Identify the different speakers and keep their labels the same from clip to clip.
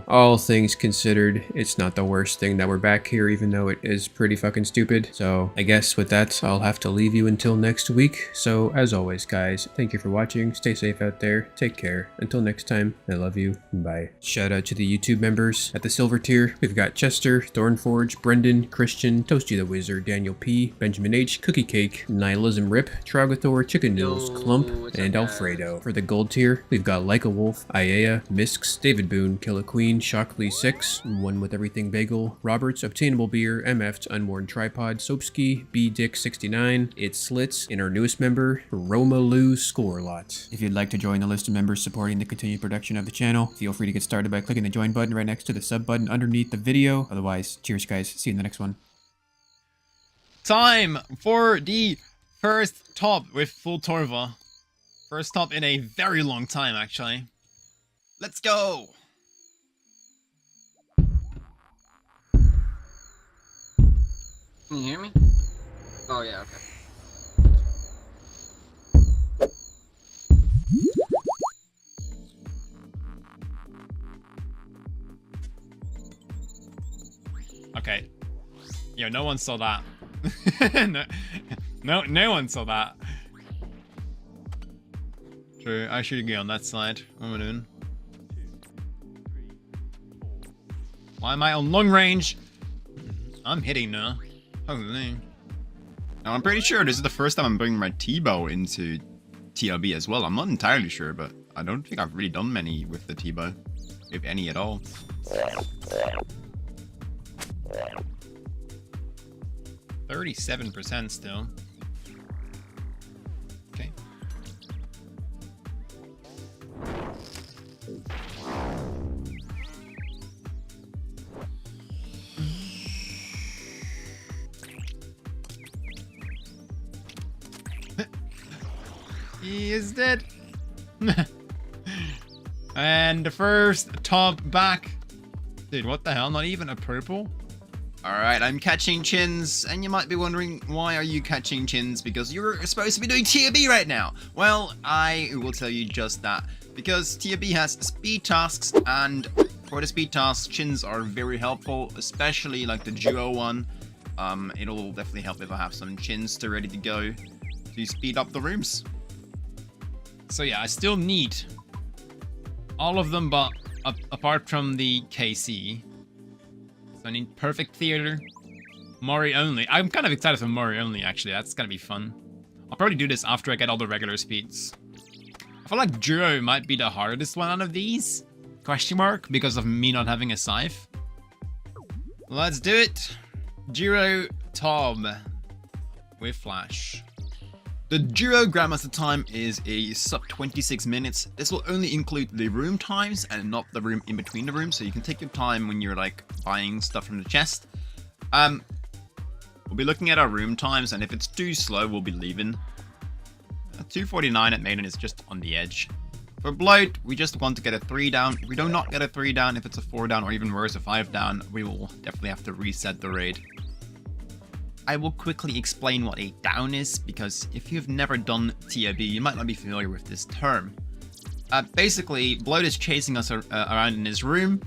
Speaker 1: all things considered, it's not the worst thing that we're back here, even though it is pretty fucking stupid. So I guess with that, I'll have to leave you until next week. So as always, guys, thank you for watching. Stay safe out there. Take care. Until next time, I love you. Bye. Shout out to the YouTube members at the silver tier. We've got Chester, Thornforge, Brendan, Christian, Toasty the Wizard, Daniel P, Benjamin H, Cookie Cake, Nihilism Rip, Trogathor, Chicken Noodles, Clump, and Alfredo. For the gold tier, we've got Like a Wolf, Iea, Misks, David Boone, Killer Queen, Shockley 6, One with Everything Bagel, Roberts, Obtainable Beer, MF'd, Unworn Tripod, Soapski, B Dick 69, It Slits, and our newest member, Roma Lou Scorelot. If you'd like to join the list of members supporting the continued production of the channel, feel free to get started by clicking the join button right next to the sub button underneath the video. Otherwise, cheers guys, see you in the next one.
Speaker 2: Time for the first top with full Torva. First top in a very long time, actually. Let's go!
Speaker 3: Can you hear me? Oh yeah, okay.
Speaker 2: Okay. Yo, no one saw that. no one saw that. True, I should go on that side. What am I doing? Why am I on long range? I'm hitting now. Holy.
Speaker 4: Now, I'm pretty sure this is the first time I'm bringing my T-bow into TLB as well. I'm not entirely sure, but I don't think I've really done many with the T-bow, if any at all.
Speaker 2: 37% still. Okay. He is dead. And the first top back. Dude, what the hell? Not even a purple?
Speaker 4: Alright, I'm catching chins, and you might be wondering, why are you catching chins? Because you're supposed to be doing TLB right now. Well, I will tell you just that. Because TLB has speed tasks, and for the speed tasks, chins are very helpful, especially like the duo one. It'll definitely help if I have some chins to ready to go to speed up the rooms.
Speaker 2: So yeah, I still need all of them, but apart from the KC. So I need Perfect Theater, Mori only. I'm kind of excited for Mori only, actually. That's gonna be fun. I'll probably do this after I get all the regular speeds. I feel like Juro might be the hardest one out of these. Question mark, because of me not having a scythe. Let's do it. Juro Tom with Flash. The Juro Grandmaster time is a sub 26 minutes. This will only include the room times and not the room in between the rooms, so you can take your time when you're like buying stuff from the chest. We'll be looking at our room times, and if it's too slow, we'll be leaving. 249 at Maiden is just on the edge. For Bloat, we just want to get a 3 down. If we do not get a 3 down, if it's a 4 down, or even worse, a 5 down, we will definitely have to reset the raid. I will quickly explain what a down is, because if you've never done TLB, you might not be familiar with this term. Basically, Bloat is chasing us around in his room,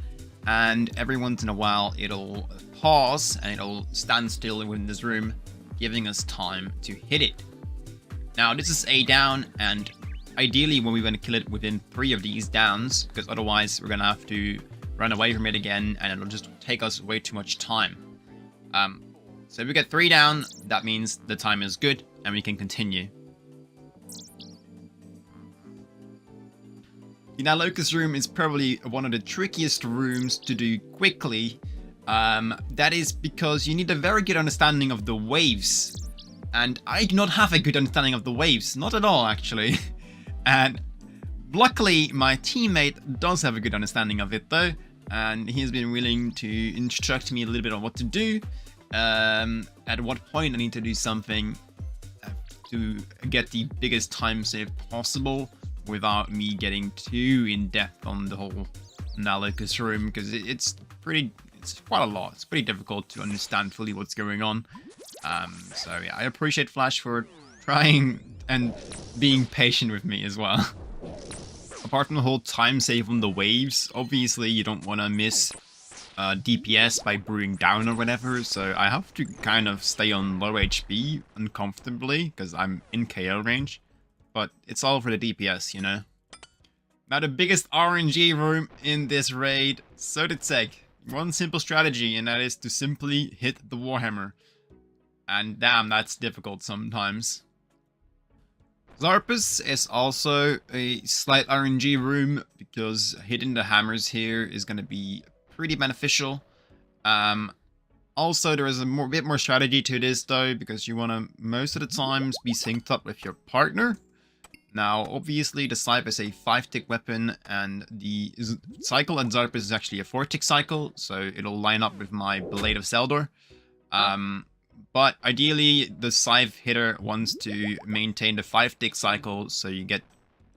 Speaker 2: and every once in a while it'll pause and it'll stand still within this room, giving us time to hit it. Now, this is a down, and ideally when we want to kill it within 3 of these downs, because otherwise we're going to have to run away from it again, and it'll just take us way too much time. So if we get 3 down, that means the time is good, and we can continue. The Nalocus room is probably one of the trickiest rooms to do quickly. That is because you need a very good understanding of the waves. And I do not have a good understanding of the waves, not at all actually. And luckily my teammate does have a good understanding of it though, and he has been willing to instruct me a little bit on what to do. At what point I need to do something to get the biggest time save possible without me getting too in depth on the whole Nalocus room, because it's quite a lot. It's pretty difficult to understand fully what's going on. So yeah, I appreciate Flash for trying and being patient with me as well.
Speaker 4: apart from the whole time save on the waves, obviously you don't want to miss DPS by brewing down or whatever, so I have to kind of stay on low HP uncomfortably because I'm in KO range, but it's all for the DPS, you know. Now the biggest RNG room in this raid, so to take. One simple strategy, and that is to simply hit the Warhammer. And damn, that's difficult sometimes. Zarpus is also a slight RNG room, because hitting the hammers here is going to be pretty beneficial. Also, there is a bit more strategy to this though, because you want to most of the times be synced up with your partner. Now, obviously, the Scythe is a 5-tick weapon, and the cycle at Zarpus is actually a 4-tick cycle, so it'll line up with my Blade of Zeldor. But ideally, the Scythe hitter wants to maintain the 5-tick cycle, so you get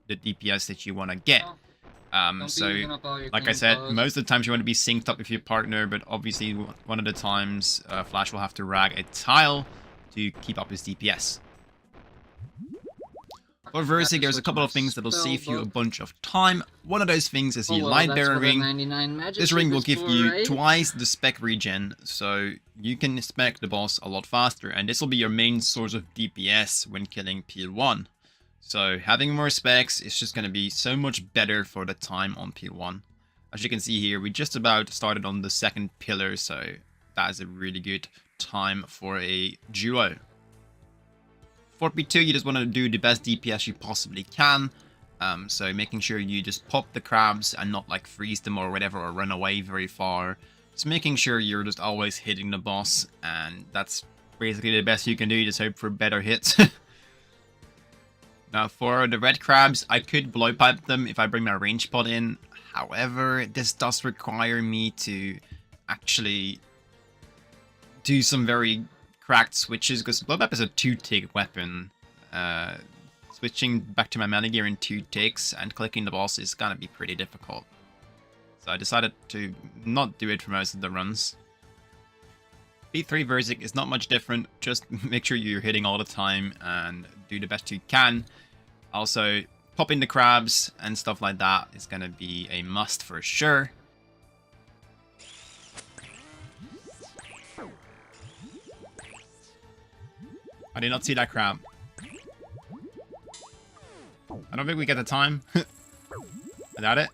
Speaker 4: the DPS that you want to get. So, like I said, most of the times you want to be synced up with your partner, but obviously, one of the times, Flash will have to rag a tile to keep up his DPS. For Versig, there's a couple of things that'll save you a bunch of time. One of those things is the Lightbearer ring. This ring will give you twice the spec regen, so you can spec the boss a lot faster, and this will be your main source of DPS when killing Peel 1. So having more specs is just going to be so much better for the time on Peel 1. As you can see here, we just about started on the second pillar, so that is a really good time for a duo. For P2, you just want to do the best DPS you possibly can. So making sure you just pop the crabs and not like freeze them or whatever, or run away very far. Just making sure you're just always hitting the boss, and that's basically the best you can do. Just hope for better hits. Now for the red crabs, I could blowpipe them if I bring my range pod in. However, this does require me to actually do some very cracked switches, because blowpipe is a 2-tick weapon. Switching back to my melee gear in 2 ticks and clicking the boss is gonna be pretty difficult. So I decided to not do it for most of the runs. P3 Versig is not much different, just make sure you're hitting all the time and do the best you can. Also, popping the crabs and stuff like that is gonna be a must for sure. I did not see that crab. I don't think we get the time. I doubt it.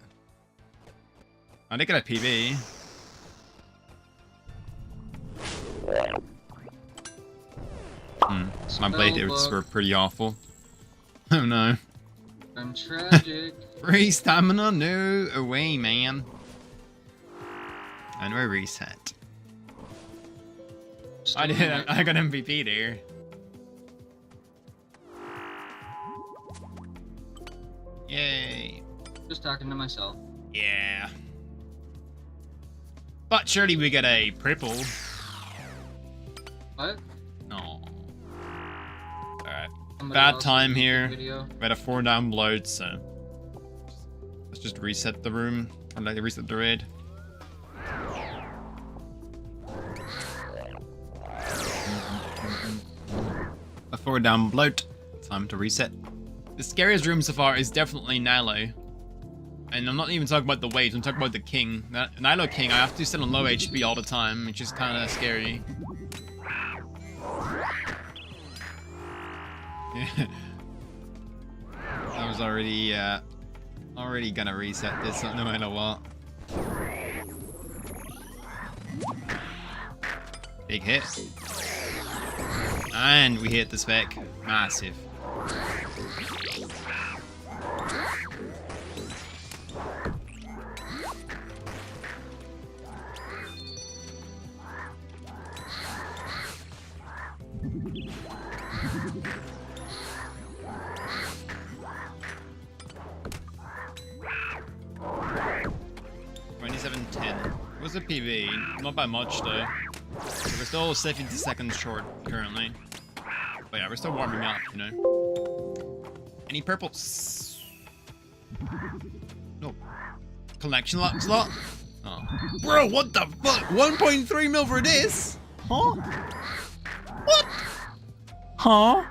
Speaker 4: I did get a PB. So my blade hits were pretty awful. Oh no.
Speaker 3: I'm tragic.
Speaker 4: Free stamina? No away, man. And we're reset. I got MVP there. Yay.
Speaker 3: Just talking to myself.
Speaker 4: Yeah. But surely we get a purple.
Speaker 3: What?
Speaker 4: No. Alright. Bad time here. We had a 4-down bloat, so let's just reset the room. Or like reset the raid. A 4-down bloat. Time to reset. The scariest room so far is definitely Nilo. And I'm not even talking about the waves, I'm talking about the king. Nilo king, I have to sit on low HP all the time, which is kind of scary. I was already gonna reset this no matter what. Big hit. And we hit the spec. Massive. Was a PB, not by much though. So we're still 70 seconds short currently. But yeah, we're still warming up, you know. Any purples? No. Collection slot? Oh. Bro, what the fuck? 1.3 mil for this? Huh? What? Huh?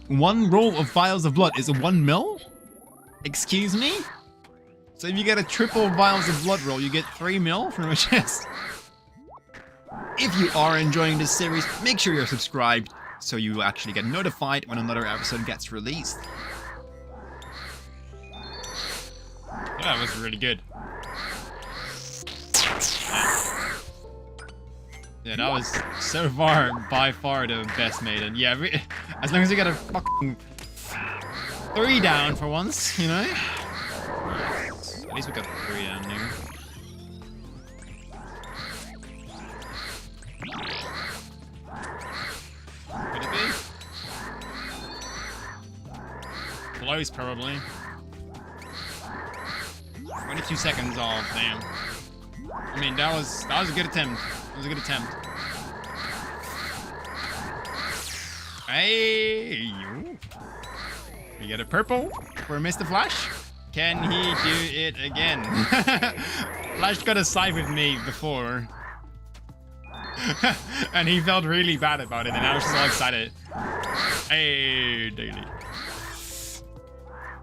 Speaker 4: One roll of vials of blood is 1 mil?
Speaker 2: Excuse me? So if you get a triple vials of blood roll, you get 3 mil from a chest. If you are enjoying this series, make sure you're subscribed so you actually get notified when another episode gets released. That was really good. Yeah, that was so far, by far, the best maiden. Yeah, as long as you get a fucking 3 down for once, you know? At least we got 3 down there. Could it be? Close, probably. 22 seconds off, damn. I mean, that was a good attempt. That was a good attempt. Hey! We get a purple for Mr. Flash. Can he do it again? Flash got a side with me before. And he felt really bad about it, and I was just all excited. Hey, Daily.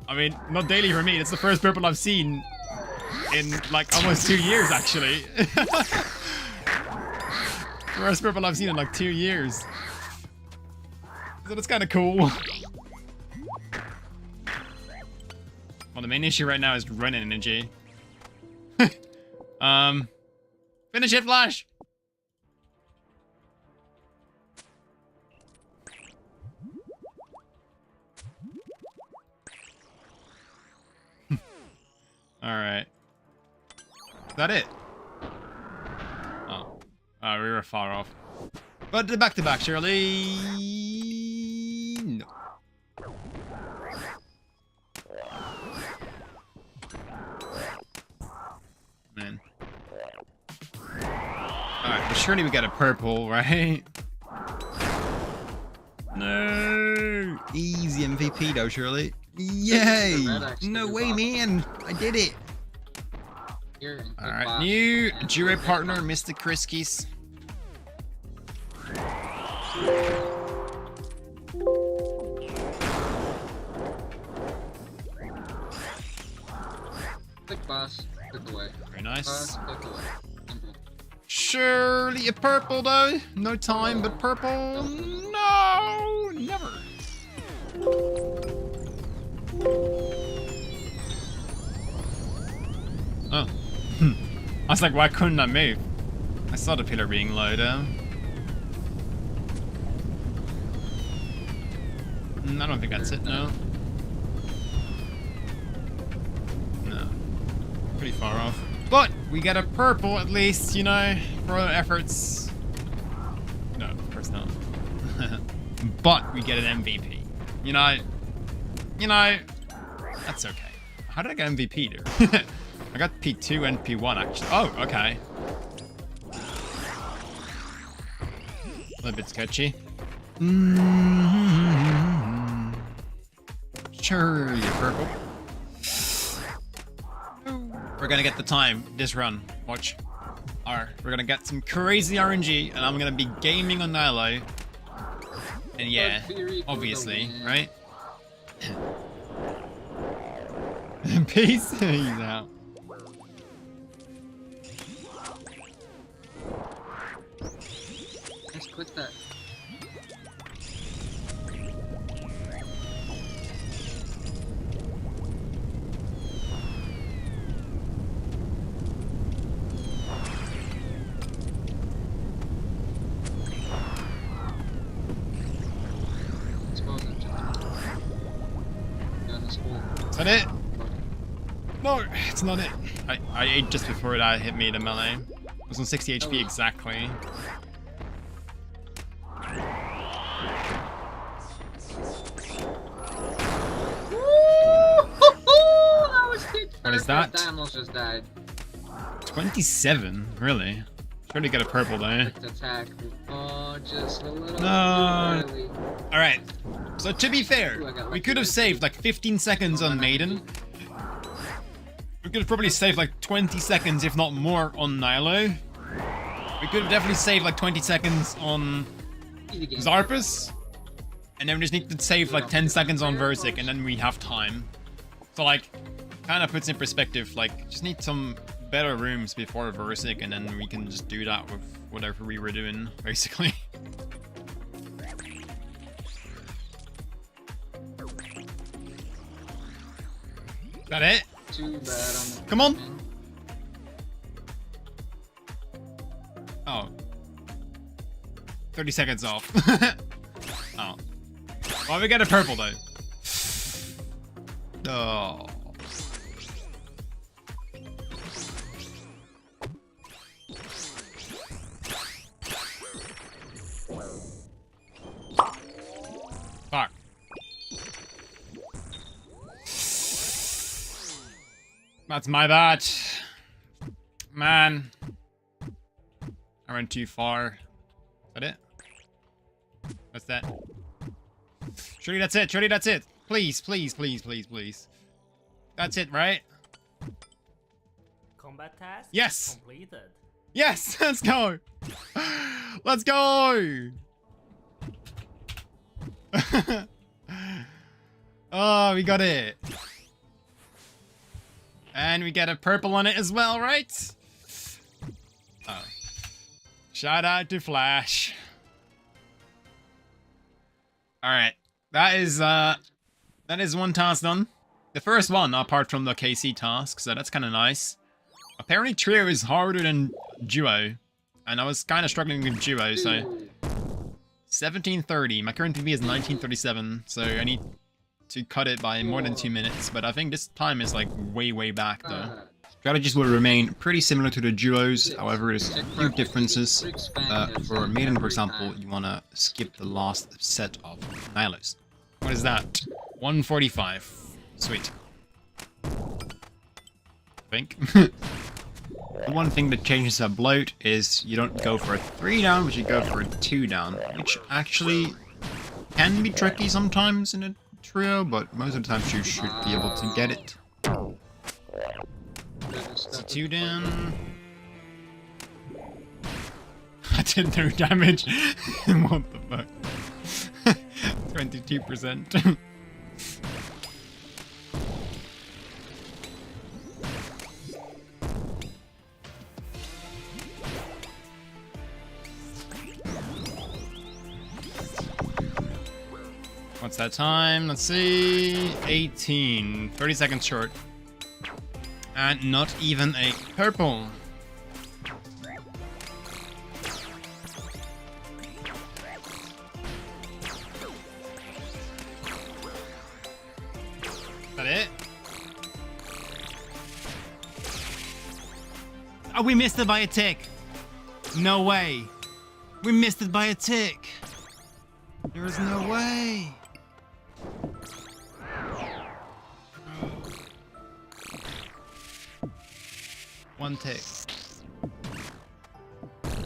Speaker 2: I mean, not Daily for me. It's the first purple I've seen in like almost 2 years, actually. First purple I've seen in like 2 years. So that's kind of cool. Well, the main issue right now is running energy. Finish it, Flash! Alright. Is that it? Oh. Oh, we were far off. But the back-to-back, surely... No. Man. Alright, but surely we got a purple, right? No! Easy MVP though, surely. Yay! No way, man! I did it! Alright, new duo partner, Mr. Kriskis.
Speaker 3: Click boss, click away.
Speaker 2: Very nice.
Speaker 3: Boss, click away.
Speaker 2: Surely a purple though. No time, but purple. No, never. Oh. I was like, why couldn't I move? I saw the pillar being low though. I don't think that's it, no. No. Pretty far off. But we get a purple at least, you know, for our efforts. No, of course not. But we get an MVP. You know, that's okay. How did I get MVP there? I got P2 and P1 actually. Oh, okay. A little bit sketchy. Sure, you're purple. We're gonna get the time this run. Watch. We're gonna get some crazy RNG, and I'm gonna be gaming on Nilo. And yeah, obviously, right? Peace. He's out.
Speaker 3: Let's quit that.
Speaker 2: Is that it? No, it's not it. I ate just before that hit me the melee. It was on 60 HP exactly. What is that?
Speaker 3: I almost just died.
Speaker 2: 27? Really? Surely get a purple though.
Speaker 3: Attack. Oh, just a little
Speaker 2: No.
Speaker 3: too early.
Speaker 2: Alright. So to be fair, we could have saved like 15 seconds on Maiden. We could have probably saved like 20 seconds, if not more, on Nilo. We could have definitely saved like 20 seconds on Zarpus. And then we just need to save like 10 seconds on Versik, and then we have time. So like, kind of puts in perspective, like, just need some better rooms before Versic, and then we can just do that with whatever we were doing, basically. Is that it?
Speaker 3: Too bad on the
Speaker 2: Come on. Oh. 30 seconds off. Oh. Well, we got a purple though. Oh. Fuck. That's my bad. Man. I went too far. Is that it? What's that? Surely that's it. Surely that's it. Please, please, please, please, please. That's it, right?
Speaker 5: Combat task
Speaker 2: Yes!
Speaker 5: completed.
Speaker 2: Yes! Let's go! Let's go! Oh, we got it. And we get a purple on it as well, right? Oh. Shout out to Flash. Alright. That is one task done. The first one, apart from the KC task, so that's kind of nice. Apparently Trio is harder than Duo. And I was kind of struggling with Duo, so... 1730. My current PB is 1937, so I need to cut it by more than 2 minutes. But I think this time is like way, way back, though. Strategies will remain pretty similar to the duos, however there's a few differences. For Maiden, for example, you want to skip the last set of Nihilus. What is that? 145. Sweet. I think. The one thing that changes a bloat is you don't go for a 3 down, but you go for a 2 down, which actually can be tricky sometimes in a trio, but most of the times you should be able to get it. It's a 2 down. I did no damage. What the fuck? 22%. What's that time? Let's see. 18. 30 seconds short. And not even a purple. Is that it? Oh, we missed it by a tick. No way. We missed it by a tick. There's no way. One tick.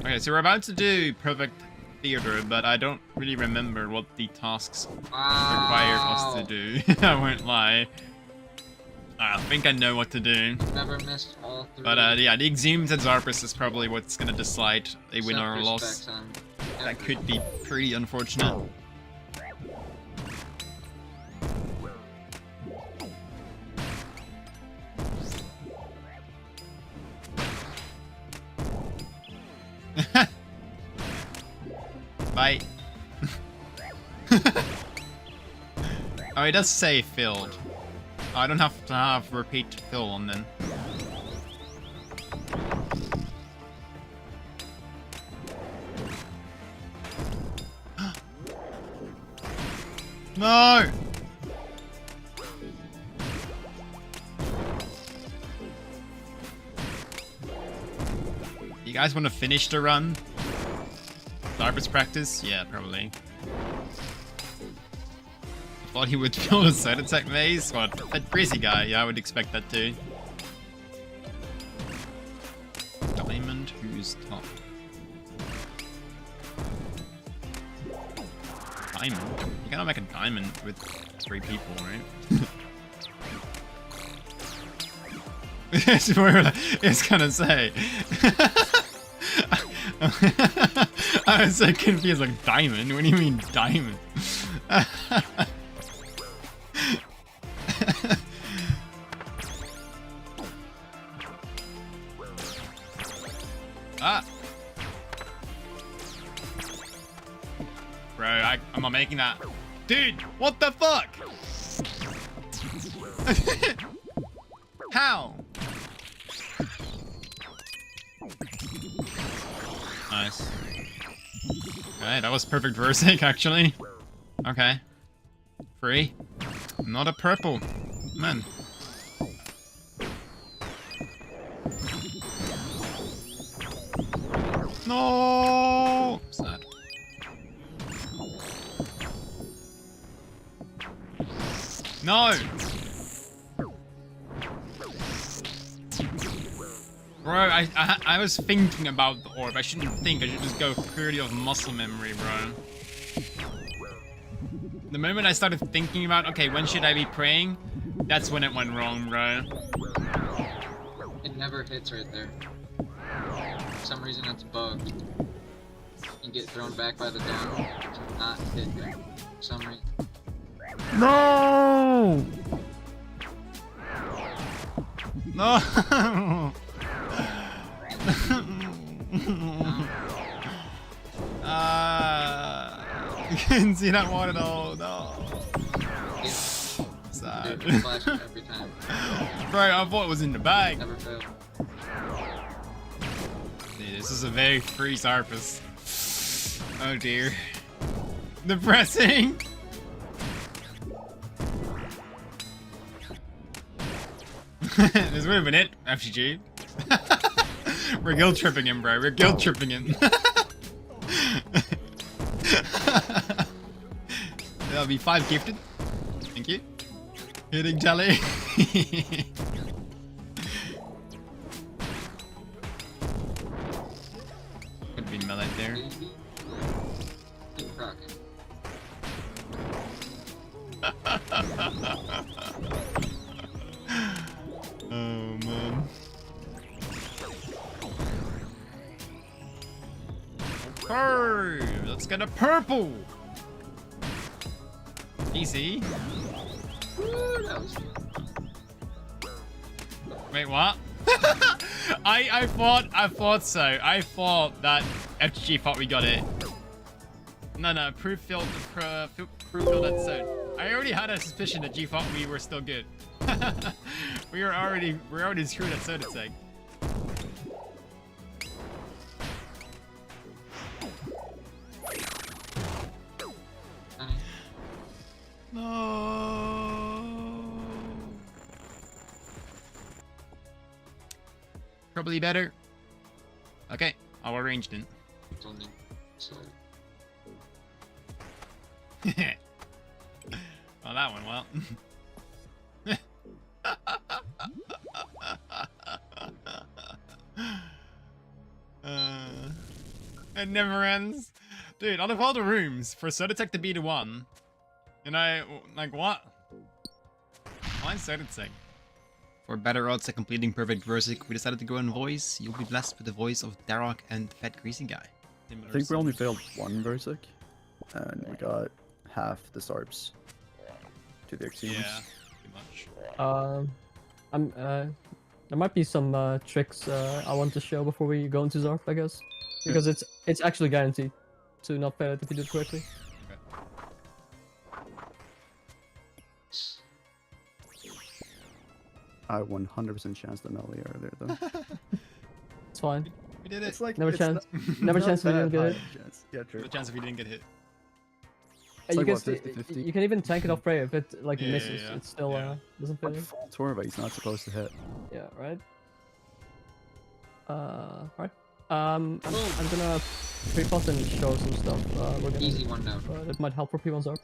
Speaker 2: Okay, so we're about to do Perfect Theater, but I don't really remember what the tasks require us to do. I won't lie. I think I know what to do.
Speaker 3: Never missed all 3.
Speaker 2: But yeah, the Exhumed and Zarpus is probably what's gonna decide a win or a loss. That could be pretty unfortunate. Bye. Oh, it does say filled. Oh, I don't have to have repeat fill on then. No! You guys want to finish the run? Zarpus practice? Yeah, probably. I thought he would fill a side attack maze. What? That crazy guy? Yeah, I would expect that too. Diamond, who's top? Diamond? You cannot make a diamond with 3 people, right? It's gonna say. I was so confused, like, diamond? What do you mean, diamond? Ah! Bro, I'm not making that. Dude, what the fuck? How? Nice. Okay, that was perfect versing, actually. Okay. Free. Not a purple. Man. No! Sad. No! Bro, I was thinking about the orb. I shouldn't think. I should just go purely off muscle memory, bro. The moment I started thinking about, okay, when should I be praying? That's when it went wrong, bro.
Speaker 3: It never hits right there. For some reason it's bugged. You get thrown back by the down. It's not hit there. For some reason.
Speaker 2: No! No! You couldn't see that one at all. No.
Speaker 3: Yeah.
Speaker 2: Sad.
Speaker 3: Dude, flash it every time.
Speaker 2: Bro, I thought it was in the bag.
Speaker 3: Never failed.
Speaker 2: Dude, this is a very free surface. Oh dear. Depressing. This would have been it, FGG. We're guilt tripping him, bro. We're guilt tripping him. That'll be 5 gifted. Thank you. Hitting tally. Could be melee there.
Speaker 3: Keep rocking.
Speaker 2: Oh man. Oh, let's get a purple. Easy.
Speaker 3: Woo, that was
Speaker 2: Wait, what? I thought so. I thought that FG thought we got it. No, proof filled that zone. I already had a suspicion that G thought we were still good. we're already screwed at Soda Tech. No. Probably better. Okay, I'll arrange it.
Speaker 3: only so.
Speaker 2: Well, that one, well. It never ends. Dude, out of all the rooms, for Sodatech to be the one, and like, what? Why Sodatech? For better odds at completing Perfect Versic, we decided to go on voice. You'll be blessed with the voice of Darok and Fat Greasy Guy.
Speaker 5: I think we only failed one Versic, and we got half the Sarps to the Exceedance.
Speaker 2: Yeah, pretty much.
Speaker 6: There might be some tricks I want to show before we go into Zarf, I guess, because it's actually guaranteed to not fail it if you do it correctly.
Speaker 5: I 100% chance the melee earlier though.
Speaker 6: It's fine.
Speaker 2: We did it.
Speaker 5: It's like
Speaker 6: Never
Speaker 5: it's
Speaker 6: chance.
Speaker 5: not-
Speaker 6: Never
Speaker 5: not
Speaker 6: chance we didn't
Speaker 5: that
Speaker 6: get
Speaker 5: high
Speaker 6: it.
Speaker 5: of a chance. Yeah, true.
Speaker 2: The chance if we didn't get hit.
Speaker 5: It's
Speaker 6: You
Speaker 5: like
Speaker 6: can
Speaker 5: what,
Speaker 6: st-
Speaker 5: 50-50?
Speaker 6: you can even tank it off prey if it like
Speaker 2: Yeah,
Speaker 6: misses.
Speaker 2: yeah.
Speaker 6: It still
Speaker 2: Yeah.
Speaker 6: doesn't fail
Speaker 5: But
Speaker 6: you.
Speaker 5: full Torva, he's not supposed to hit.
Speaker 6: Yeah, right. Right. I'm gonna pre-pause and show some stuff. We're gonna,
Speaker 3: Easy one down.
Speaker 6: that might help for people on Zarf.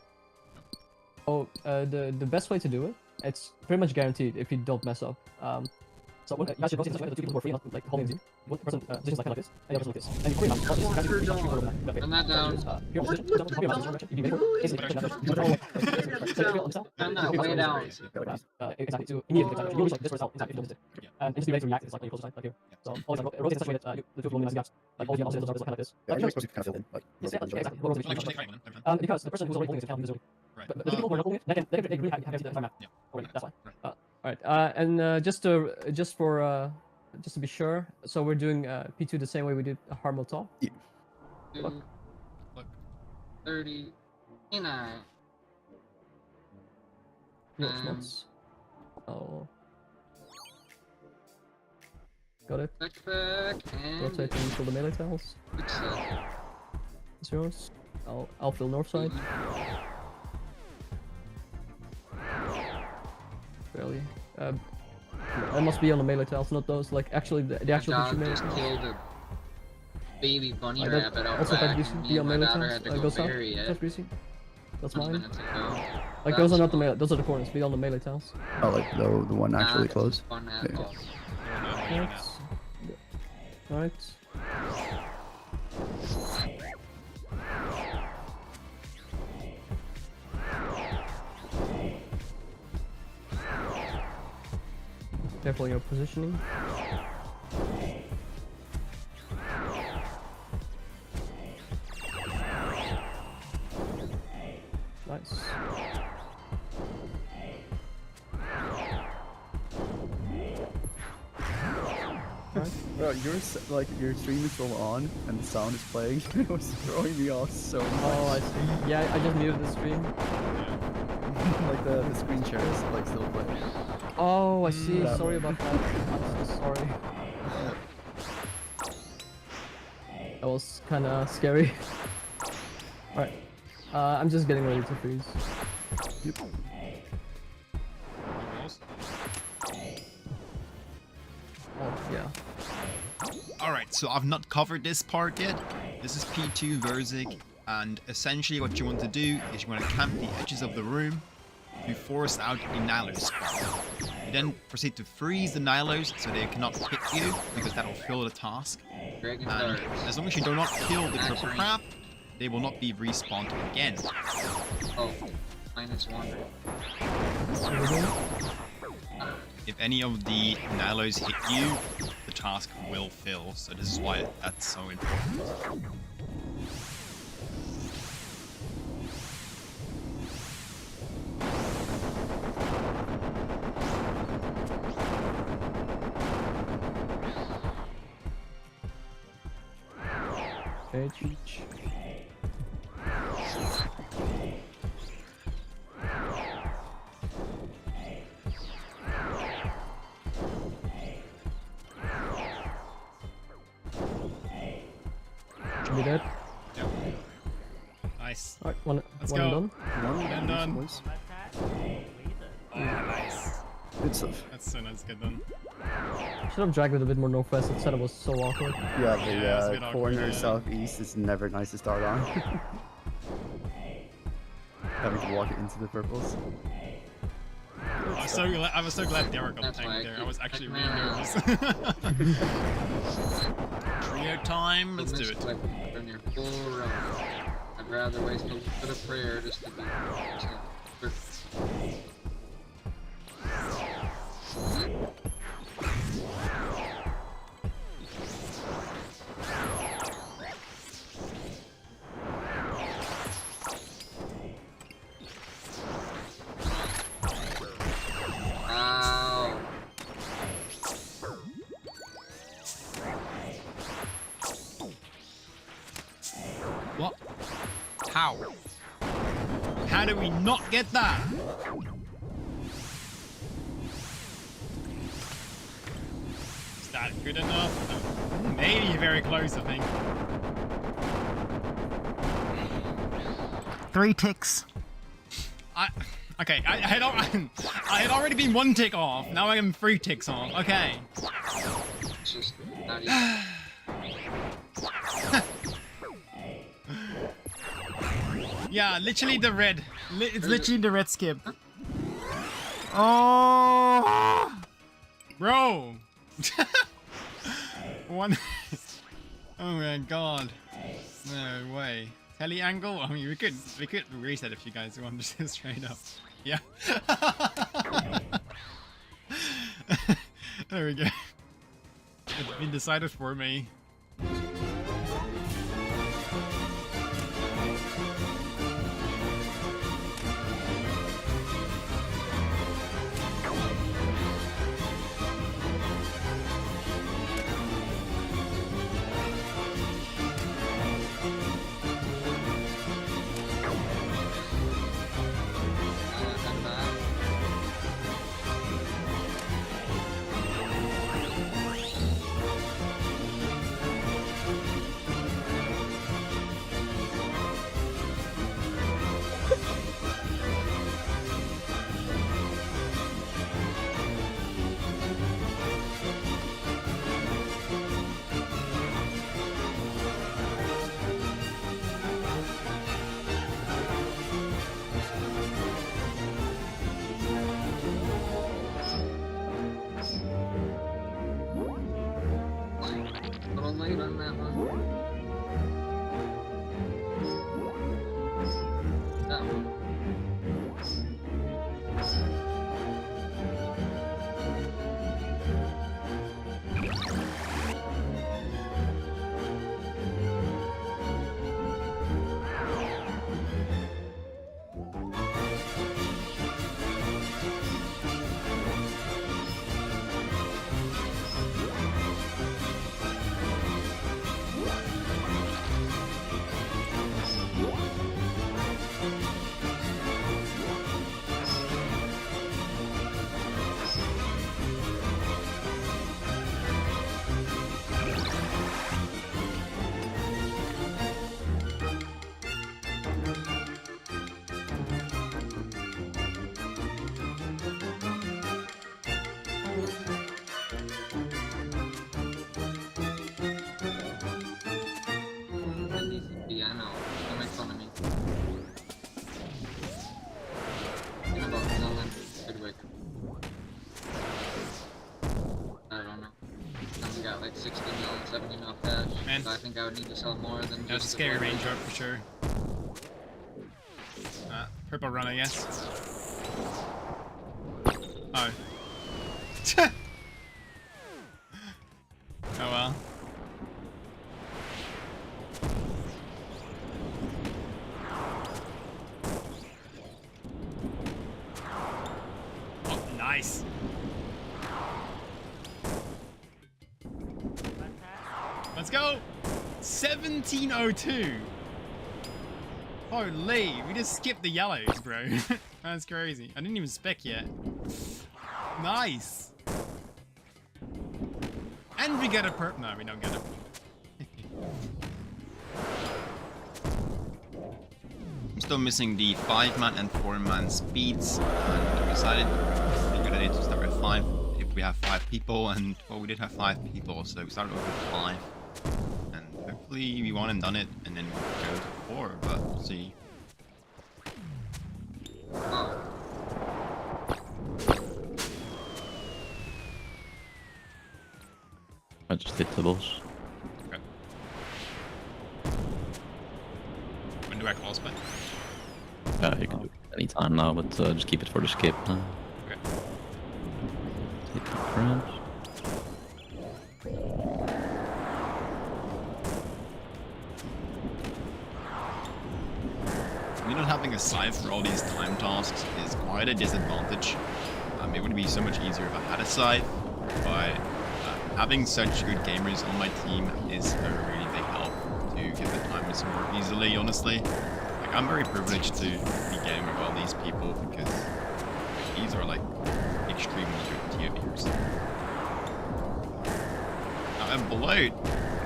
Speaker 6: Oh, the best way to do it, it's pretty much guaranteed if you don't mess up. So you guys should rotate this way, the two people who are free, not like holding Z. One person positions like this, and the other person like this. And you before you
Speaker 3: Turn that down. Turn that way down.
Speaker 6: Exactly. So immediately, you like this for itself inside if you don't miss it. And just be ready to react. It's like when you close your side, like here. So always like rotate in such a way that the two of you only gaps. Like all the opposites are kind of this.
Speaker 5: Yeah, you're supposed to kind of fill in. Like,
Speaker 6: Yes,
Speaker 5: rotate
Speaker 6: exactly.
Speaker 5: the
Speaker 2: Like, we should take right one.
Speaker 6: Because the person who's already holding it can use it.
Speaker 2: Right.
Speaker 6: But the people who are not holding it, they can really have the entire map.
Speaker 2: Yeah.
Speaker 6: Already, that's why.
Speaker 2: Right.
Speaker 6: Alright, and just for just to be sure. So we're doing P2 the same way we did Harmo top.
Speaker 3: 2,
Speaker 6: Look.
Speaker 2: Look.
Speaker 3: 39.
Speaker 6: No, it's not. Oh. Got it.
Speaker 3: Back, and
Speaker 6: Rotate and fill the melee tiles.
Speaker 3: good set.
Speaker 6: It's yours. I'll fill north side. Barely. It must be on the melee tiles, not those. Like actually, the
Speaker 3: My
Speaker 6: actual picture
Speaker 3: dog
Speaker 6: melee
Speaker 3: just
Speaker 6: tiles.
Speaker 3: killed a baby bunny
Speaker 6: I don't-
Speaker 3: rabbit out
Speaker 6: also,
Speaker 3: back,
Speaker 6: Greasy,
Speaker 3: and
Speaker 6: be
Speaker 3: me
Speaker 6: on
Speaker 3: and my
Speaker 6: melee
Speaker 3: daughter
Speaker 6: tiles.
Speaker 3: had to
Speaker 6: Go
Speaker 3: go
Speaker 6: south.
Speaker 3: bury it
Speaker 6: That's Greasy. That's
Speaker 3: 20
Speaker 6: mine.
Speaker 3: minutes ago.
Speaker 6: Like those are not the
Speaker 3: That's
Speaker 6: melee. Those are the corners. Be on the melee tiles.
Speaker 5: Oh, like the one actually
Speaker 3: not
Speaker 5: close.
Speaker 3: fun at
Speaker 5: Yeah.
Speaker 3: all.
Speaker 6: Alright. Careful your positioning. Nice. Alright.
Speaker 5: Bro, like your stream is still on and the sound is playing. It was throwing me off so much.
Speaker 6: Oh, I see. Yeah, I just muted the stream.
Speaker 5: Like the screen share is like still playing.
Speaker 6: Oh, I see.
Speaker 5: That
Speaker 6: Sorry
Speaker 5: one.
Speaker 6: about that. I'm so sorry. That was kind of scary. Alright. I'm just getting ready to freeze.
Speaker 5: Yep.
Speaker 6: Oh, yeah.
Speaker 4: Alright, so I've not covered this part yet. This is P2 Verzik, and essentially what you want to do is you want to camp the edges of the room to force out the Nilos spell. You then proceed to freeze the Nilos so they cannot hit you, because that will fill the task.
Speaker 3: Dragon
Speaker 4: And
Speaker 3: darts.
Speaker 4: as long as you do not kill the purple crab, they will not be respawned again.
Speaker 3: Oh, -1.
Speaker 6: So we're doing
Speaker 4: If any of the Nilos hit you, the task will fill, so this is why that's so important.
Speaker 6: Cheech. Should be dead.
Speaker 2: Yep. Nice.
Speaker 6: Alright, one
Speaker 2: Let's
Speaker 6: and
Speaker 2: go.
Speaker 6: done.
Speaker 2: And done.
Speaker 5: Boys.
Speaker 2: Oh, nice.
Speaker 5: Good stuff.
Speaker 2: That's so nice. Good done.
Speaker 6: Should have dragged with a bit more northwest. It said it was so awkward.
Speaker 5: Yeah,
Speaker 2: Yeah, it's a
Speaker 5: the
Speaker 2: bit awkward,
Speaker 5: corner
Speaker 2: yeah.
Speaker 5: southeast is never nice to start on. Having to walk into the purples.
Speaker 2: I was so glad Derek got
Speaker 3: That's
Speaker 2: the
Speaker 3: why I
Speaker 2: tank there. I
Speaker 3: keep
Speaker 2: was actually really
Speaker 3: checking
Speaker 2: nervous. Trio time. Let's do
Speaker 3: This
Speaker 2: it.
Speaker 3: weapon on your full run. I'd rather waste a little bit of prayer just to be perfect. Ow.
Speaker 2: What? How? How do we not get that? Is that good enough? No. Maybe very close, I think.
Speaker 4: 3 ticks.
Speaker 2: Okay, I had already been 1 tick off. Now I am 3 ticks off. Okay.
Speaker 3: It's just not even.
Speaker 2: Yeah, literally the red. It's literally the red skip. Oh, bro. One. Oh my god. No way. Tele angle. I mean, we could reset if you guys want to straight up. Yeah. There we go. It's been decided for me.
Speaker 3: late on that one. That one. I know. Don't make fun of me. You know about Zelda Goodwick. I don't know. Now we got like 60 mil, 70 mil cash.
Speaker 2: Man.
Speaker 3: So I think I would need to sell more than
Speaker 2: That's a
Speaker 3: just
Speaker 2: scary
Speaker 3: the
Speaker 2: range up for sure. Purple run, I guess. Oh. Oh well. Oh, nice. Let's go. 1702. Holy, we just skipped the yellows, bro. That's crazy. I didn't even spec yet. Nice. And we get a perp. No, we don't get it.
Speaker 4: I'm still missing the 5-man and 4-man speeds, and we decided a good idea to start with 5 if we have 5 people, and well, we did have 5 people, so we started with 5. And hopefully we won and done it, and then we'll go to 4, but we'll see.
Speaker 3: Oh.
Speaker 7: I just did doubles.
Speaker 2: Okay. When do I call spec?
Speaker 7: You can do it any time now, but just keep it for the skip.
Speaker 2: Okay.
Speaker 7: Take the crabs.
Speaker 4: Me not having a scythe for all these time tasks is quite a disadvantage. It would be so much easier if I had a scythe, but having such good gamers on my team is a really big help to get the timers to work easily, honestly. Like, I'm very privileged to be gaming with all these people because these are like extremely good tier beers. Now at Bloat,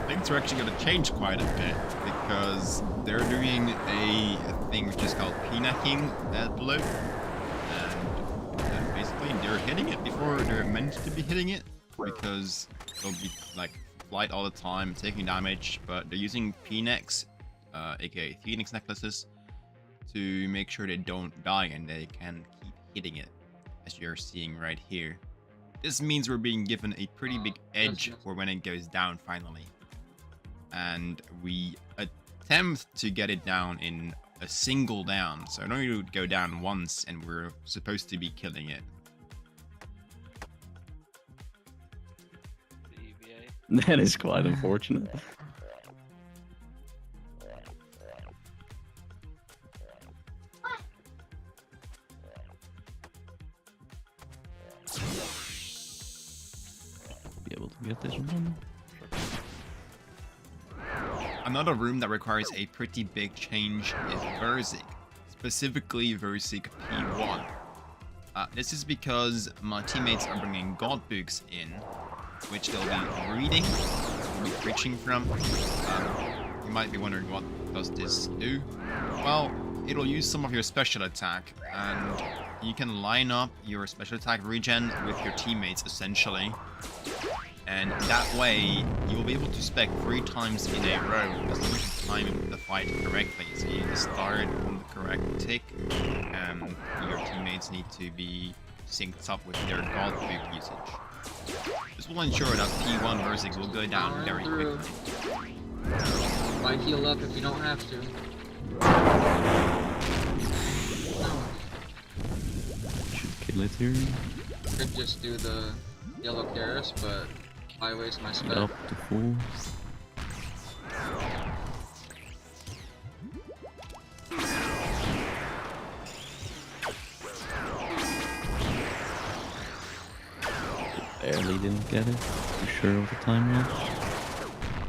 Speaker 4: things are actually going to change quite a bit because they're doing a thing which is called pinacking at Bloat, and basically they're hitting it before they're meant to be hitting it because they'll be like flight all the time, taking damage, but they're using Phoenix, aka Phoenix necklaces, to make sure they don't die and they can keep hitting it, as you're seeing right here. This means we're being given a pretty big edge for when it goes down finally. And we attempt to get it down in a single down, so it only would go down once and we're supposed to be killing it.
Speaker 7: That is quite unfortunate. Be able to get this one.
Speaker 4: Another room that requires a pretty big change is Versic, specifically Versic P1. This is because my teammates are bringing god books in, which they'll be reading, they'll be preaching from. You might be wondering, what does this do? Well, it'll use some of your special attack, and you can line up your special attack regen with your teammates essentially, and that way you'll be able to spec 3 times in a row as long as you time the fight correctly. So you start on the correct tick, and your teammates need to be synced up with their god book usage. This will ensure that P1 Versix will go down
Speaker 3: Powering
Speaker 4: very
Speaker 3: through.
Speaker 4: quickly.
Speaker 3: Why heal up if you don't have to? No.
Speaker 7: Should kill it here.
Speaker 3: Could just do the yellow Karis, but I waste my
Speaker 7: Get
Speaker 3: spell.
Speaker 7: up to full. Barely didn't get it. You sure of the time rush?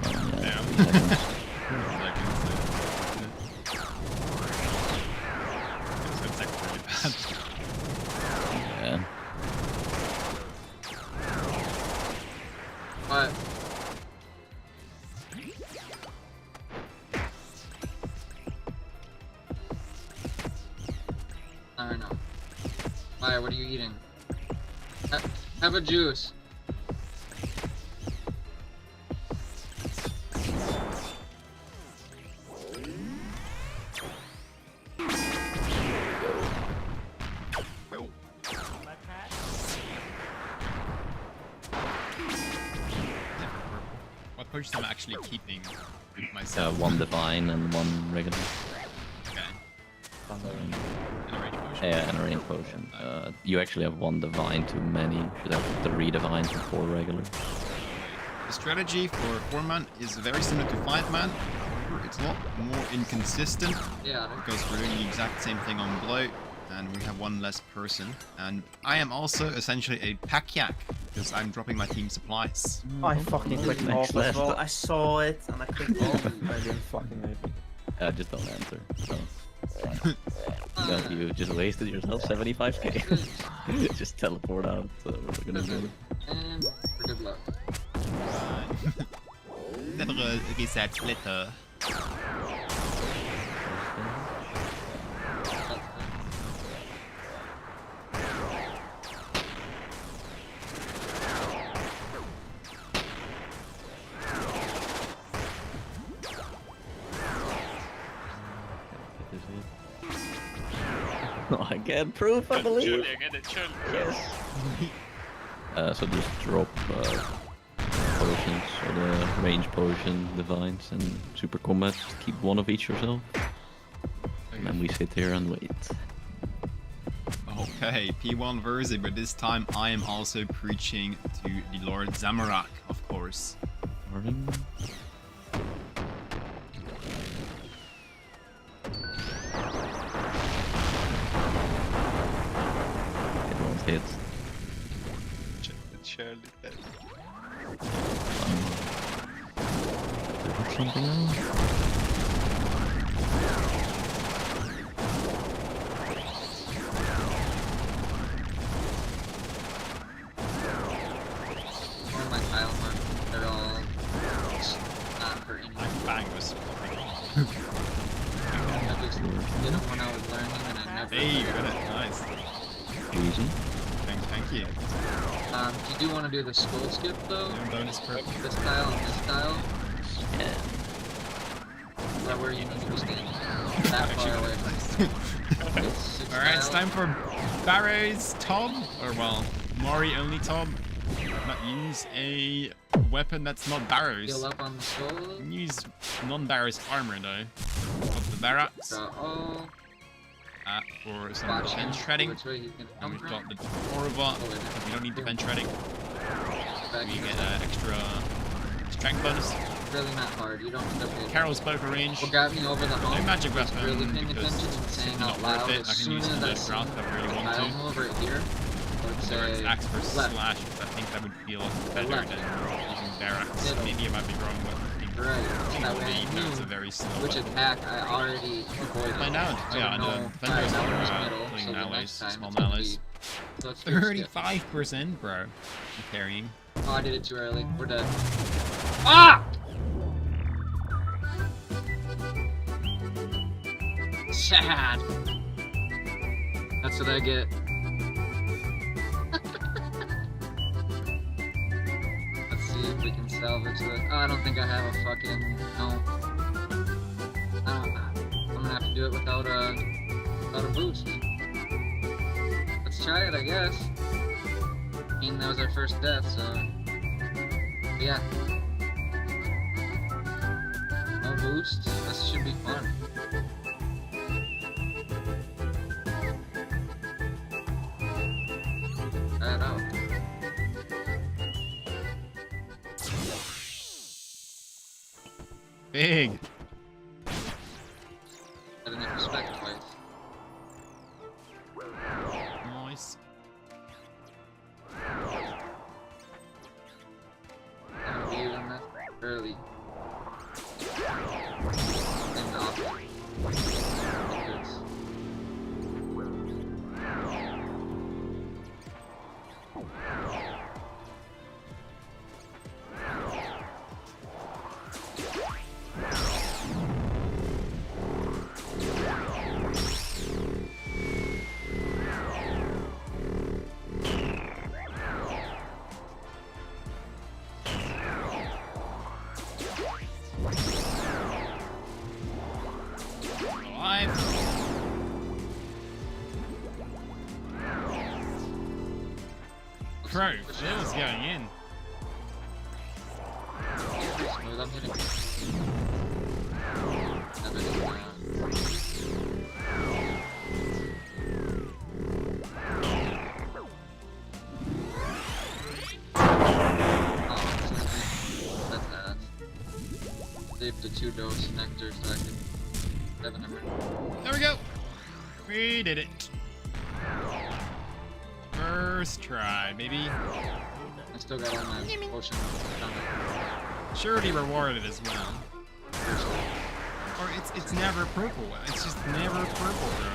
Speaker 7: Oh, yeah.
Speaker 2: Yeah.
Speaker 7: 3 seconds.
Speaker 2: It's actually really bad.
Speaker 7: Yeah.
Speaker 3: But I don't know. Maya, what are you eating? Have a juice.
Speaker 2: What potions am I actually keeping myself?
Speaker 7: 1 divine and 1 regular.
Speaker 2: Okay. And a rage potion.
Speaker 7: Yeah, and a rain potion. You actually have 1 divine too many. You should have 3 divines and 4 regular.
Speaker 4: The strategy for 4-man is very similar to 5-man. However, it's a lot more inconsistent
Speaker 3: Yeah.
Speaker 4: because we're doing the exact same thing on bloat and we have 1 less person. And I am also essentially a pack yak because I'm dropping my team supplies.
Speaker 8: I fucking clicked
Speaker 7: Next
Speaker 8: off as
Speaker 7: left.
Speaker 8: well. I saw it and I clicked off. I didn't fucking make it.
Speaker 7: Just don't enter. So. You just wasted yourself 75k. Just teleport out. So we're gonna do it.
Speaker 3: And for good luck.
Speaker 4: Never reset later.
Speaker 7: No, I get proof, I believe. Yes. So just drop potions, or the range potion, divines, and super combat. Just keep 1 of each yourself. And then we sit here and wait.
Speaker 4: Okay, P1 Verzi, but this time I am also preaching to the Lord Zamorak, of course.
Speaker 7: Starting. It won't hit. Hit something else?
Speaker 3: Or my tile mark, they're all not hurting
Speaker 2: My
Speaker 3: me.
Speaker 2: bang was popping off.
Speaker 3: I just did it when I was learning and I never.
Speaker 2: Hey, you got it. Nice.
Speaker 7: Easy.
Speaker 2: Thank you.
Speaker 3: You do want to do the skull skip though?
Speaker 2: No bonus purple.
Speaker 3: This tile and this tile?
Speaker 7: Yeah.
Speaker 3: Is that where you need to be standing? That far away. It's 6
Speaker 2: Alright, it's
Speaker 3: tiles.
Speaker 2: time for Barro's Tob, or well, Mori only Tob. Not use a weapon that's not Barrows.
Speaker 3: Heal up on the skull.
Speaker 2: You can use non-Barrows armor though. Got the barracks
Speaker 3: Draw all.
Speaker 2: for some
Speaker 3: Watch
Speaker 2: bench
Speaker 3: him.
Speaker 2: shredding.
Speaker 3: Which way he's gonna
Speaker 2: And
Speaker 3: come
Speaker 2: we've
Speaker 3: from.
Speaker 2: got the Orva. We don't need the bench shredding.
Speaker 3: Back
Speaker 2: We
Speaker 3: here.
Speaker 2: get an extra strength bonus.
Speaker 3: Really not hard. You don't need to pay.
Speaker 2: Carol's poker range.
Speaker 3: What got me over the hump
Speaker 2: No magic
Speaker 3: was
Speaker 2: weapon
Speaker 3: really paying
Speaker 2: because
Speaker 3: attention and
Speaker 2: it's
Speaker 3: saying
Speaker 2: not
Speaker 3: out
Speaker 2: worth
Speaker 3: loud
Speaker 2: it.
Speaker 3: as
Speaker 2: I can
Speaker 3: soon
Speaker 2: use
Speaker 3: as
Speaker 2: the
Speaker 3: I see
Speaker 2: graph if I really want
Speaker 3: tile
Speaker 2: to.
Speaker 3: move right here. I would
Speaker 2: Or it's
Speaker 3: say
Speaker 2: axe versus
Speaker 3: left.
Speaker 2: slash, because I think that would feel better
Speaker 3: Left.
Speaker 2: than using barracks.
Speaker 3: Middle.
Speaker 2: Maybe I might be wrong, but I think
Speaker 3: Right. That way I
Speaker 2: even though it's a
Speaker 3: knew
Speaker 2: very slow
Speaker 3: which
Speaker 2: weapon.
Speaker 3: attack I already avoided.
Speaker 2: Find out.
Speaker 3: So
Speaker 2: Yeah,
Speaker 3: no
Speaker 2: the
Speaker 3: fire
Speaker 2: defenders
Speaker 3: down
Speaker 2: are
Speaker 3: middle,
Speaker 2: playing
Speaker 3: so the
Speaker 2: allies,
Speaker 3: next time
Speaker 2: small
Speaker 3: it's gonna
Speaker 2: allies.
Speaker 3: be- let's do a skip.
Speaker 2: 35%, bro. I'm carrying.
Speaker 3: Oh, I did it too early. We're dead. Ah! Sad. That's what I get. Let's see if we can salvage this. Oh, I don't think I have a fucking no. I'm gonna have to do it without a boost. Let's try it, I guess. I mean, that was our first death, so... But yeah. No boost? This should be fun. Try it out.
Speaker 2: Big.
Speaker 3: I didn't respect twice.
Speaker 2: Nice.
Speaker 3: I'm weird on that early. And off.
Speaker 2: Alive. Crow, Phil's going in.
Speaker 3: Smooth, I'm hitting. Never did that's ass. Save the 2 dose nectar so I can have an emergency.
Speaker 2: There we go. We did it. First try, baby.
Speaker 3: I still got all my potions.
Speaker 2: Surely rewarded as well. Or it's never purple. It's just never purple, bro.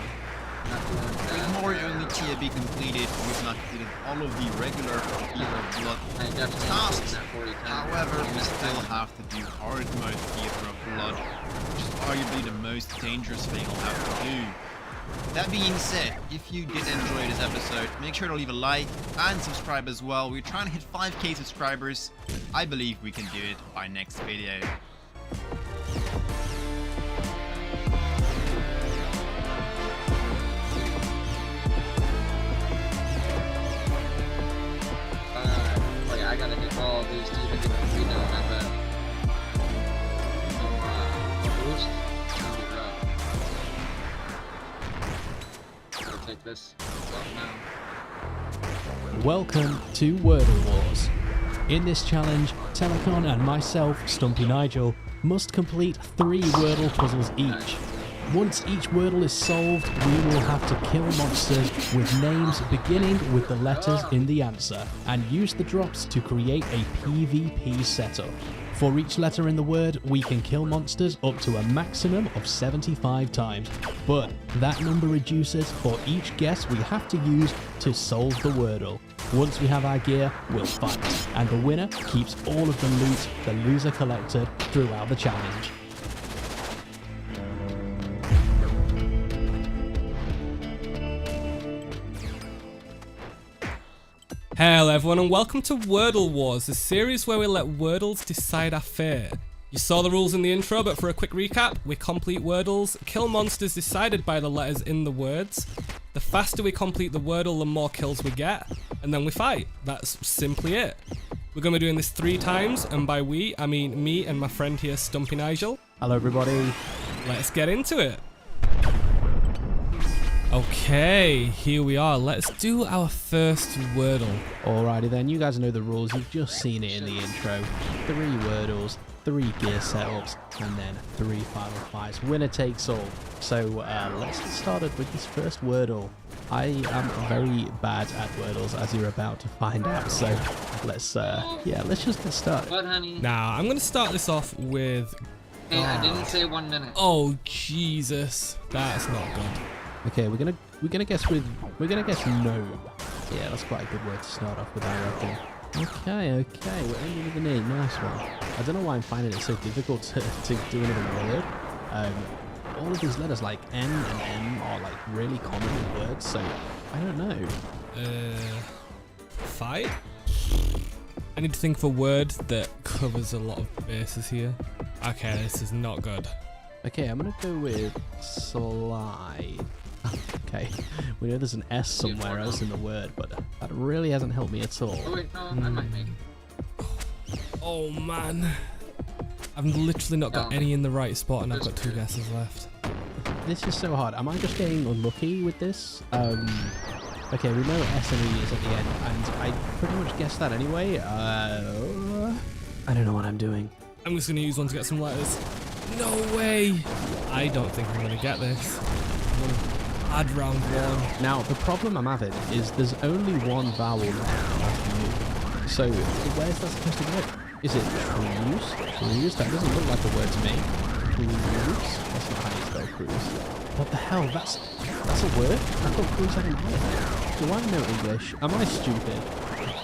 Speaker 4: With Mori only tier B completed, we've not completed all of the regular Fear of Blood
Speaker 3: I definitely
Speaker 4: tasks.
Speaker 3: that 40 times.
Speaker 4: However, we still have to do hard mode Fear of Blood, which is arguably the most dangerous thing I'll have to do. That being said, if you did enjoy this episode, make sure to leave a like and subscribe as well. We're trying to hit 5k subscribers. I believe we can do it by next video.
Speaker 3: Like I gotta hit all of these to even get a free down, I bet. No boost? It's gonna be rough. I'll take this off now.
Speaker 9: Welcome to Wordle Wars. In this challenge, Telecon and myself, Stumpy Nigel, must complete 3 Wordle puzzles each. Once each Wordle is solved, we will have to kill monsters with names beginning with the letters in the answer, and use the drops to create a PvP setup. For each letter in the word, we can kill monsters up to a maximum of 75 times, but that number reduces for each guess we have to use to solve the Wordle. Once we have our gear, we'll fight, and the winner keeps all of the loot the loser collected throughout the challenge.
Speaker 10: Hello everyone and welcome to Wordle Wars, a series where we let Wordles decide our fate. You saw the rules in the intro, but for a quick recap, we complete Wordles, kill monsters decided by the letters in the words. The faster we complete the Wordle, the more kills we get, and then we fight. That's simply it. We're going to be doing this 3 times, and by we, I mean me and my friend here, Stumpy Nigel.
Speaker 9: Hello everybody.
Speaker 10: Let's get into it. Okay, here we are. Let's do our first Wordle.
Speaker 9: Alrighty then, you guys know the rules, you've just seen it in the intro. 3 Wordles, 3 gear setups, and then 3 final fights. Winner takes all. So let's get started with this first Wordle. I am very bad at Wordles, as you're about to find out, so let's just get started.
Speaker 3: What, honey?
Speaker 10: Now, I'm going to start this off with...
Speaker 3: Hey, I didn't say 1 minute.
Speaker 10: Oh, Jesus. That's not good.
Speaker 9: Okay, we're gonna guess no. Yeah, that's quite a good way to start off with, I reckon. Okay, we're ending with an E. Nice one. I don't know why I'm finding it so difficult to do another word. All of these letters like N and M are like really common in words, so I don't know.
Speaker 10: Fight? I need to think of a word that covers a lot of bases here. Okay, this is not good.
Speaker 9: Okay, I'm gonna go with slide. Okay, we know there's an S somewhere else in the word, but That really hasn't helped me at all.
Speaker 3: Oh wait, no, I might make it.
Speaker 10: Oh man. I've literally not got
Speaker 3: No.
Speaker 10: any in the right spot and I've got
Speaker 3: There's
Speaker 10: 2
Speaker 3: two.
Speaker 10: guesses left.
Speaker 9: This is so hard. Am I just getting unlucky with this? Okay, we know S and E is at the end, and I pretty much guessed that anyway. I don't know what I'm doing.
Speaker 10: I'm just going to use one to get some letters. No way! I don't think I'm going to get this. I'm going to add round 1.
Speaker 9: Now, the problem I'm having is there's only one vowel now. So, where's that supposed to go? Is it cruise? Cruise? That doesn't look like a word to me. Cruise? That's not how you spell cruise. What the hell? That's a word? I thought cruise had an I. Do I know English? Am I stupid?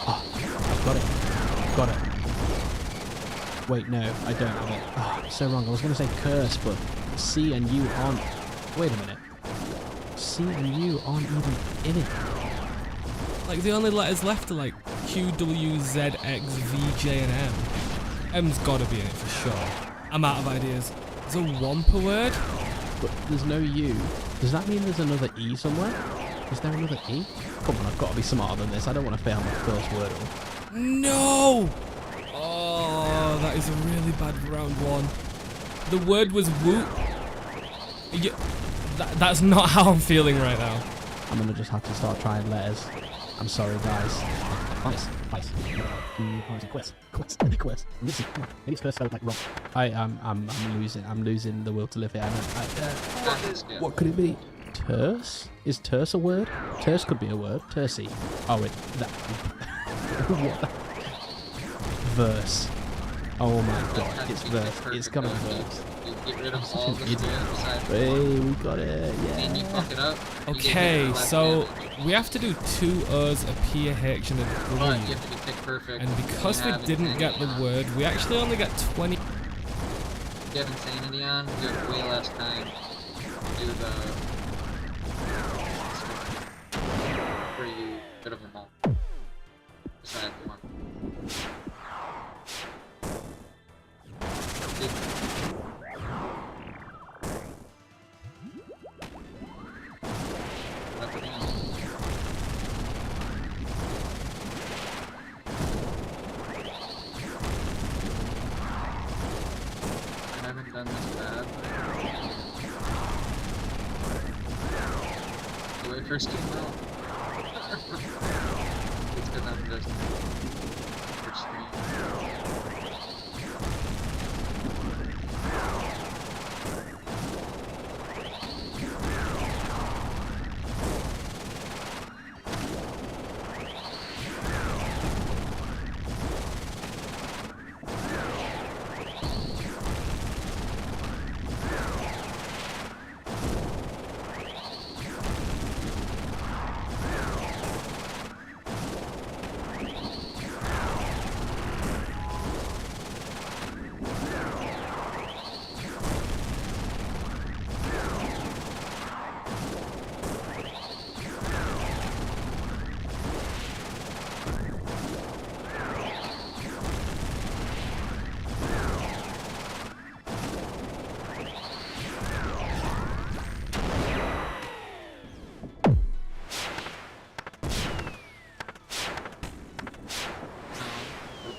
Speaker 9: Oh, I've got it. Got it. Wait, no, I don't have it. Oh, I'm so wrong. I was going to say curse, but C and U aren't. Wait a minute. C and U aren't even in it.
Speaker 10: Like, the only letters left are like Q, W, Z, X, V, J, and M. M's gotta be in it for sure. I'm out of ideas. Is there 1 per word?
Speaker 9: But there's no U. Does that mean there's another E somewhere? Is there another E? Come on, I've got to be smarter than this. I don't want to fail my first Wordle.
Speaker 10: No! Oh, that is a really bad round 1. The word was whoop. Yeah, that's not how I'm feeling right now.
Speaker 9: I'm going to just have to start trying letters. I'm sorry, guys. Nice. Quest. Listen, come on. Maybe it's first spelled like wrong. I'm losing the will to live here. What could it be? Terse? Is terse a word? Terse could be a word. Tercy. Oh, wait. That. What the? Verse. Oh my god, it's verse. It's gonna be verse.
Speaker 3: You get rid of all the
Speaker 9: idiot.
Speaker 3: besides
Speaker 9: Hey, we got it.
Speaker 3: and you
Speaker 9: Yeah.
Speaker 3: fuck it up. you get hit
Speaker 10: Okay,
Speaker 3: with the left
Speaker 10: so
Speaker 3: hand.
Speaker 10: we have to do 2 O's, a P, a H, and a
Speaker 3: But you
Speaker 10: W.
Speaker 3: have to be tick perfect.
Speaker 10: And because
Speaker 3: You
Speaker 10: we
Speaker 3: have
Speaker 10: didn't
Speaker 3: insanity
Speaker 10: get the
Speaker 3: on.
Speaker 10: word, we actually only get 20.
Speaker 3: If you have insanity on, you have way less time to do the where you rid of them all. Besides the one. That's the thing. I haven't done this bad. The way it first came out. It's because I'm just first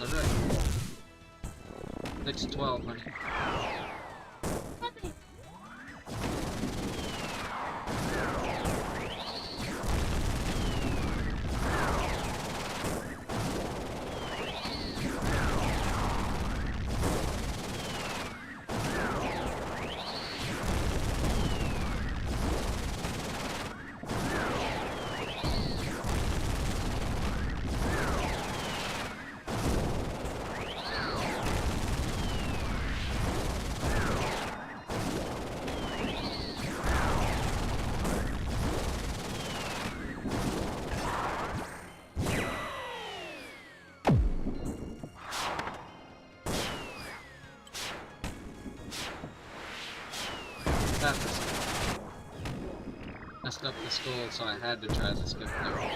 Speaker 3: Alright. 6 to 12, honey. That was messed up the skull, so I had to try the skip. There we go.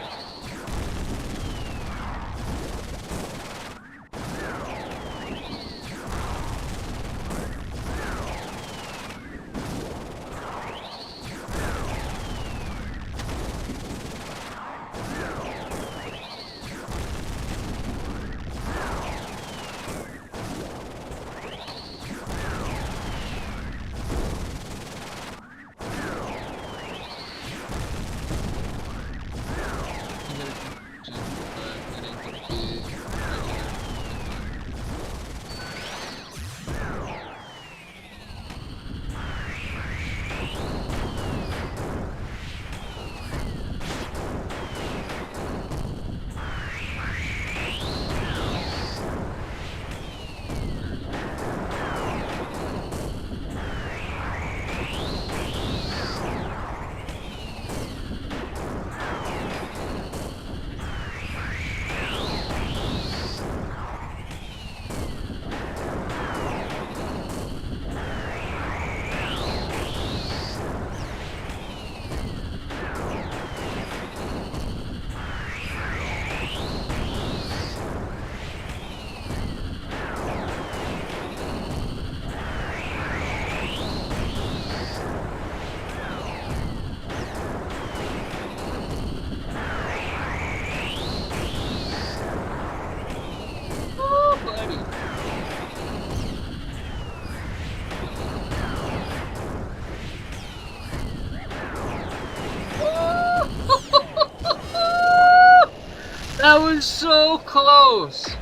Speaker 3: so close!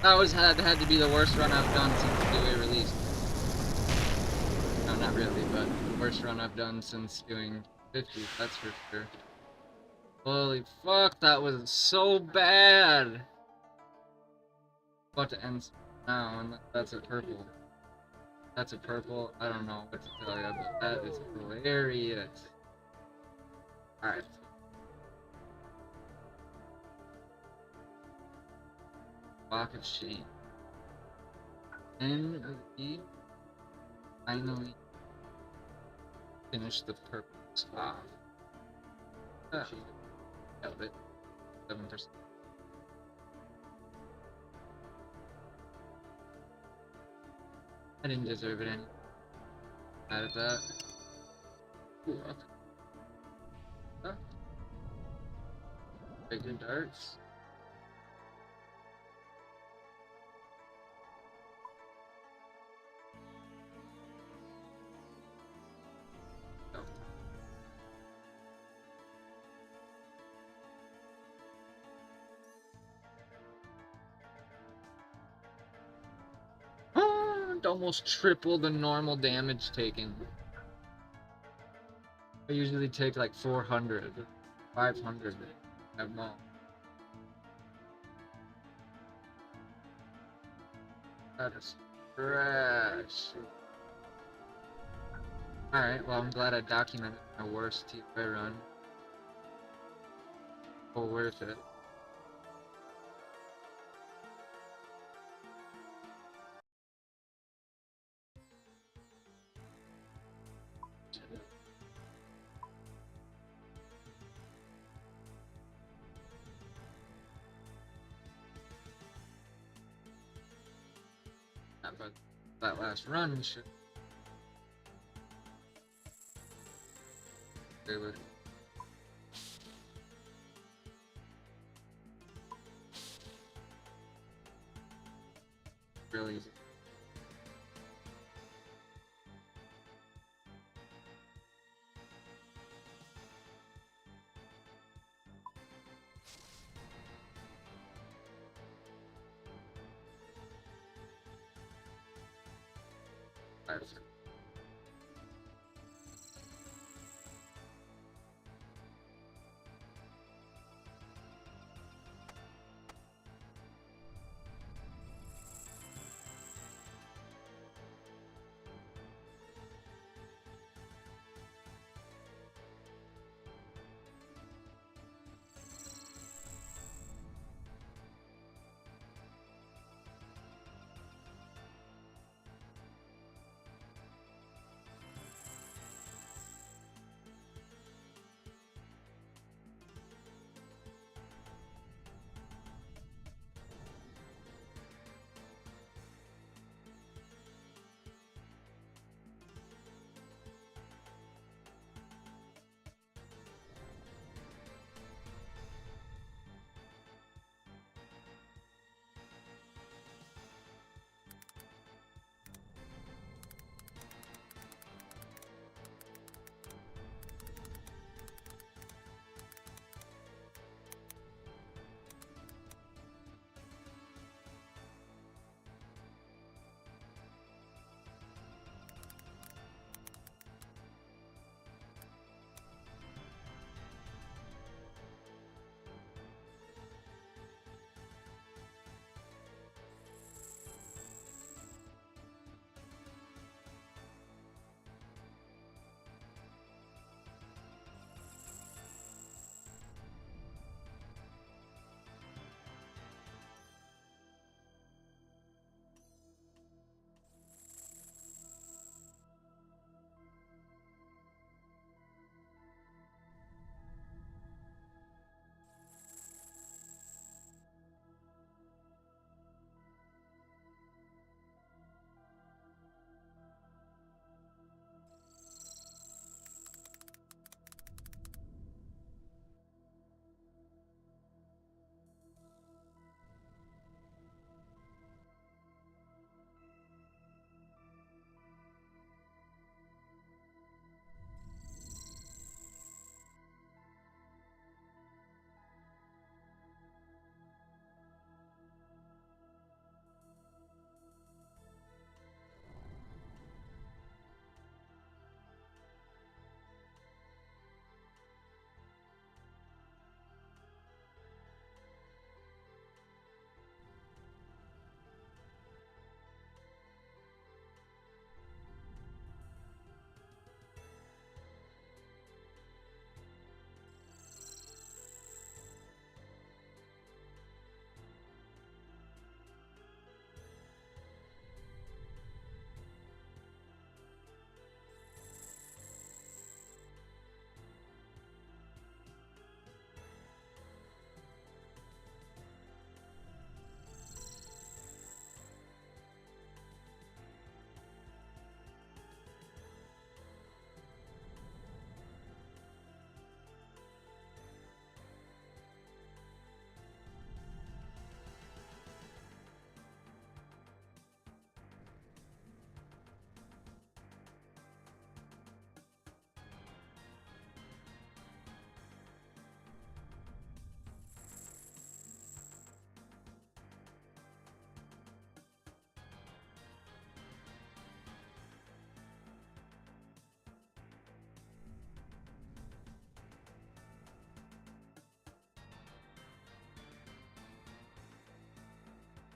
Speaker 3: That had to be the worst run I've done since DOA released. No, not really, but the worst run I've done since doing 50, that's for sure. Holy fuck, that was so bad! About to end now, and that's a purple. That's a purple. I don't know what to tell you, but that is hilarious. Alright. Walk of shame. And we finally finish the purples off. Ah, got it. 7%. I didn't deserve it any. Out of that. Ooh, okay. Huh? Bigger darts. Almost triple the normal damage taken. I usually take like 400, 500 at most. That is trash. Alright, well I'm glad I documented my worst TFA run. Oh, worth it. But that last run should stay with really easy.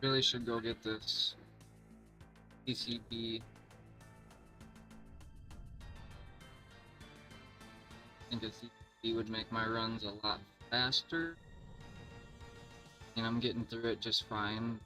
Speaker 3: Really should go get this PCB. I think a CCB would make my runs a lot faster. And I'm getting through it just fine.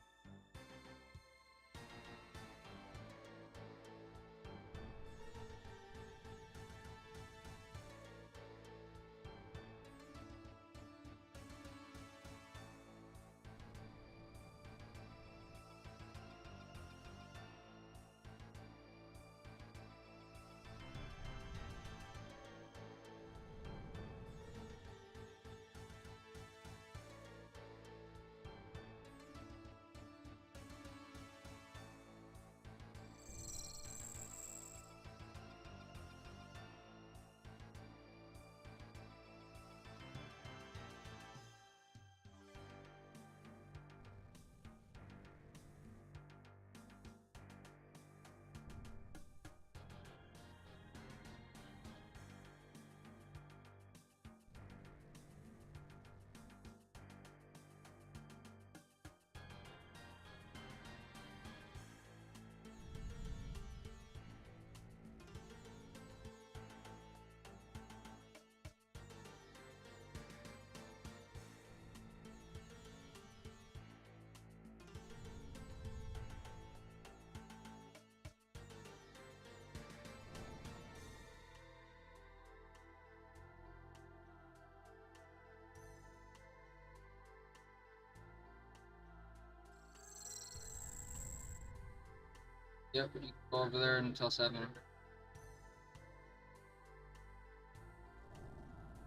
Speaker 3: Yep, we can go over there until 7.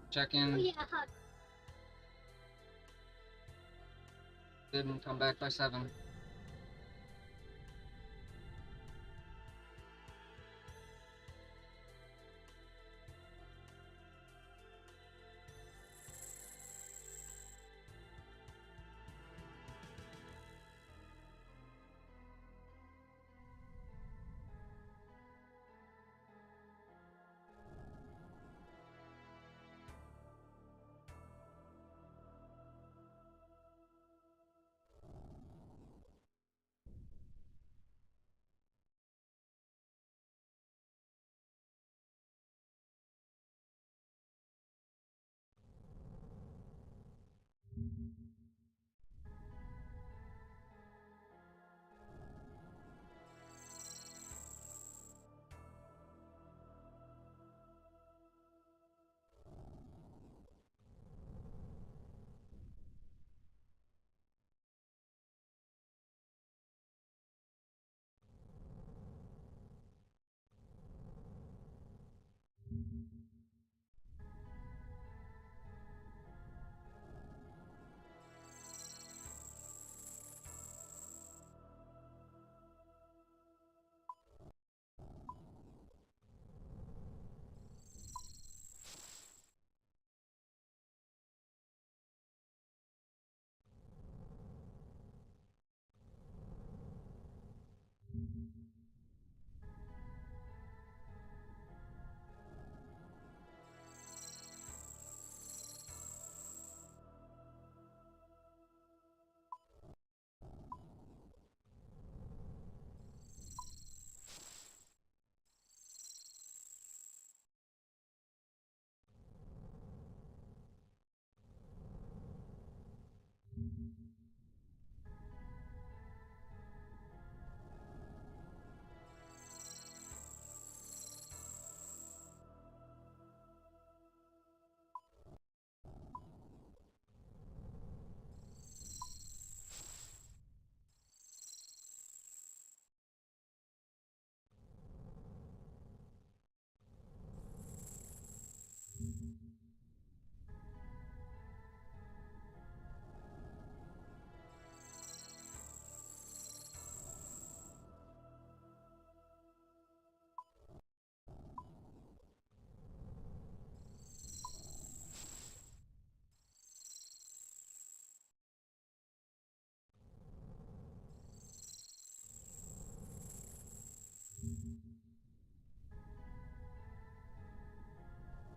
Speaker 3: Check in.
Speaker 11: Oh, yeah.
Speaker 3: Didn't come back by 7.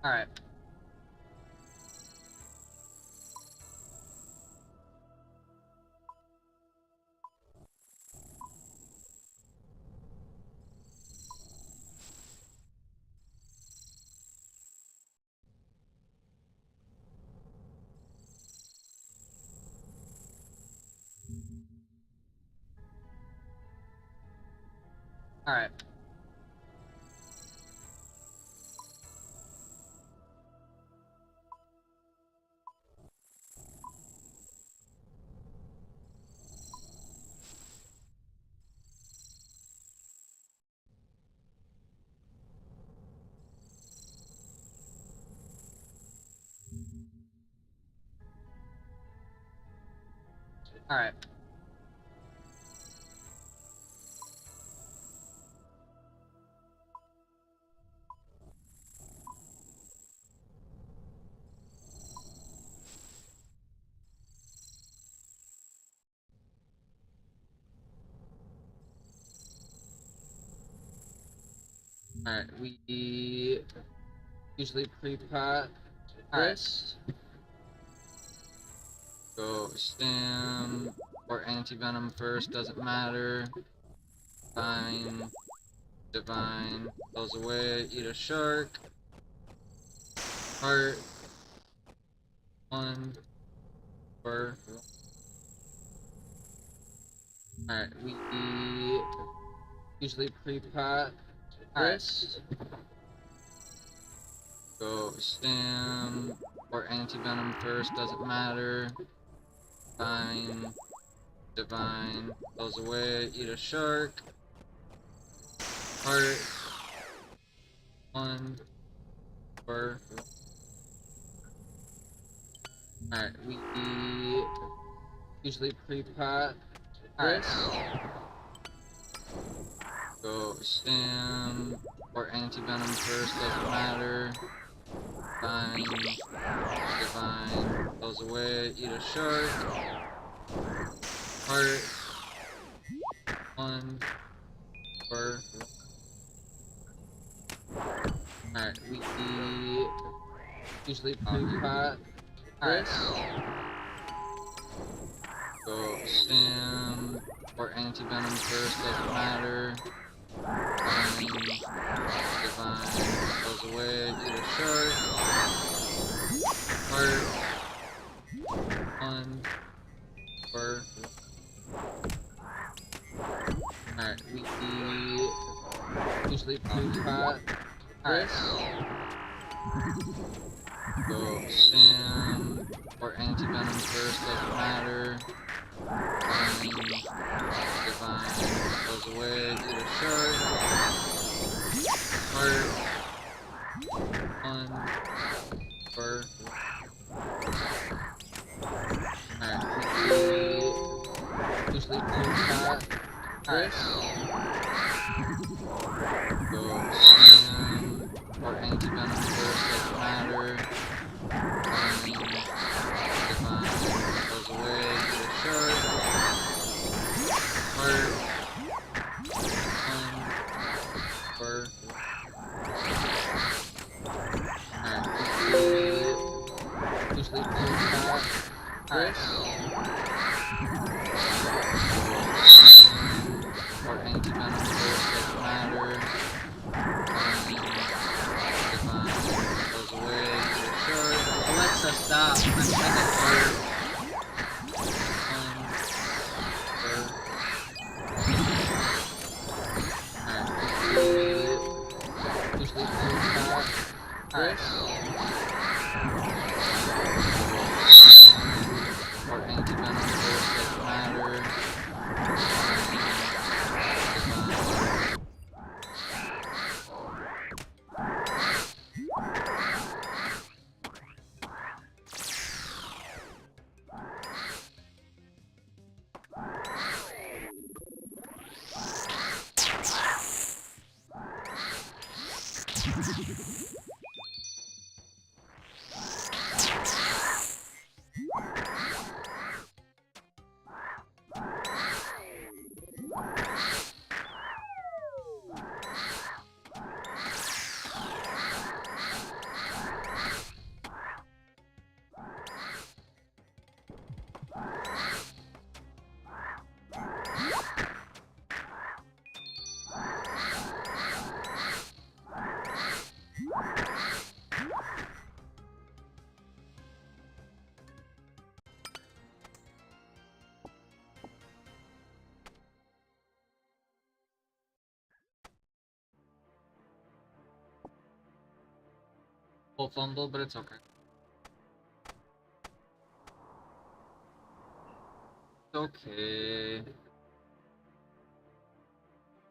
Speaker 3: Alright. Alright. Alright. Alright, we usually pre-pot this. Go stem or anti-venom first, doesn't matter. Divine, divine, goes away, eat a shark. Heart. 1, 4. Alright, we usually pre-pot this. Go stem or anti-venom first, doesn't matter. Divine, divine, goes away, eat a shark. Heart. 1, 4. Alright, we usually pre-pot this. Go stem or anti-venom first, doesn't matter. Divine, divine, goes away, eat a shark. Heart. 1, 4. Alright, we usually pre-pot this. Go stem or anti-venom first, doesn't matter. Divine, divine, goes away, eat a shark. Heart. 1, 4. Alright, we usually pre-pot this. Go stem or anti-venom first, doesn't matter. Divine, divine, goes away, eat a shark. Heart. 1, 4. Alright, we usually pre-pot this. Go stem or anti-venom first, doesn't matter. Divine, goes away, eat a shark. Heart. 1, 4. Alright, we usually pre-pot this. Or anti-venom first, doesn't matter. Divine, goes away, eat a shark. Alexa, stop. I'm second third. 1, 4. Alright, we usually pre-pot this. Or anti-venom first, doesn't matter. Full fumble, but it's okay. It's okay.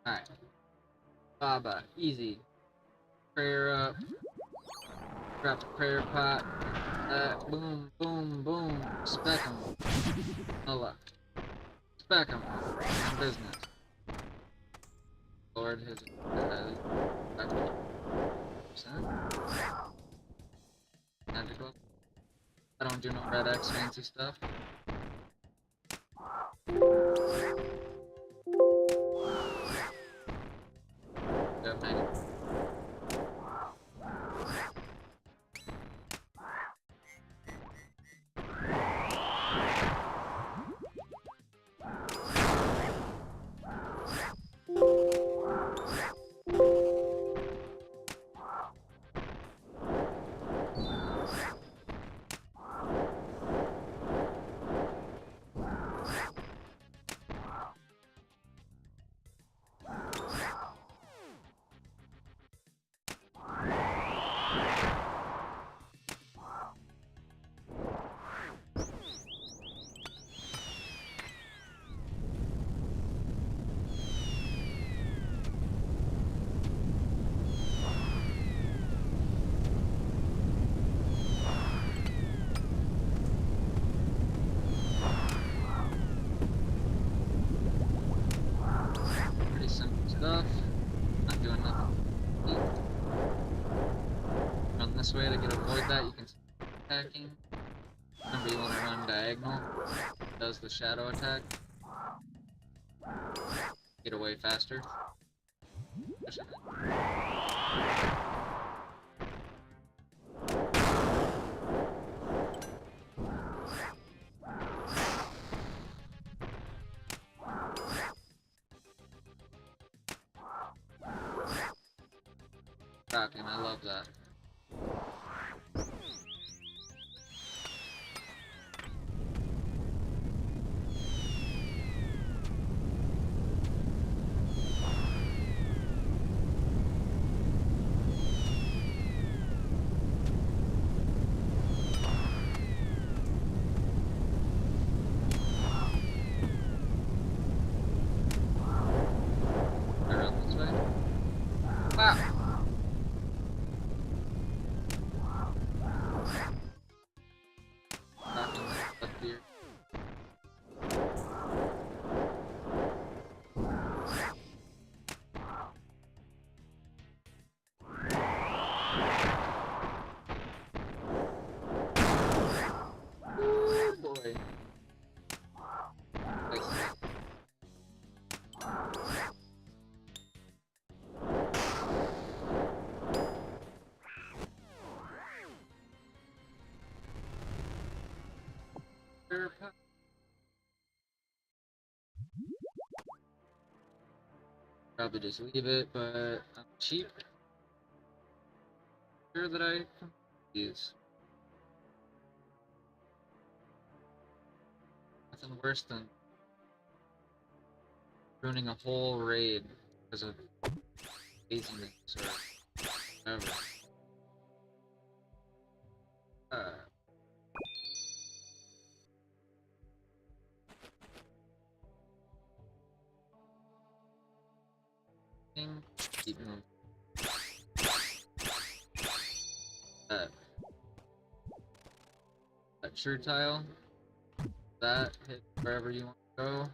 Speaker 3: Alright. Baba, easy. Prayer up. Drop the prayer pot. Boom, boom, boom. Spec 'em. No luck. Spec 'em. On business. Lord his magical. I don't do no red X fancy stuff. Good night. Pretty simple stuff. Not doing nothing. Run this way to avoid that. You can start attacking. Remember, you want to run diagonal. Does the shadow attack. Get away faster. Push it in. Rockin', I love that. Around this way. Wow. Up here. Ooh, boy. Nice. Probably just leave it, but I'm cheap. Sure that I can use. Nothing worse than ruining a whole raid because of laziness or whatever. Keep moving. That sure tile. That hit wherever you want to go.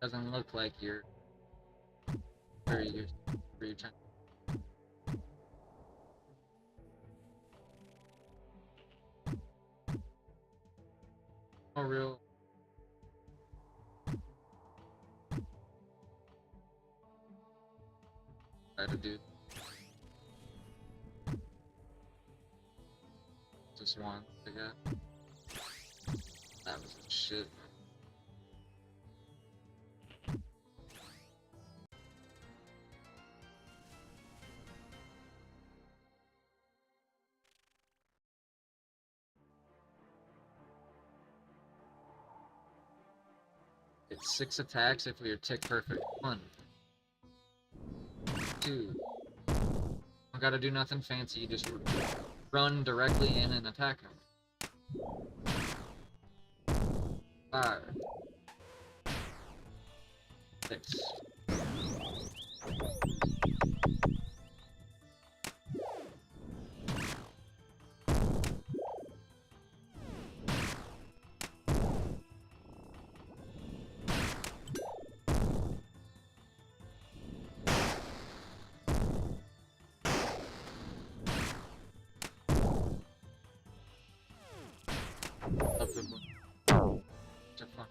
Speaker 3: Doesn't look like you're where you're trying. No real. Try to do just one, I guess. That was shit. It's 6 attacks if we are tick perfect. 1, 2, Don't gotta do nothing fancy, you just run directly in and attack him. 5, 6. Up the book. Have fun.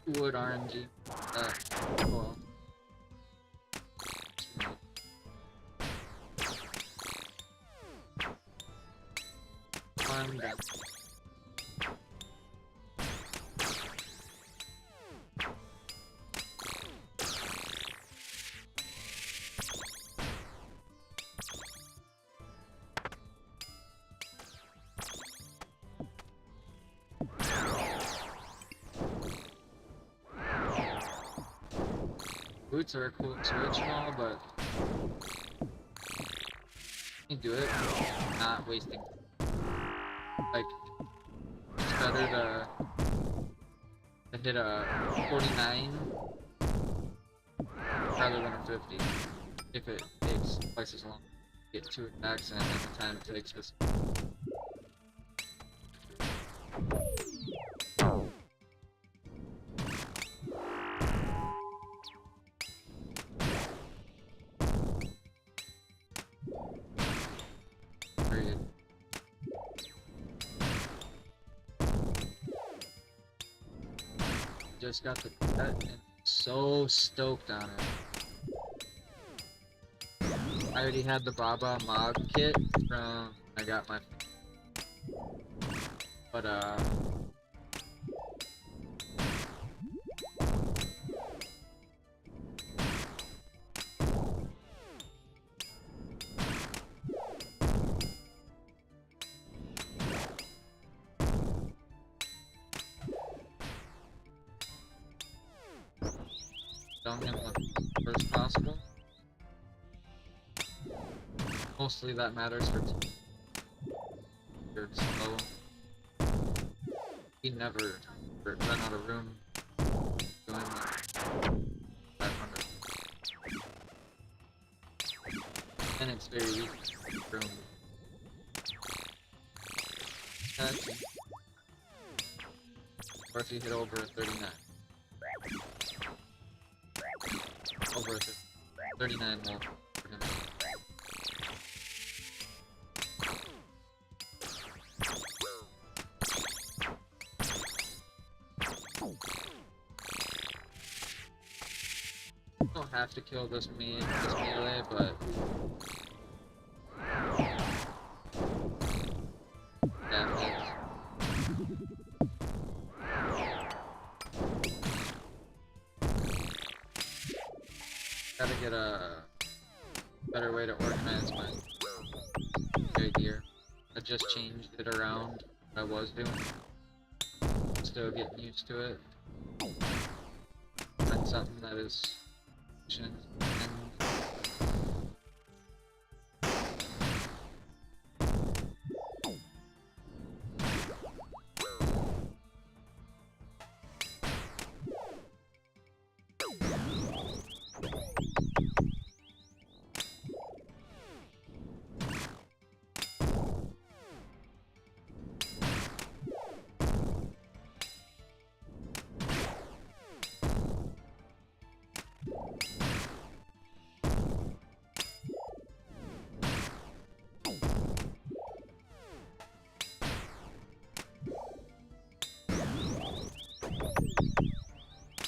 Speaker 3: Wood RNG. Well. I'm done. Boots are a cool switch and all, but you do it, not wasting. Like, it's better to hit a 49 rather than a 50 if it takes twice as long to get 2 attacks and the time it takes just. Period. Just got the pet and so stoked on it. I already had the Baba Mog kit from I got my, but done him the first possible. Mostly that matters for you're slow. He never run out of room doing like 500. And it's very easy room. Or if you hit over a 39. Over a 39 more for him. Don't have to kill this melee, but yeah, gotta get a better way to organize my gear. I just changed it around what I was doing. Still getting used to it. Find something that is efficient and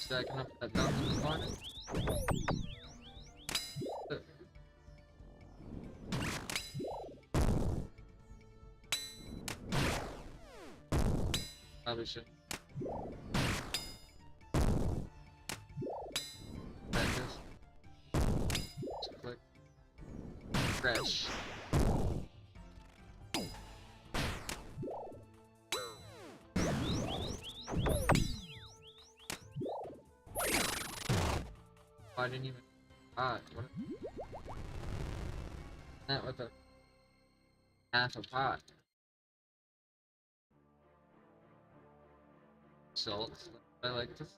Speaker 3: stacking up that belt in the corner. Probably should. Just click. Fresh. I didn't even. What? That with a half a pot. Salt. I like this.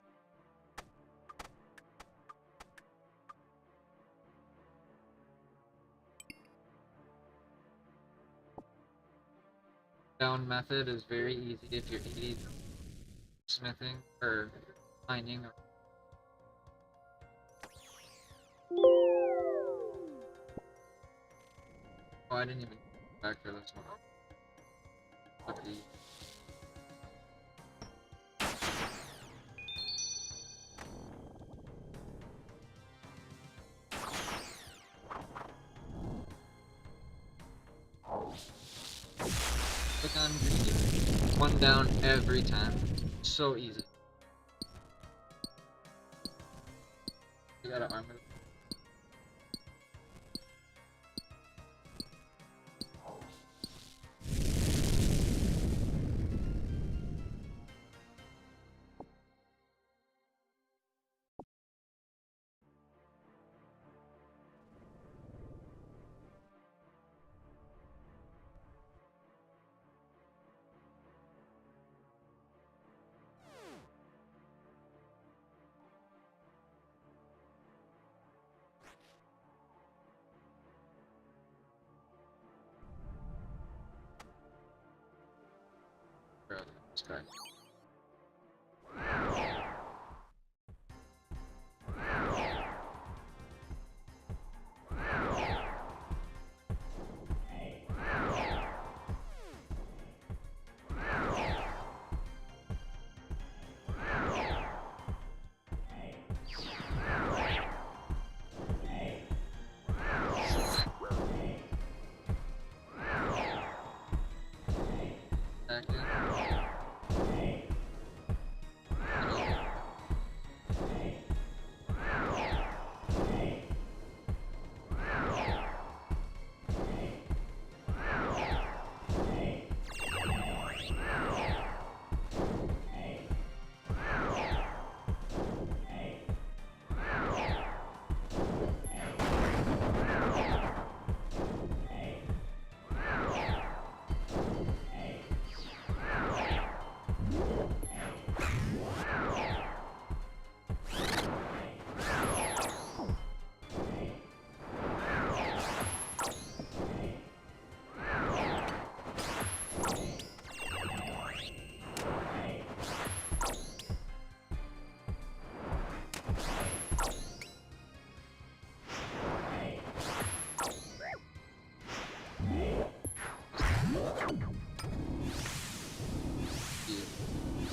Speaker 3: Down method is very easy if you're eating smithing or mining. Oh, I didn't even factor this one. Okay. Click on green. One down every time. So easy. You gotta arm it. Let's try. Back in.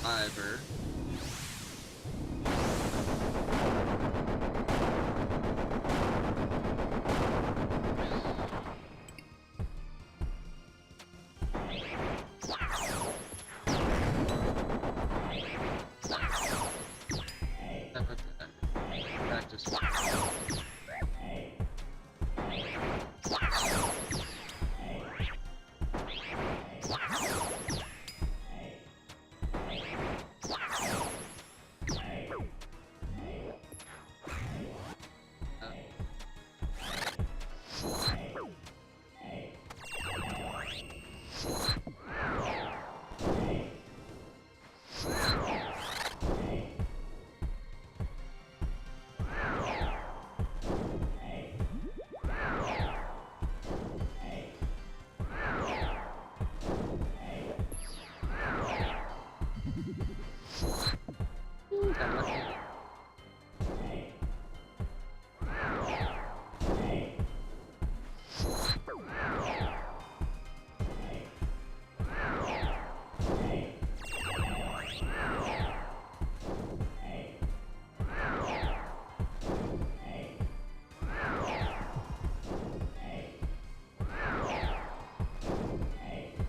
Speaker 3: Fiber. Practice.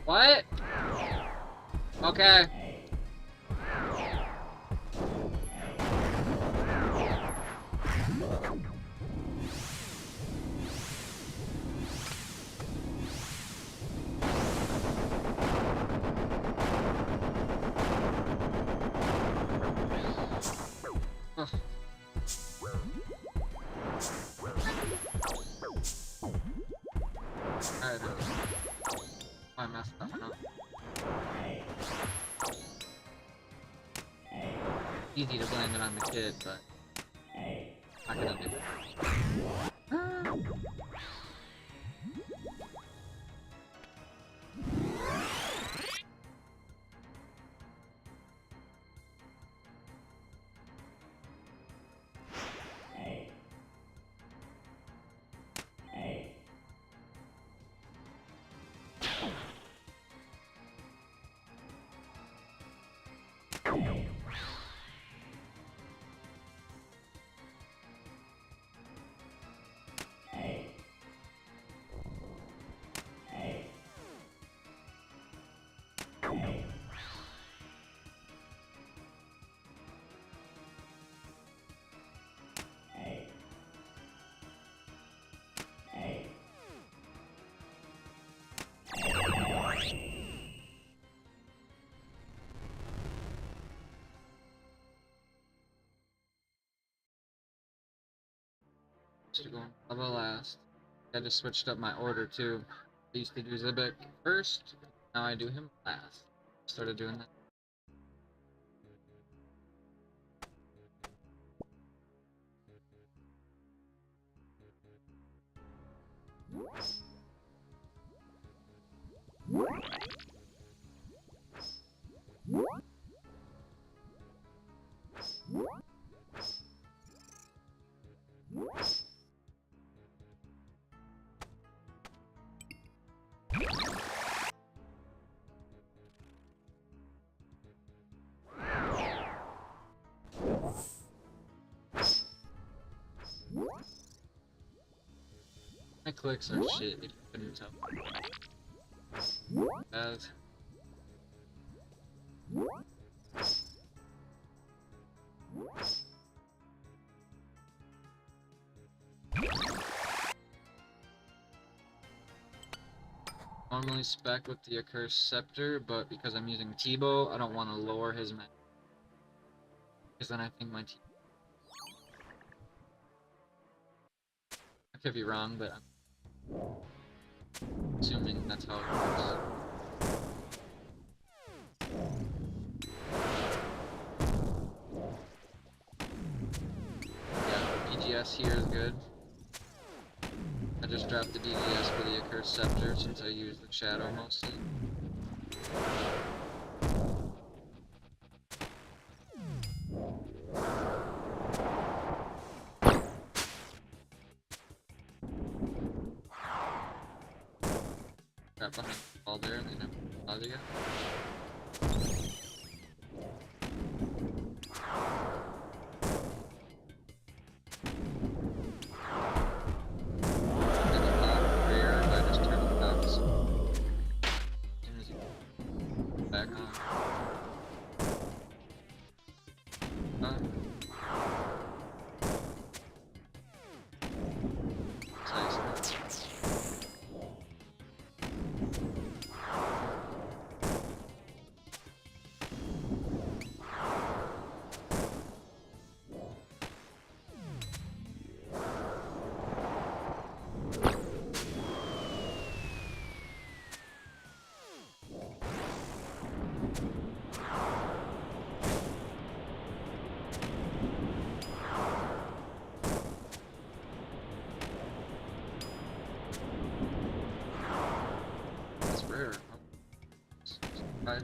Speaker 3: What? Okay. easy to blame it on the kid, but not gonna do it. To go level last. I just switched up my order too. I used to do Zibek first, now I do him last. Started doing that. My clicks are shit, if you couldn't tell. As normally spec with the Accursed Scepter, but because I'm using T-Bow, I don't want to lower his mag. Because then I think my T. I could be wrong, but I'm assuming that's how it works. Yeah, DGS here is good. I just dropped the DGS for the Accursed Scepter since I use the Shadow mostly. Got behind the wall there and they never bother you. Back on. That's rare. Right.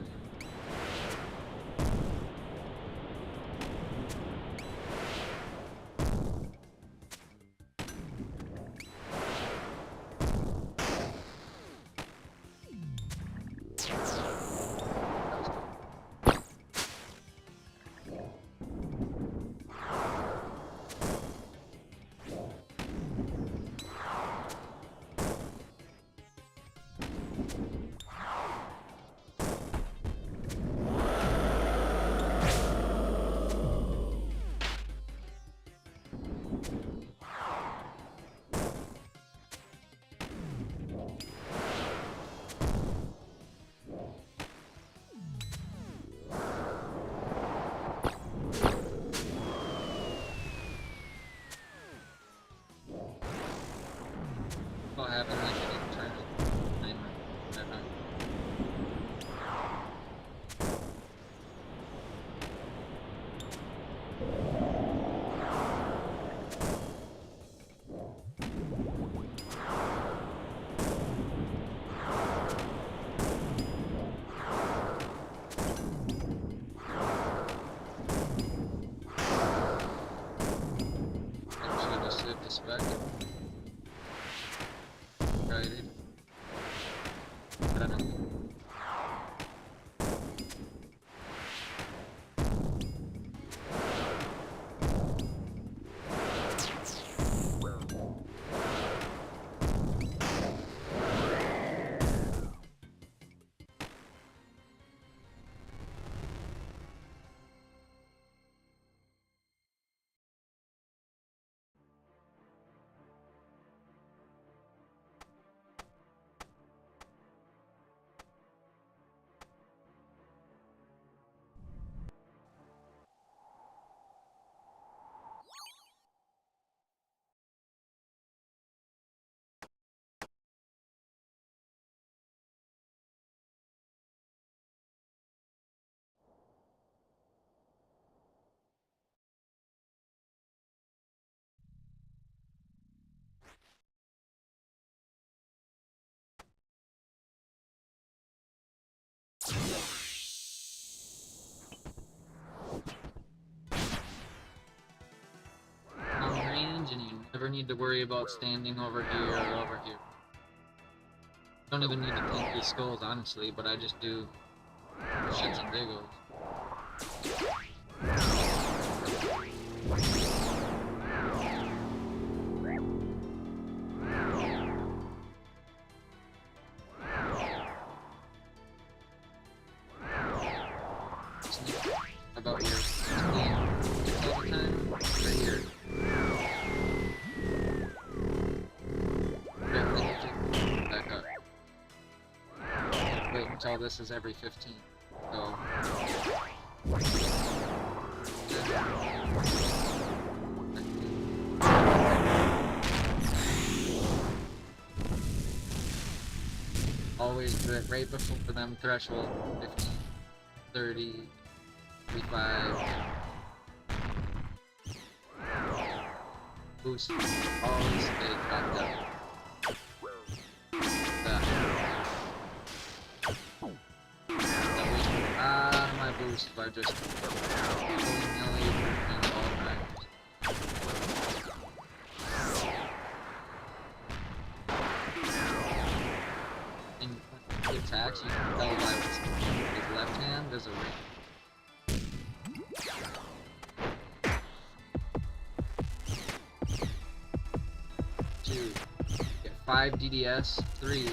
Speaker 3: Never need to worry about standing over here or over here. Don't even need to think these skulls, honestly, but I just do shits and giggles. About your 16 all the time, right here. Back up. Wait until this is every 15. So. Always do it right before them threshold 15, 30, 35. Boost. Always stay back up. My boost by just willy-nilly moving all around. In the attacks, you can tell by his left hand there's a ring. Two. Get 5 DDS. 3.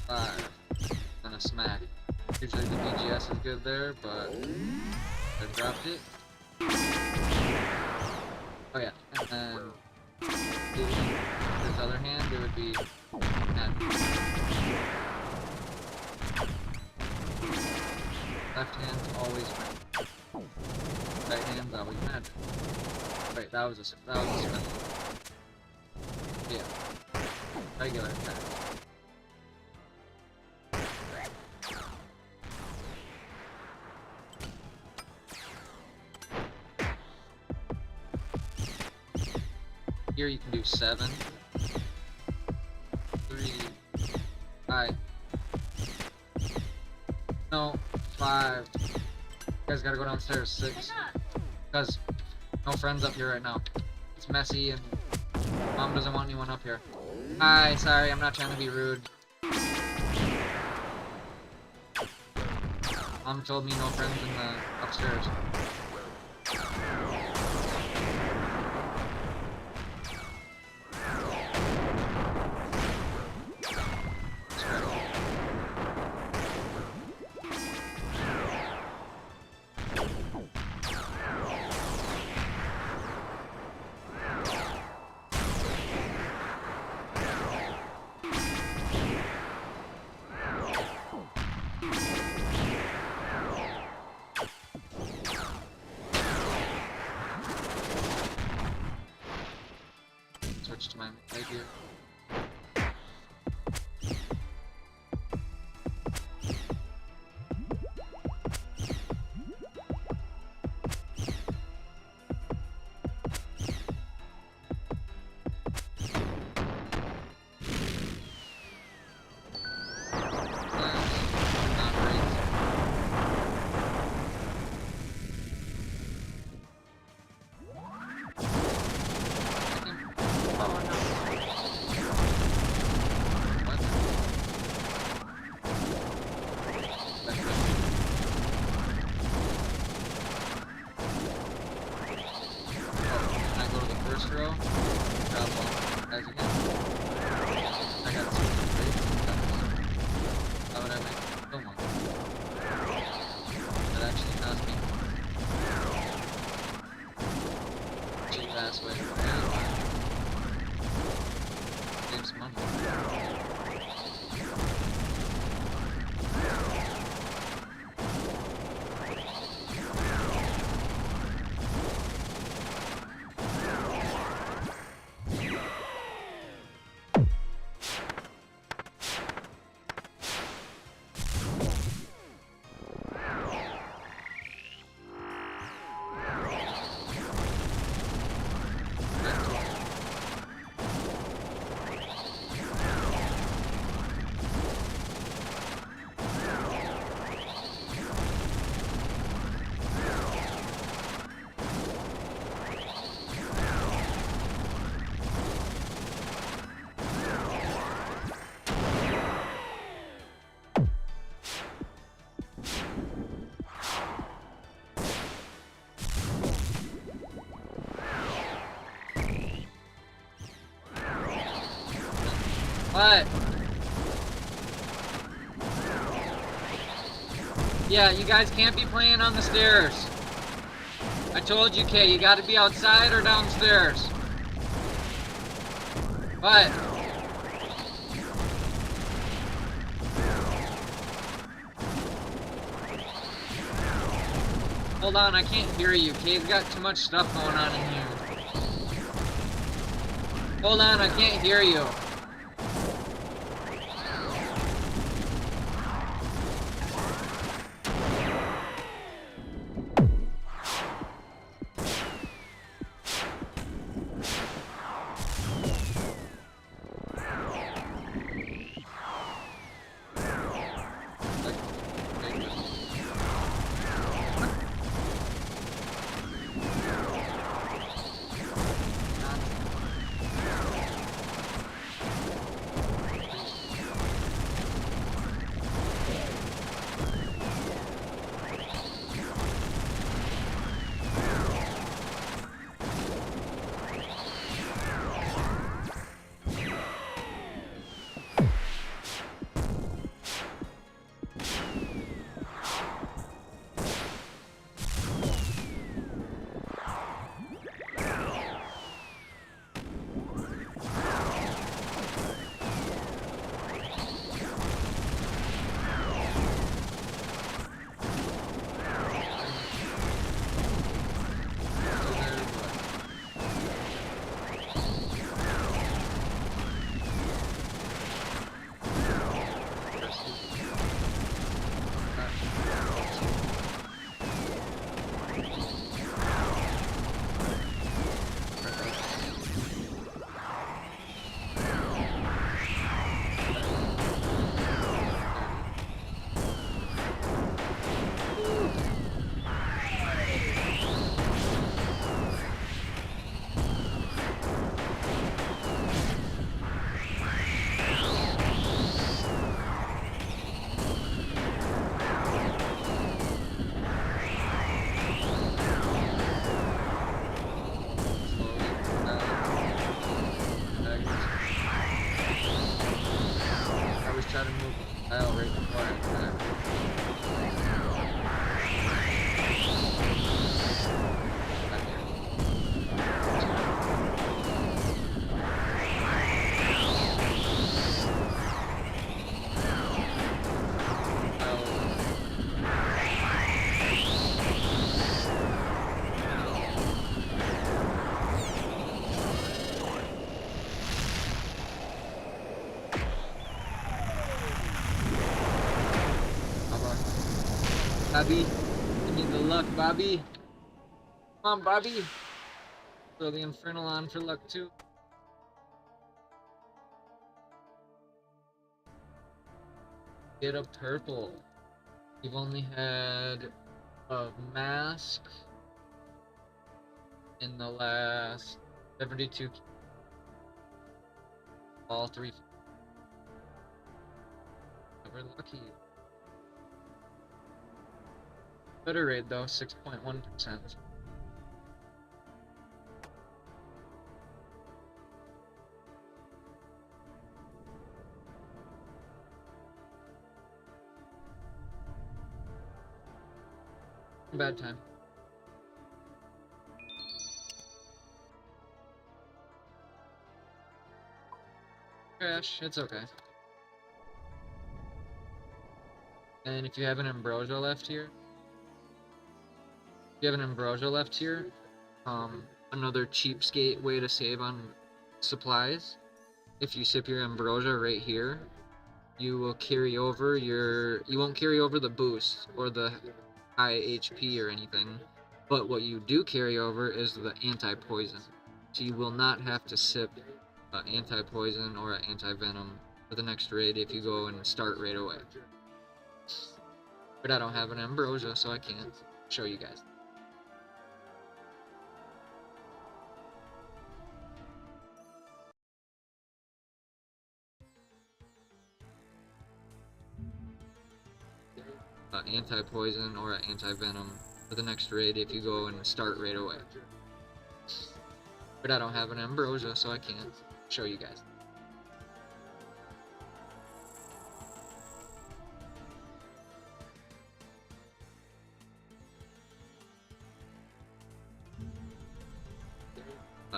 Speaker 3: 5. And a smack. Usually the BGS is good there, but I dropped it. Oh yeah, and then his other hand, it would be magic. Left hand's always magic. Right hand's always magic. Wait, that was a special. Yeah. Regular attack. Here you can do 7, 3, 5. No, 5. You guys gotta go downstairs. 6. Because no friends up here right now. It's messy and Mom doesn't want anyone up here. Hi, sorry, I'm not trying to be rude. Mom told me no friends in the upstairs. Switch to my right here. What? Yeah, you guys can't be playing on the stairs. I told you, Kay, you gotta be outside or downstairs. What? Hold on, I can't hear you. Kay's got too much stuff going on in here. Hold on, I can't hear you. Try to move the tile right before I attack. Bobby, give me the luck, Bobby. Come on, Bobby. Throw the Infernal on for luck, too. Get a purple. You've only had a mask in the last 72. All three. We're lucky. Better raid though, 6.1%. Bad time. Crash, it's okay. And if you have an Ambrosia left here, another cheapskate way to save on supplies. If you sip your Ambrosia right here, you will carry over you won't carry over the boost or the high HP or anything, but what you do carry over is the anti-poison. So you will not have to sip anti-poison or anti-venom for the next raid if you go and start right away. But I don't have an Ambrosia, so I can't show you guys. Anti-poison or anti-venom for the next raid if you go and start right away. But I don't have an Ambrosia, so I can't show you guys.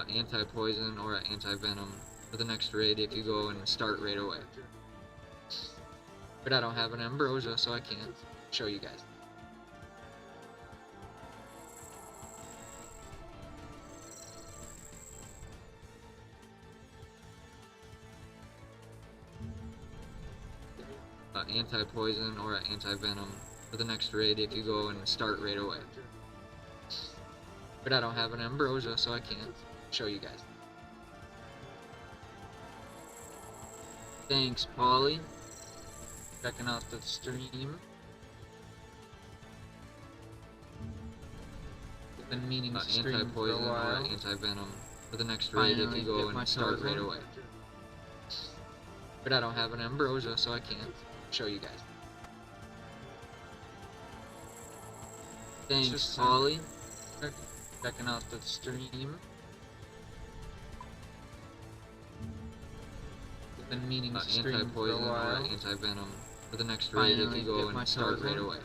Speaker 3: anti-poison or anti-venom for the next raid if you go and start right away. But I don't have an ambrosia, so I can't show you guys. Anti-poison or anti-venom for the next raid if you go and start right away. But I don't have an ambrosia, so I can't show you guys. Thanks, Polly. Checking out the stream. Been meaning to stream anti-poison or anti-venom for the next raid if you go and start right away. But I don't have an ambrosia, so I can't show you guys. Thanks, Polly. Checking out the stream. Been meaning to stream anti-poison or anti-venom for the next raid if you go and start right away.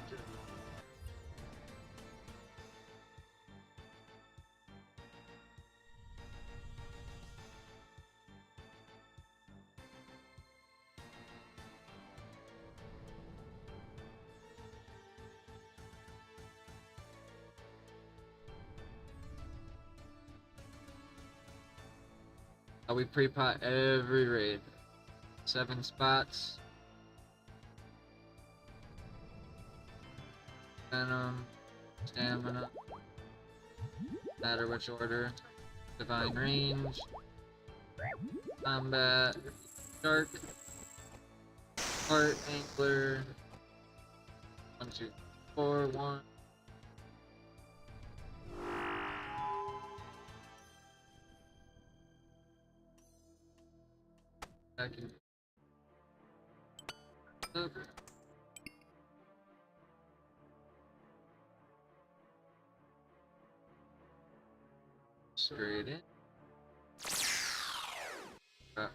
Speaker 3: We pre-pot every raid. 7 spots. Venom, stamina, matter which order. Divine range, combat, shark, heart, angler. 1, 2, 4, 1. Second. Up. Straight in. Grab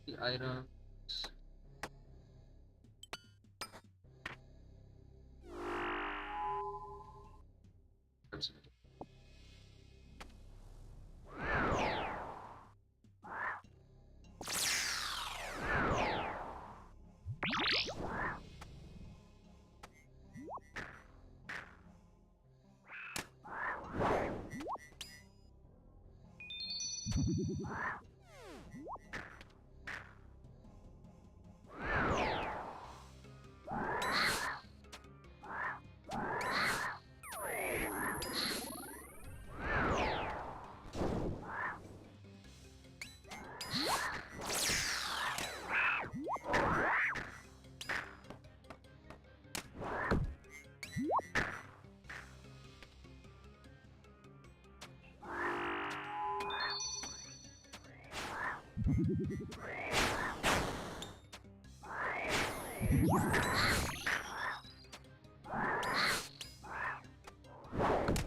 Speaker 3: the items. Grab some.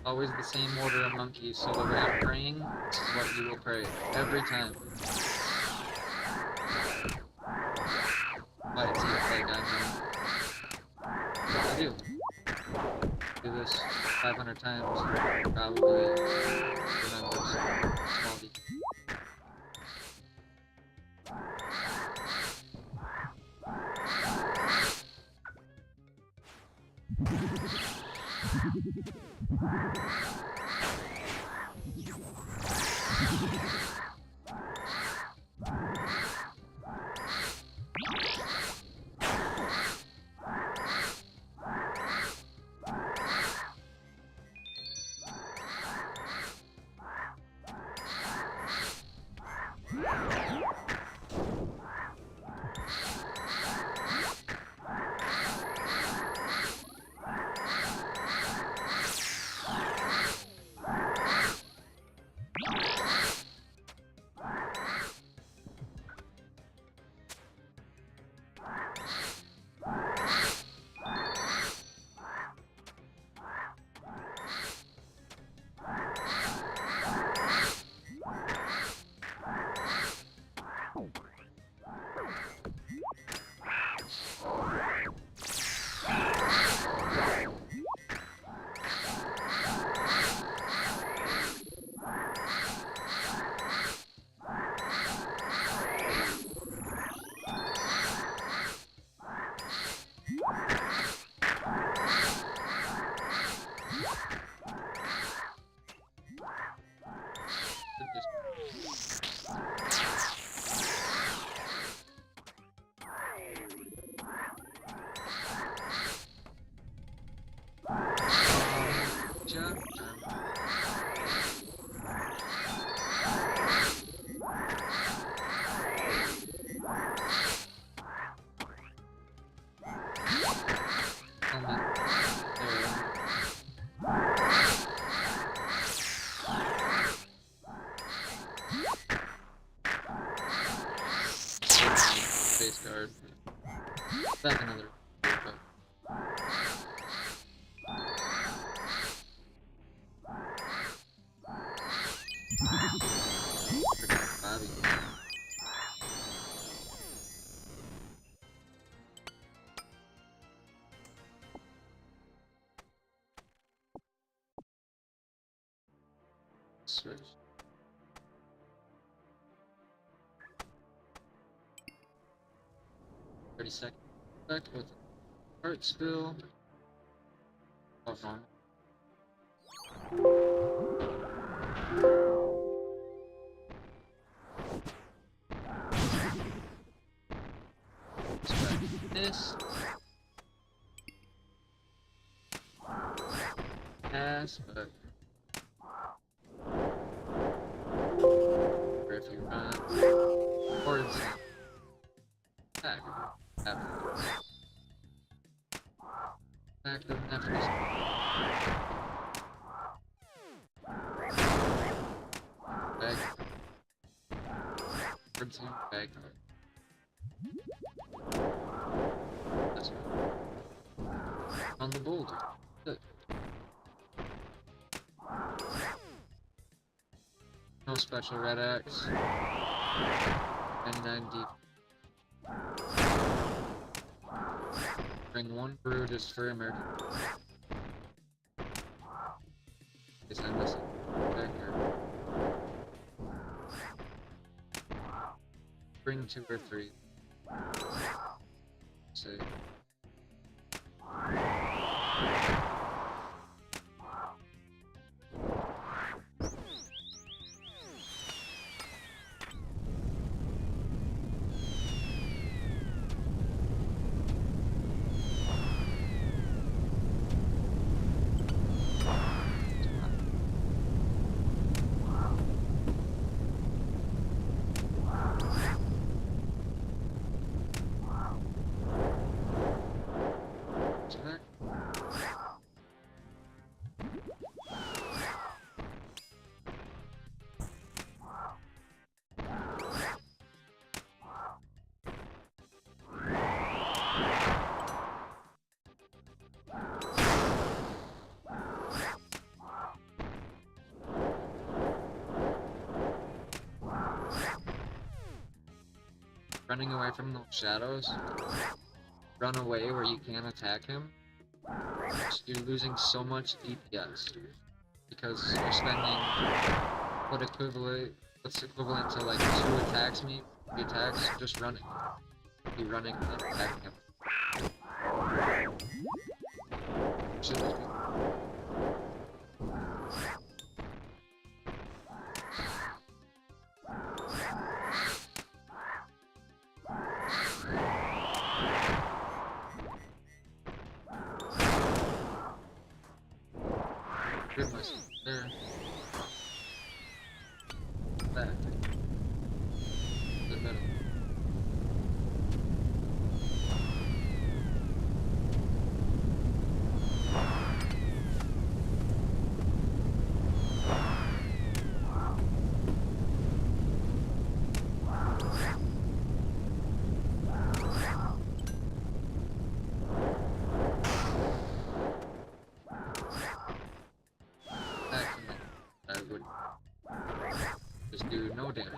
Speaker 3: Always the same order of monkeys, so the way I'm praying is what you will pray every time. But it seems like I know. I do. Do this 500 times, probably remember small details. Only there. Base guard. Back another. Bobby. Switch. Second effect with heart spill. Oh, no. This pass, but if you run or inside attack. Back doesn't have to be. Back. Towards him, back. That's right. On the boulder. Good. No special red X. 99 deep. Bring one brew just for emergency. Guess I missed it. Back here. Bring 2 or 3. Save. Running away from those shadows. Run away where you can't attack him. You're losing so much DPS because you're spending what's equivalent to like 2 attacks, maybe 3 attacks, just running. Be running and attacking him. Should just be. Rid myself there. Back. The middle. I would just do no damage.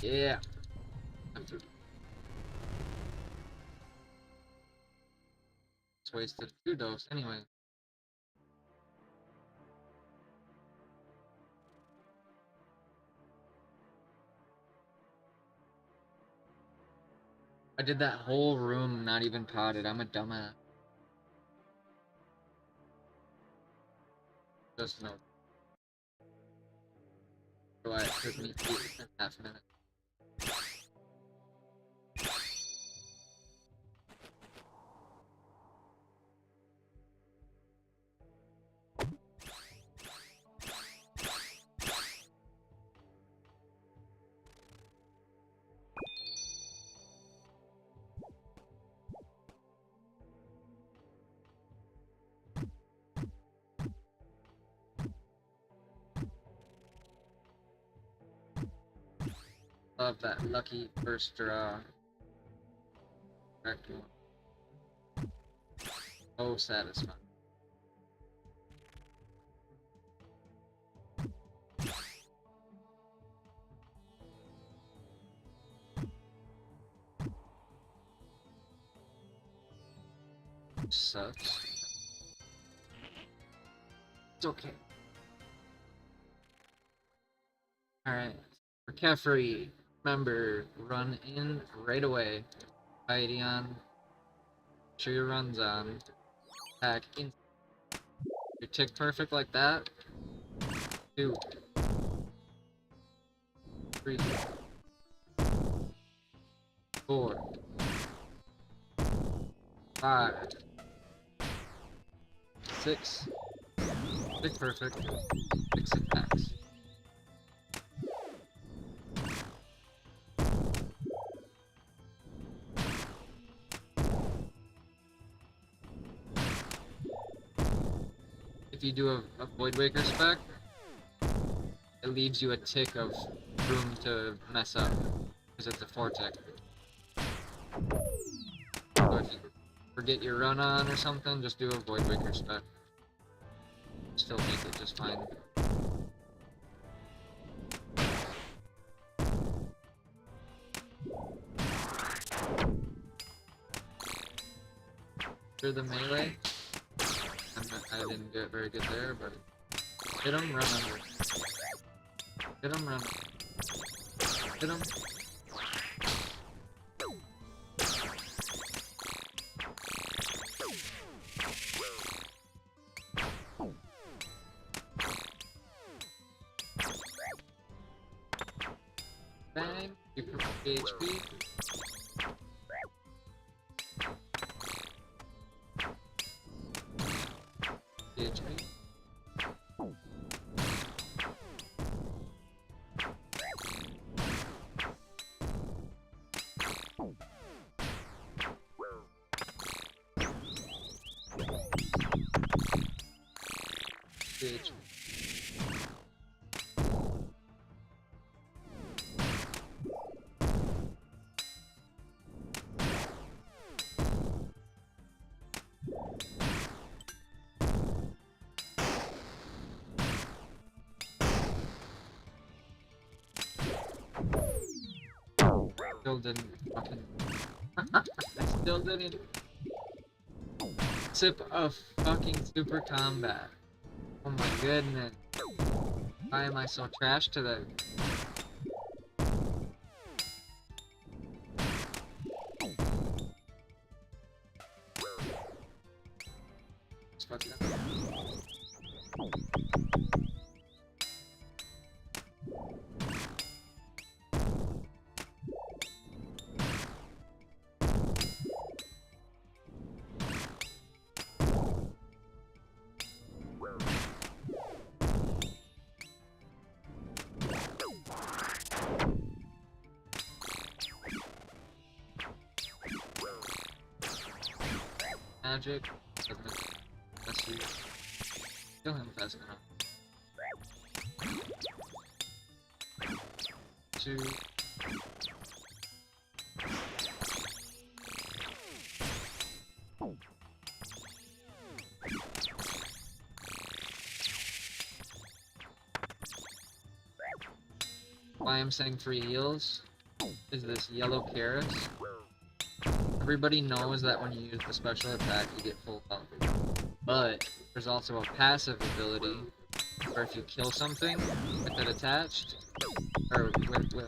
Speaker 3: Yeah. It's wasted 2 dose anyway. I did that whole room not even potted. I'm a dumbass. Just no. So it took me 8.5 minutes. Love that lucky first draw. Correct one. Oh, satisfying. Sucks. It's okay. Alright. For Kefri, remember, run in right away. Heidi on. Sure your run's on. Attack in. You tick perfect like that. 2, 3, 4, 5, 6. Tick perfect. 6 attacks. If you do a Void Waker spec, it leaves you a tick of room to mess up, because it's a 4 tick. So if you forget your run on or something, just do a Void Waker spec. Still make it just fine. For the melee, I didn't get very good there, but hit him, run under. Hit him, run. Hit him. Bang, you put HP. HP. HP. Still didn't fucking. I still didn't sip a fucking super combat. Oh my goodness. Why am I so trash today? Just fuck it up. Magic doesn't mess you. Kill him fast enough. 2. Why I'm saying free heals is this yellow carrot. Everybody knows that when you use the special attack, you get full health. But there's also a passive ability where if you kill something with it attached, or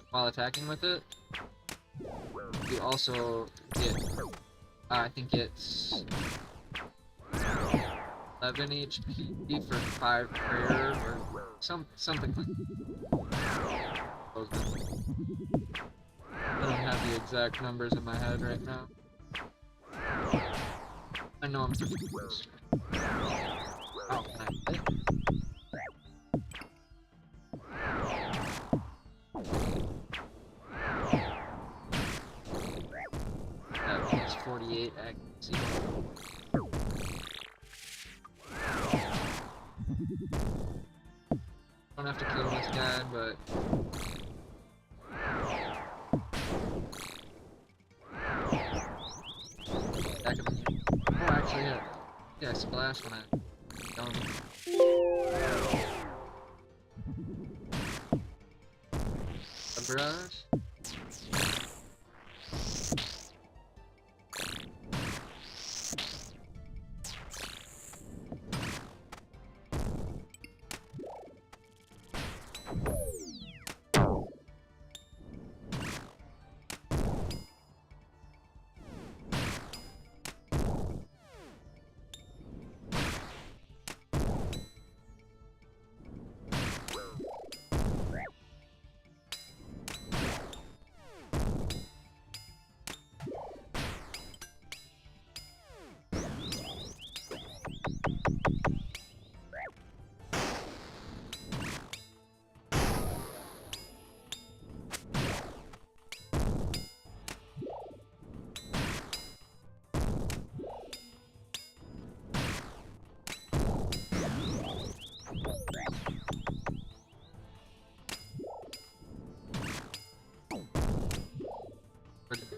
Speaker 3: while attacking with it, you also get, I think it's 11 HP for 5 prayer or something like that. I don't have the exact numbers in my head right now. I know I'm pretty close. Oh, nice. That's 48 accuracy. Don't have to kill this guy, but back of the oh, actually, yeah, I splashed when I don't. A brush.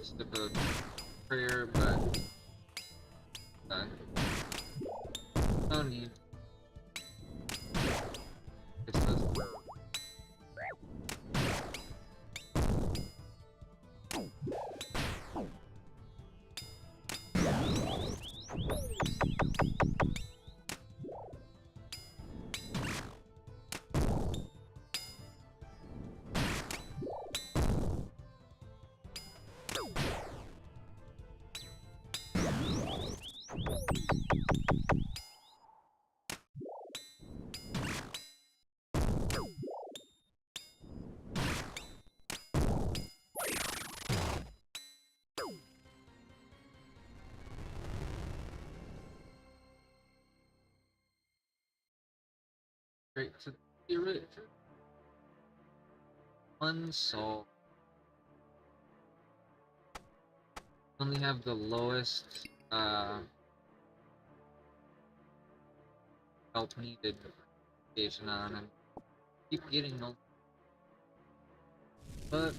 Speaker 3: Step of prayer, but no need. It's just straight to the original. Unsolved. Only have the lowest help needed station on and keep getting them. But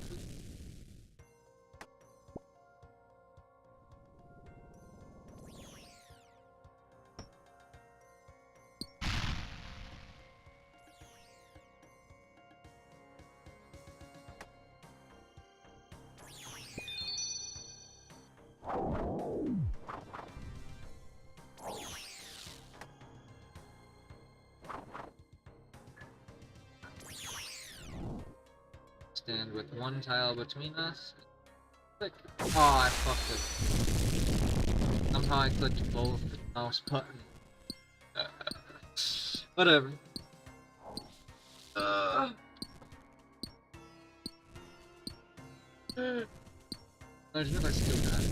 Speaker 3: stand with one tile between us. Click. Oh, I fucked it. Somehow I clicked both mouse buttons. Whatever. Imagine if I still got it.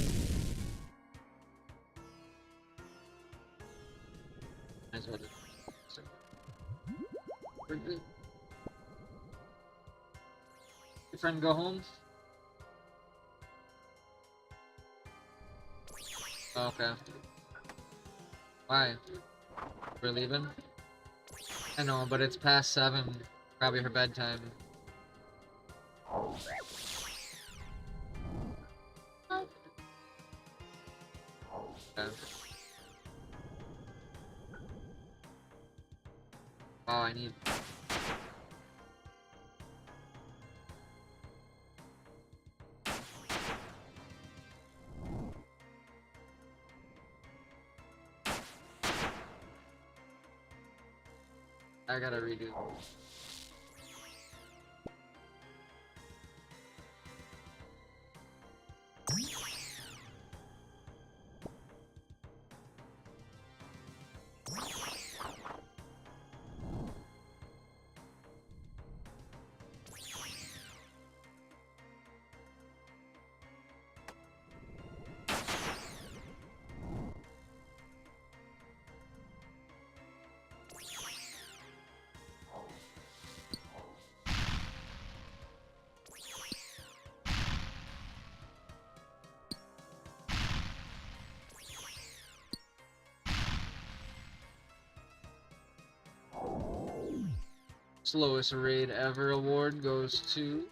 Speaker 3: Might as well just... We're good. Your friend go home? Oh, okay. Why? We're leaving? I know, but it's past 7. Probably her bedtime. Okay. Oh, I need... I gotta redo. slowest raid ever award goes to...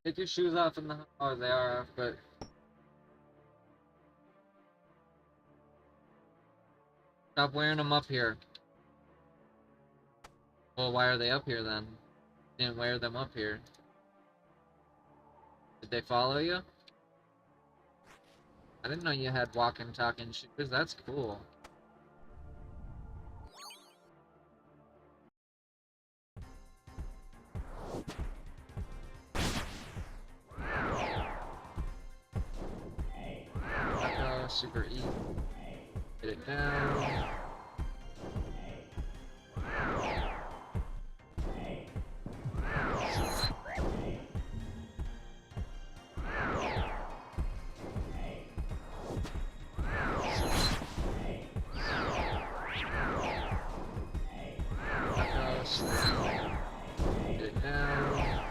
Speaker 3: Take your shoes off in the... Oh, they are off, but... Stop wearing them up here. Well, why are they up here then? Didn't wear them up here. Did they follow you? I didn't know you had walking, talking shoes. That's cool. Super E. Get it down. Get it down.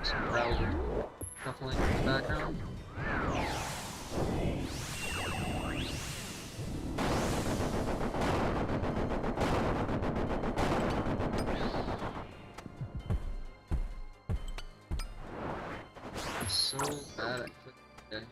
Speaker 3: Some browser shuffling in the background. I'm so bad at clicking.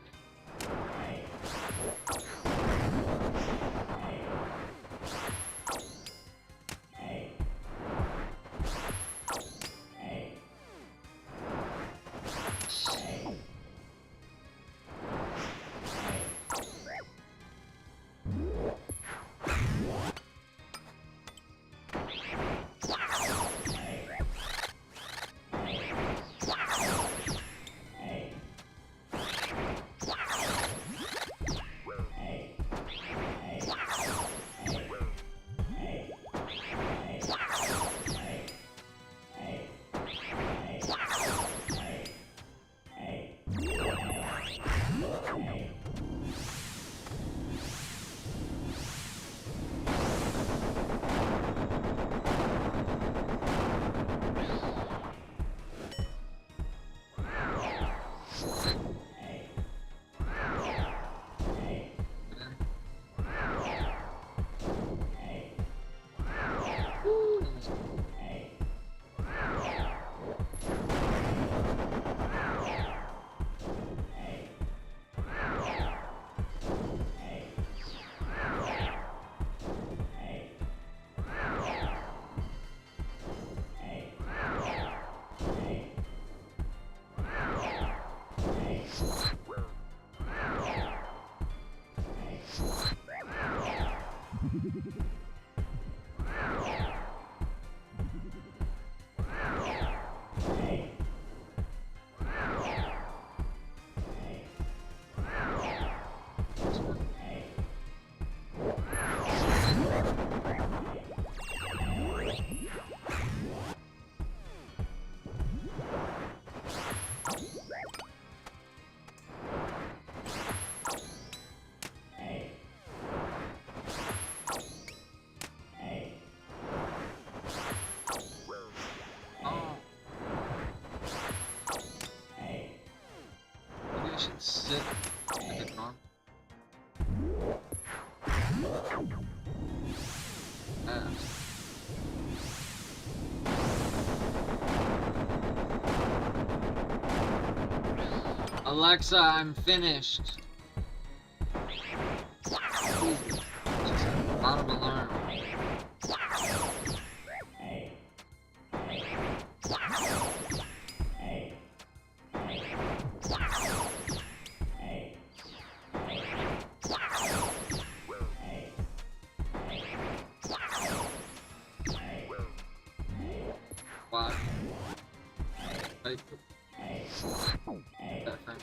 Speaker 3: should sit at the top. Alexa, I'm finished. Just a lot of alarm. What? That thing.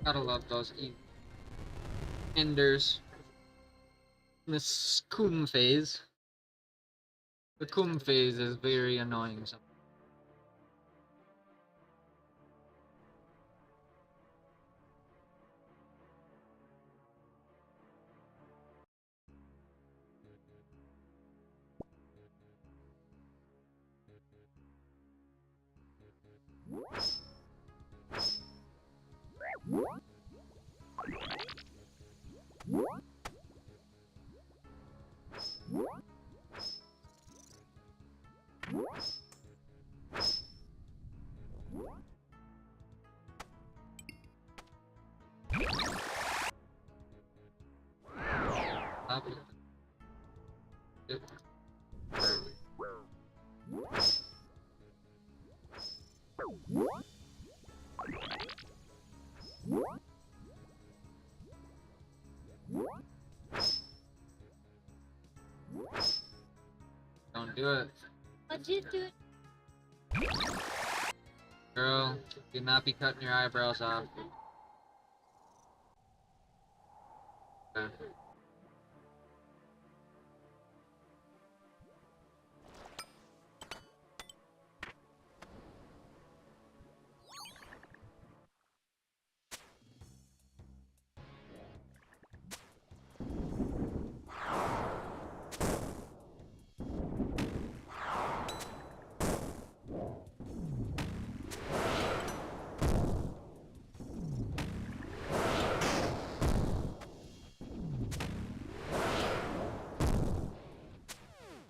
Speaker 3: Gotta love those enders. This Kum phase. The Kum phase is very annoying sometimes. Don't do it.
Speaker 11: What'd you do?
Speaker 3: Girl, do not be cutting your eyebrows off. Okay.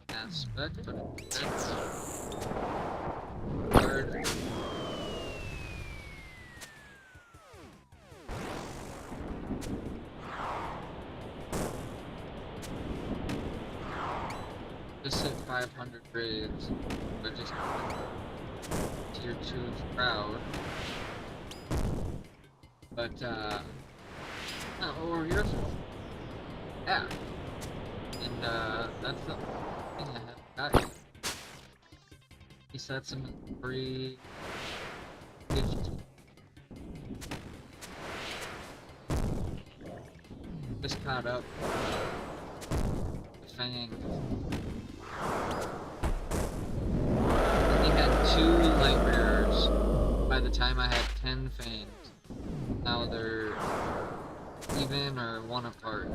Speaker 3: Aspect, but it's hard. Just hit 500 grades, but just tier 2 is proud. But, or yours. Yeah. And, that's the thing I have got you. He sets him at 350. Just caught up. The Fang. He had 2 light bearers by the time I had 10 Fangs. Now they're even or 1 apart.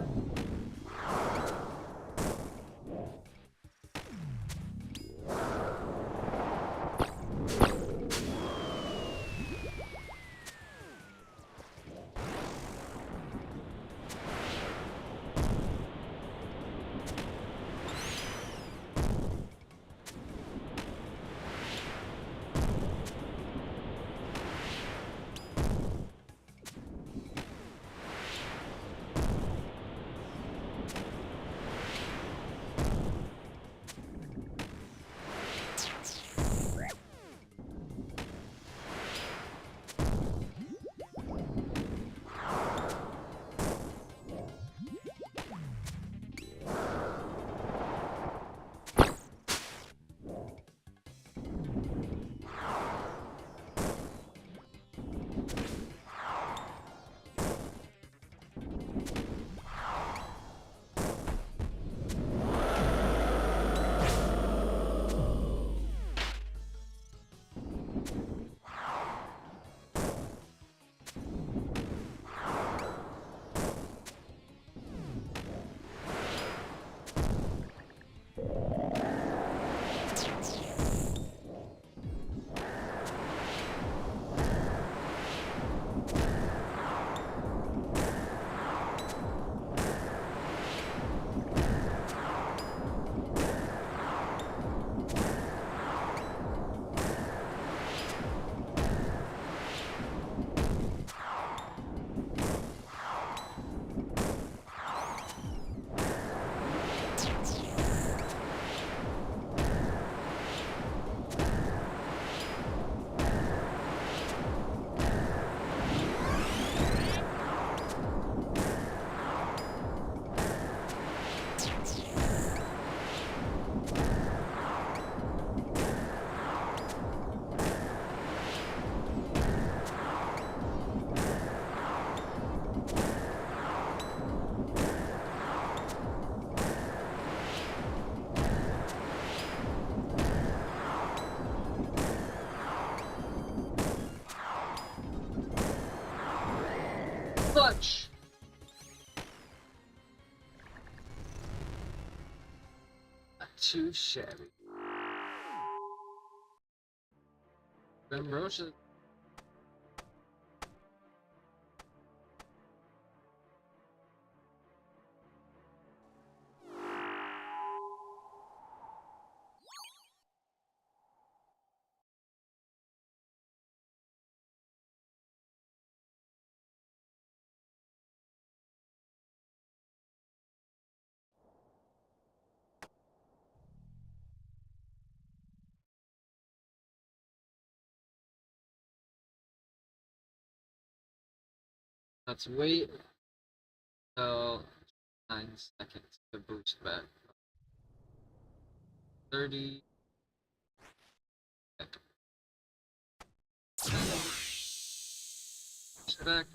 Speaker 3: Clutch! Not too shabby. Ambrosia. Let's wait till 9 seconds to boost back. 30 seconds. Boost back.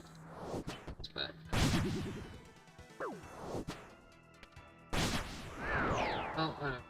Speaker 3: Boost back. Oh, whatever.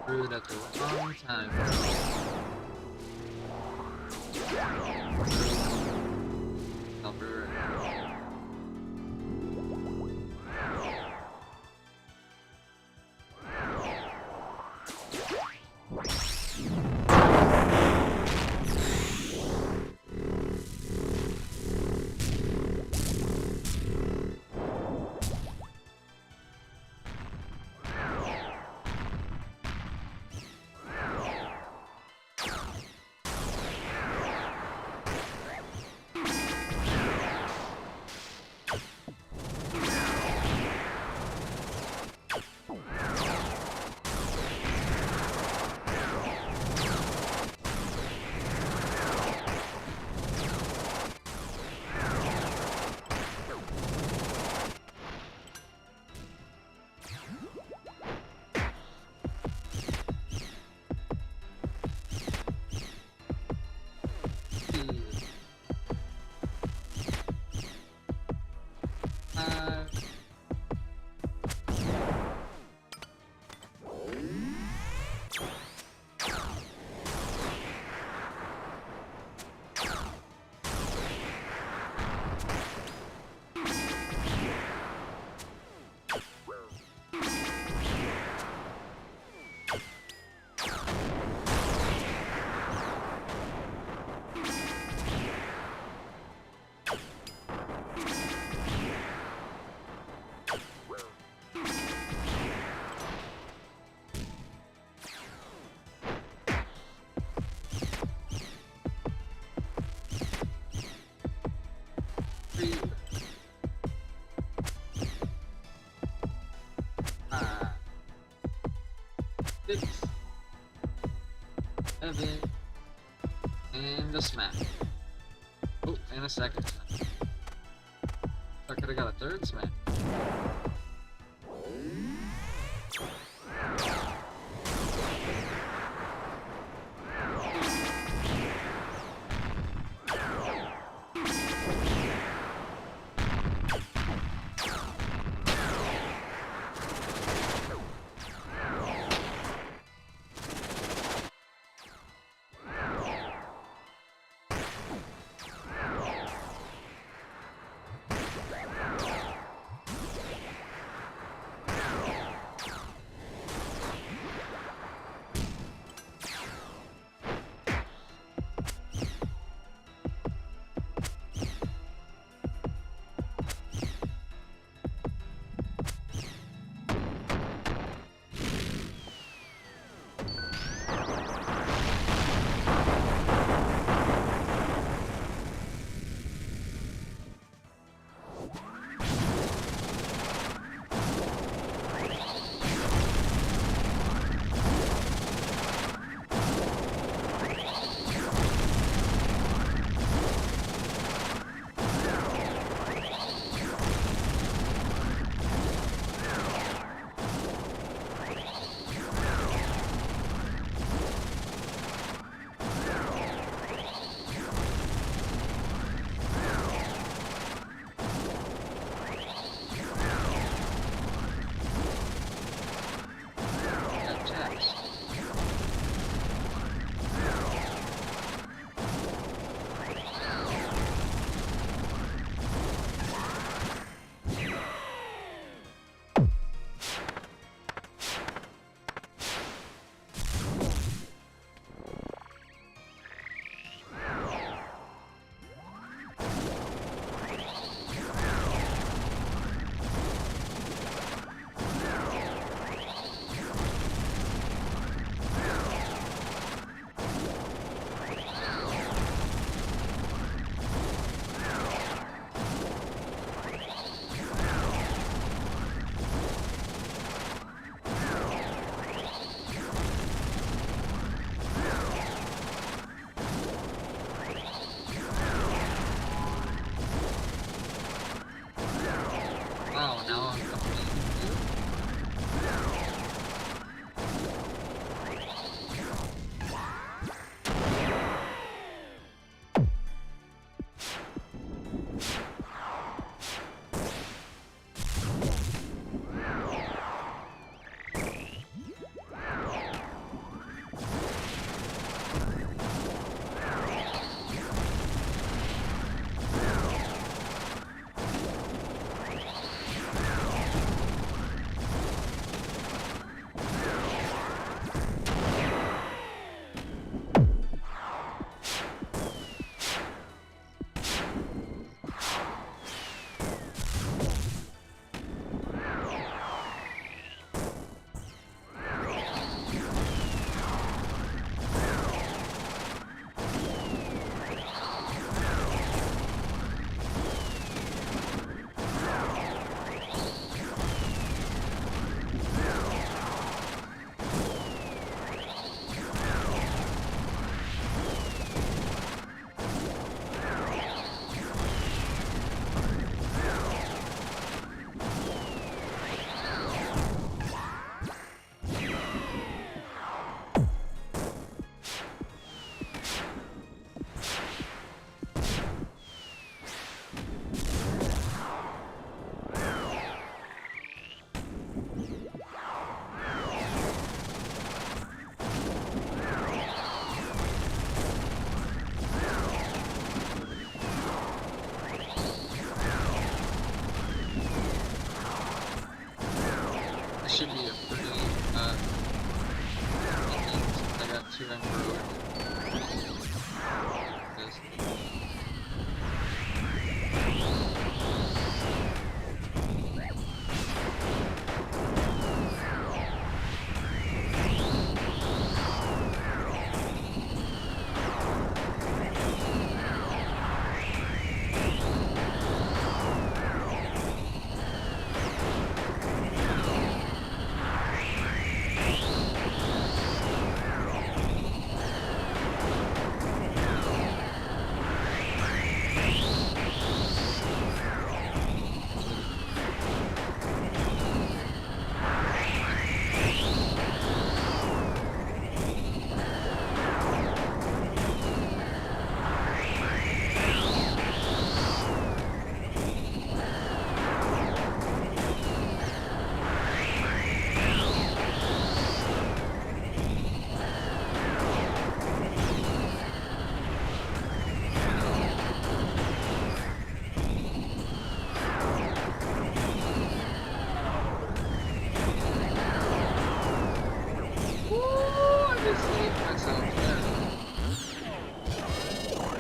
Speaker 3: Brewed at the wrong time. I'll brew it. Six, 7, and a smack. Oh, and a second smack. I could have got a third smack.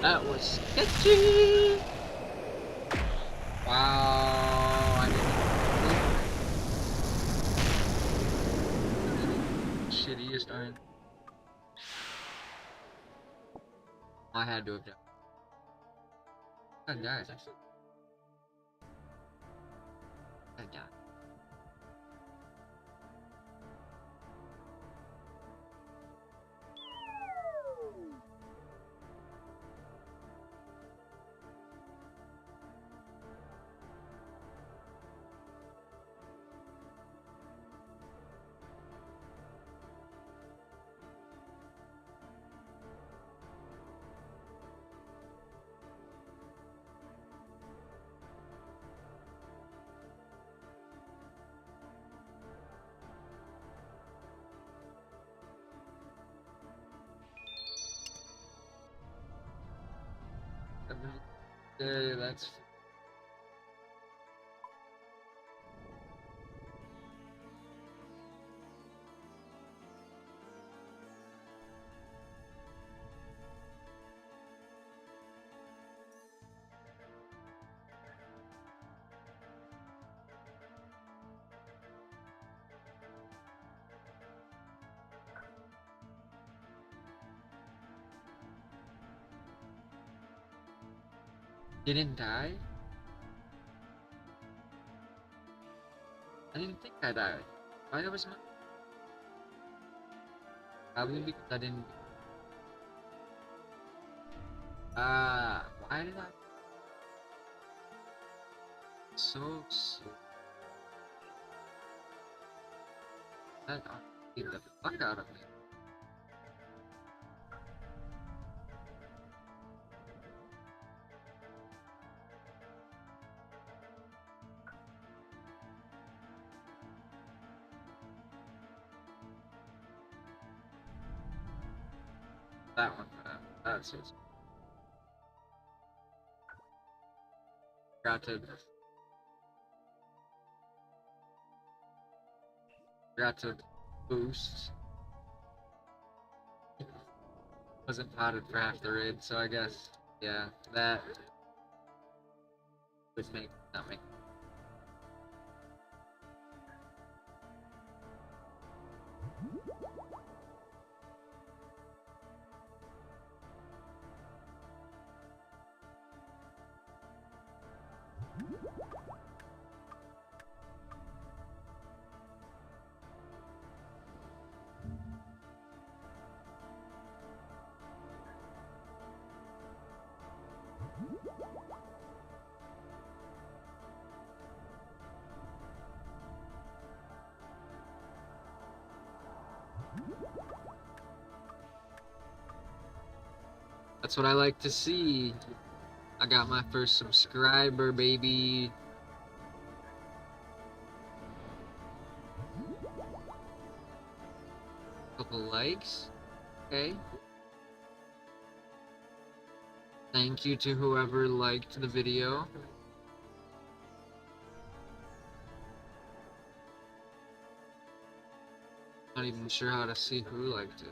Speaker 3: That was sketchy. Wow, I didn't. Shittiest iron. I had to have done. I died. I died. That's didn't die? I didn't think I died. Why was my... Probably because I didn't... why did I... So slow. That beat the fuck out of me. That one, that's it. Forgot to boost. Wasn't potted for half the raid, so I guess, yeah, that would not make. That's what I like to see. I got my first subscriber, baby. Couple likes. Okay. Thank you to whoever liked the video. Not even sure how to see who liked it.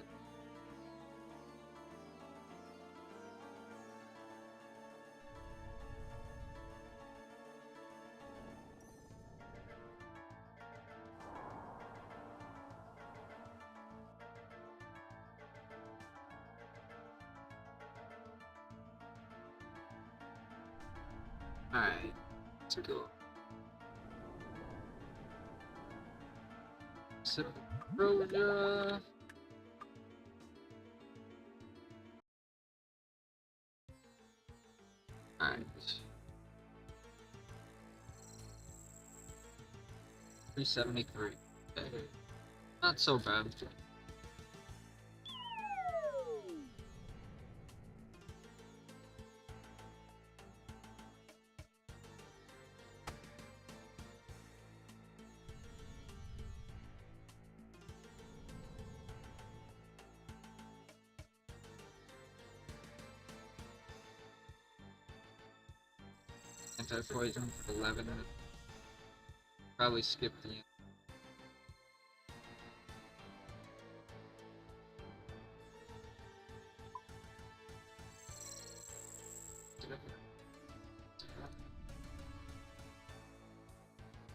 Speaker 3: Alright, let's go. Roja. Alright. 373. Okay. Not so bad. Anti-poison for 11 minutes. Probably skip the end.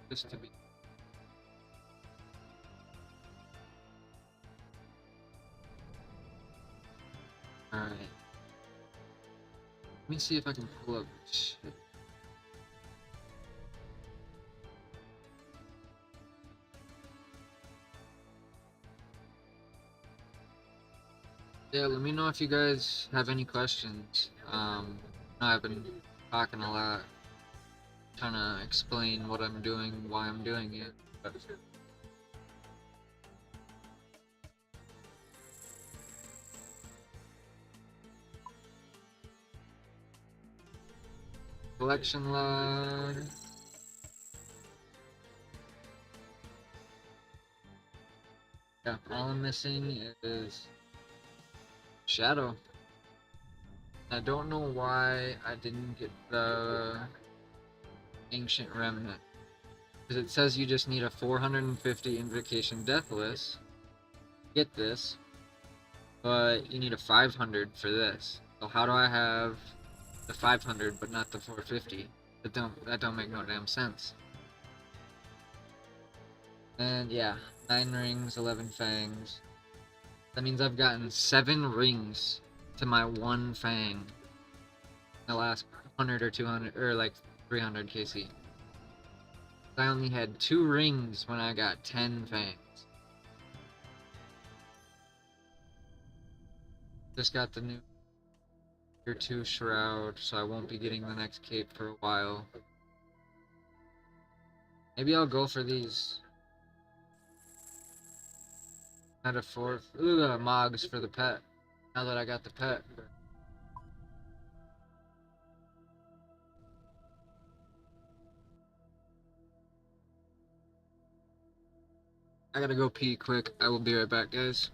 Speaker 3: Just to be. Alright. Let me see if I can pull up shit. Yeah, let me know if you guys have any questions. I've been talking a lot, trying to explain what I'm doing, why I'm doing it. But collection log. Yeah, all I'm missing is Shadow. I don't know why I didn't get the Ancient Remnant. Because it says you just need a 450 Invocation Deathless. Get this. But you need a 500 for this. So how do I have the 500 but not the 450? That don't make no damn sense. And yeah, 9 rings, 11 fangs. That means I've gotten 7 rings to my 1 fang in the last 100 or 200 or like 300 KC. I only had 2 rings when I got 10 fangs. Just got the new Tier 2 Shroud, so I won't be getting the next cape for a while. Maybe I'll go for these. Out of 4 Mogs for the pet. Now that I got the pet. I gotta go pee quick. I will be right back, guys.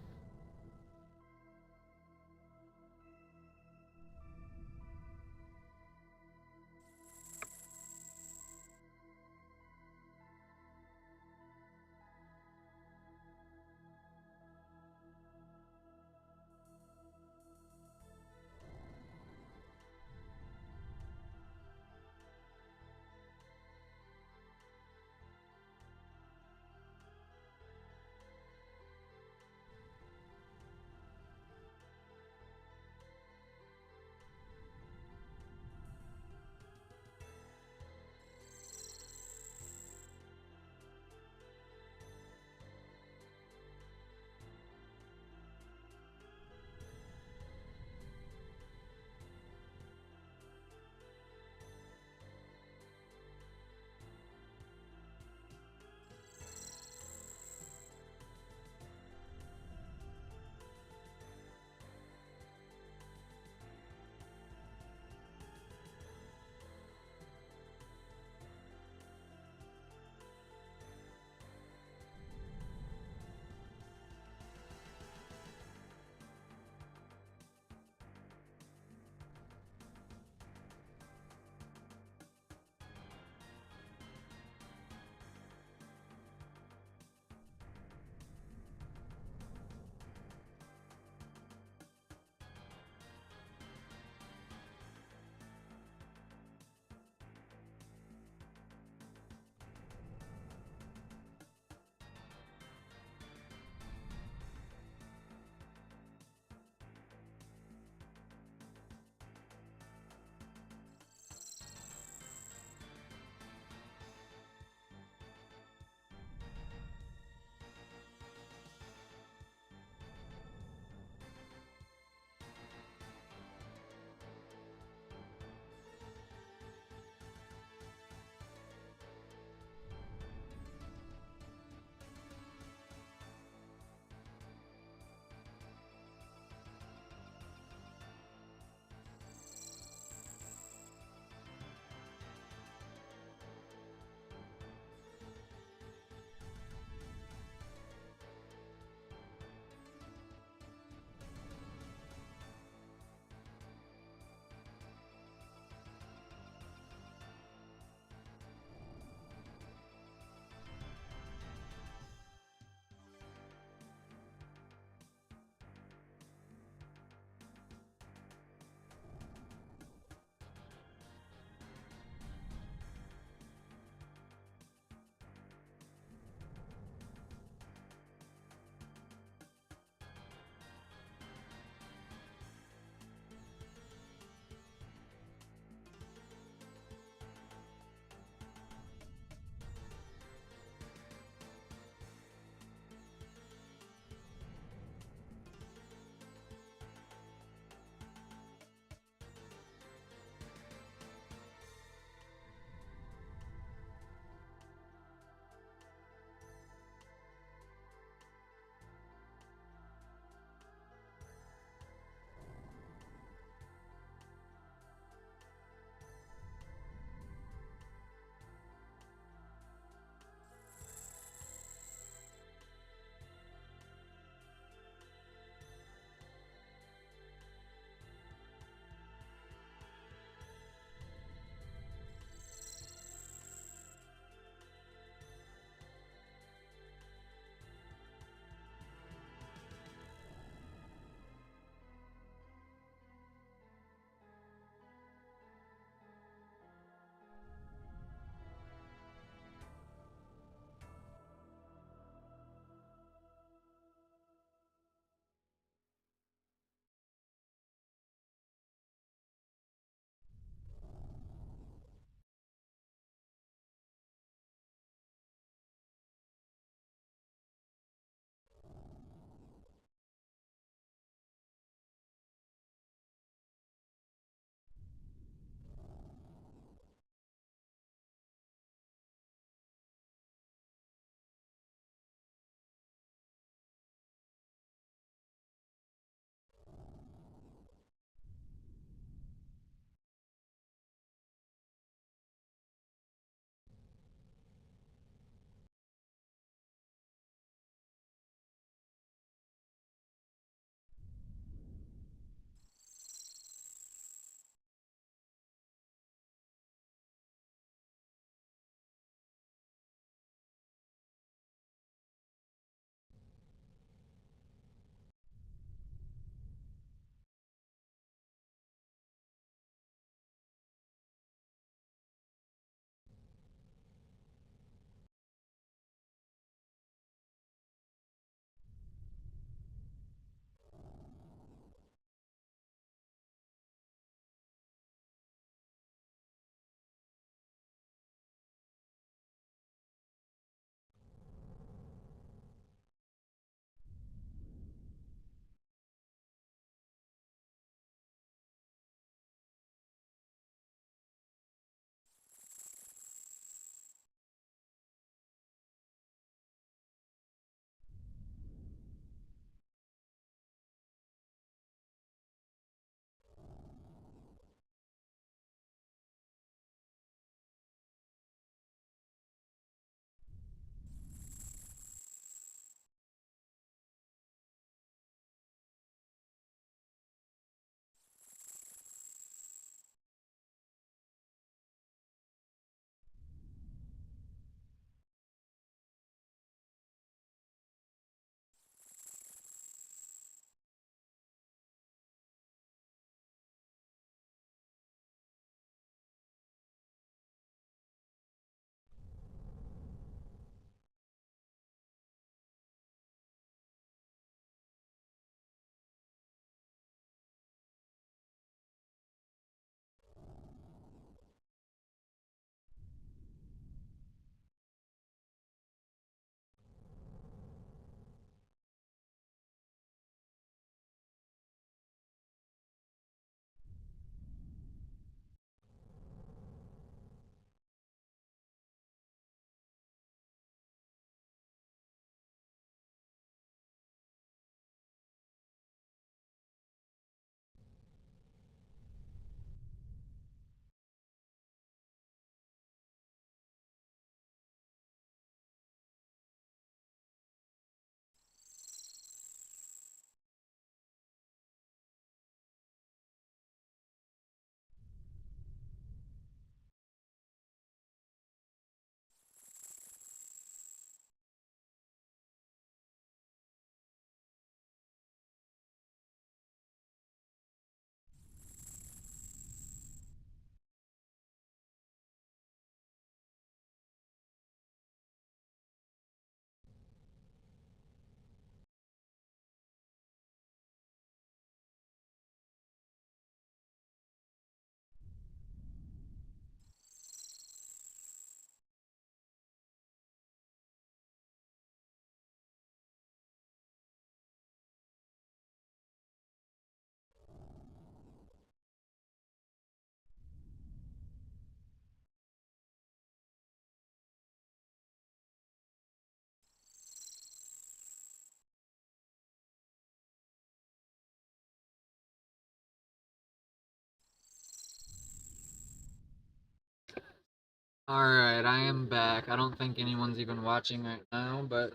Speaker 3: Alright, I am back. I don't think anyone's even watching right now, but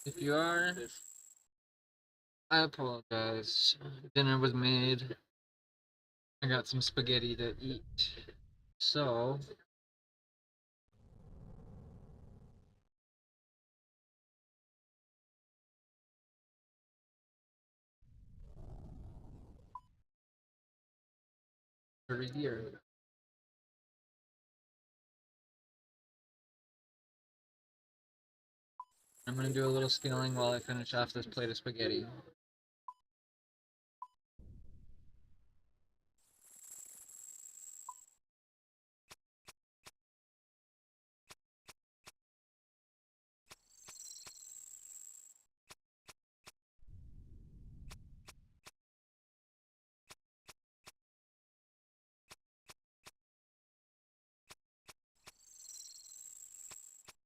Speaker 3: if you are, I apologize. Dinner was made. I got some spaghetti to eat. So, over here. I'm gonna do a little scaling while I finish off this plate of spaghetti.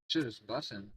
Speaker 3: Shit is bussin'.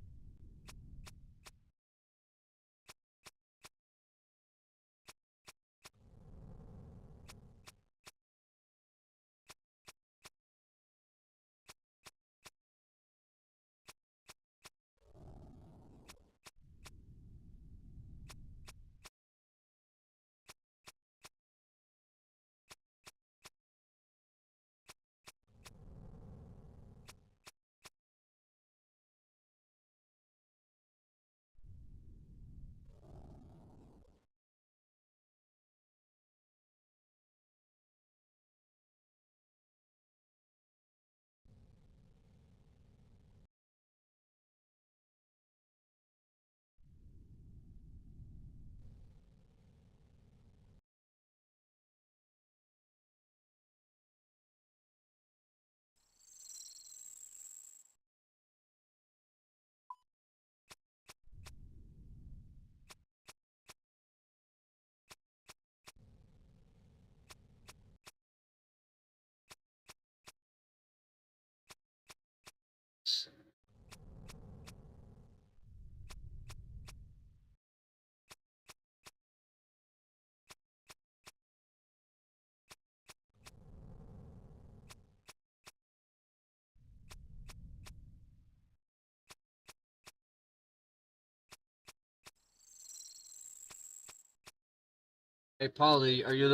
Speaker 3: Hey, Polly, are you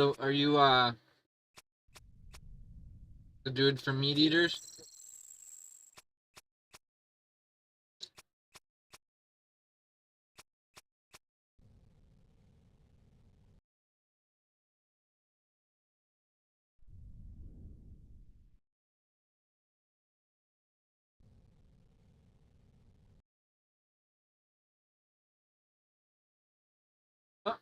Speaker 3: the dude from Meat Eaters? Oh.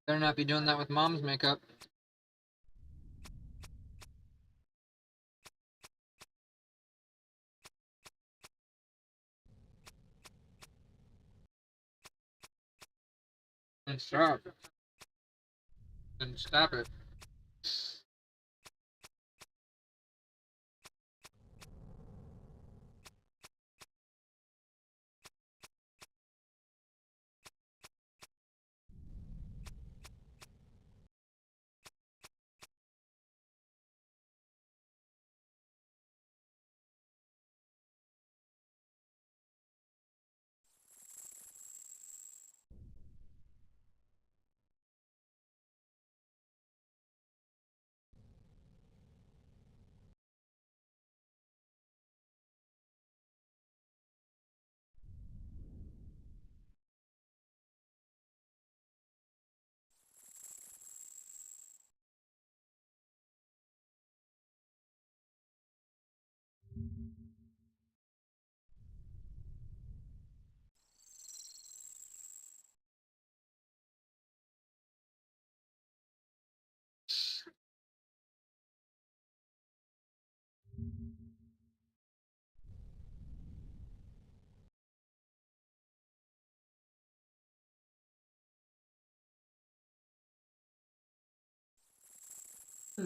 Speaker 3: Better not be doing that with mom's makeup. And stop. And stop it.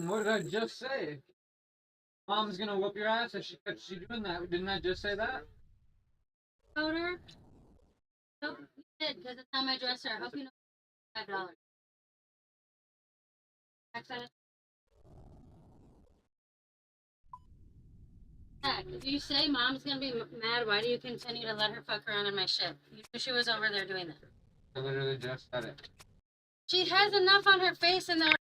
Speaker 3: What did I just say? Mom's gonna whoop your ass if she catches you doing that. Didn't I just say that?
Speaker 11: Coder? Nope, you did, because it's on my dresser. I hope you know $5. Access. Heck, if you say mom's gonna be mad, why do you continue to let her fuck around in my shit? You knew she was over there doing that.
Speaker 3: I literally just said it.
Speaker 11: She has enough on her face and there.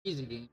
Speaker 3: Easy game.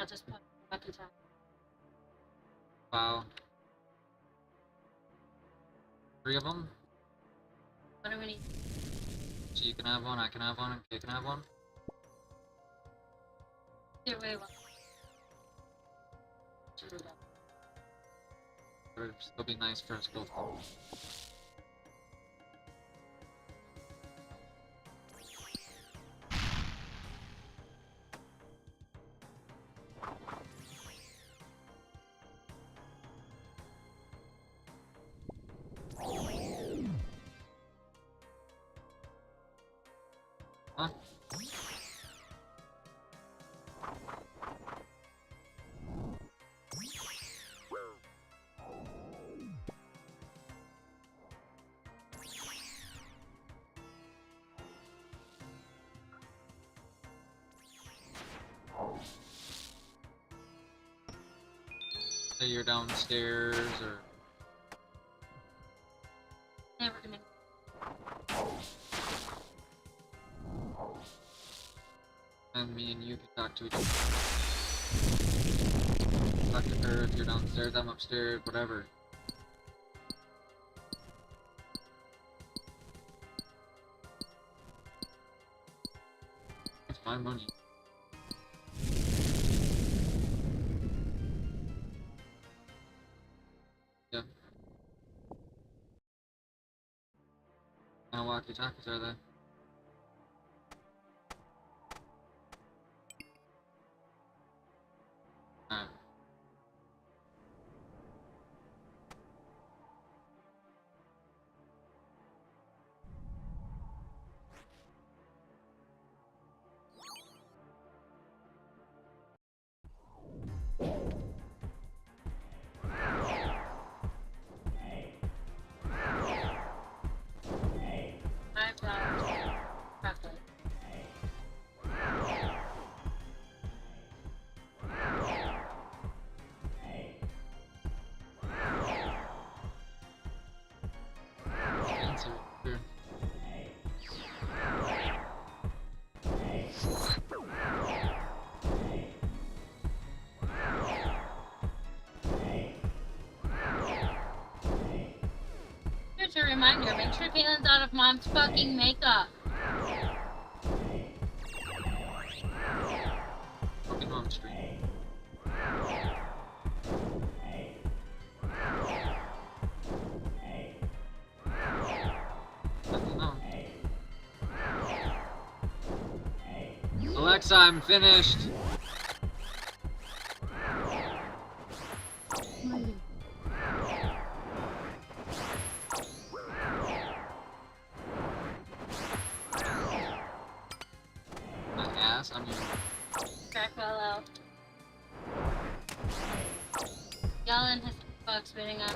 Speaker 11: I'll just put Lucky Tack.
Speaker 3: Wow. 3 of them?
Speaker 11: What do we need?
Speaker 3: So you can have one, I can have one, and Kay can have one.
Speaker 11: Here, wait, what?
Speaker 3: It would still be nice for us both. Huh? Say you're downstairs, or
Speaker 11: Never gonna.
Speaker 3: and me and you can talk to each other. Talk to her if you're downstairs, I'm upstairs, whatever. It's my money. Yeah. How walkie-talkies are they? Alright.
Speaker 11: I've got broccoli.
Speaker 3: Answer. Sure.
Speaker 11: Here's a reminder, make sure Caitlin's out of mom's fucking makeup.
Speaker 3: Fucking home street. Nothing on. Alexa, I'm finished. My ass, I mean,
Speaker 11: Crack well out. Yellen has fuck spitting up.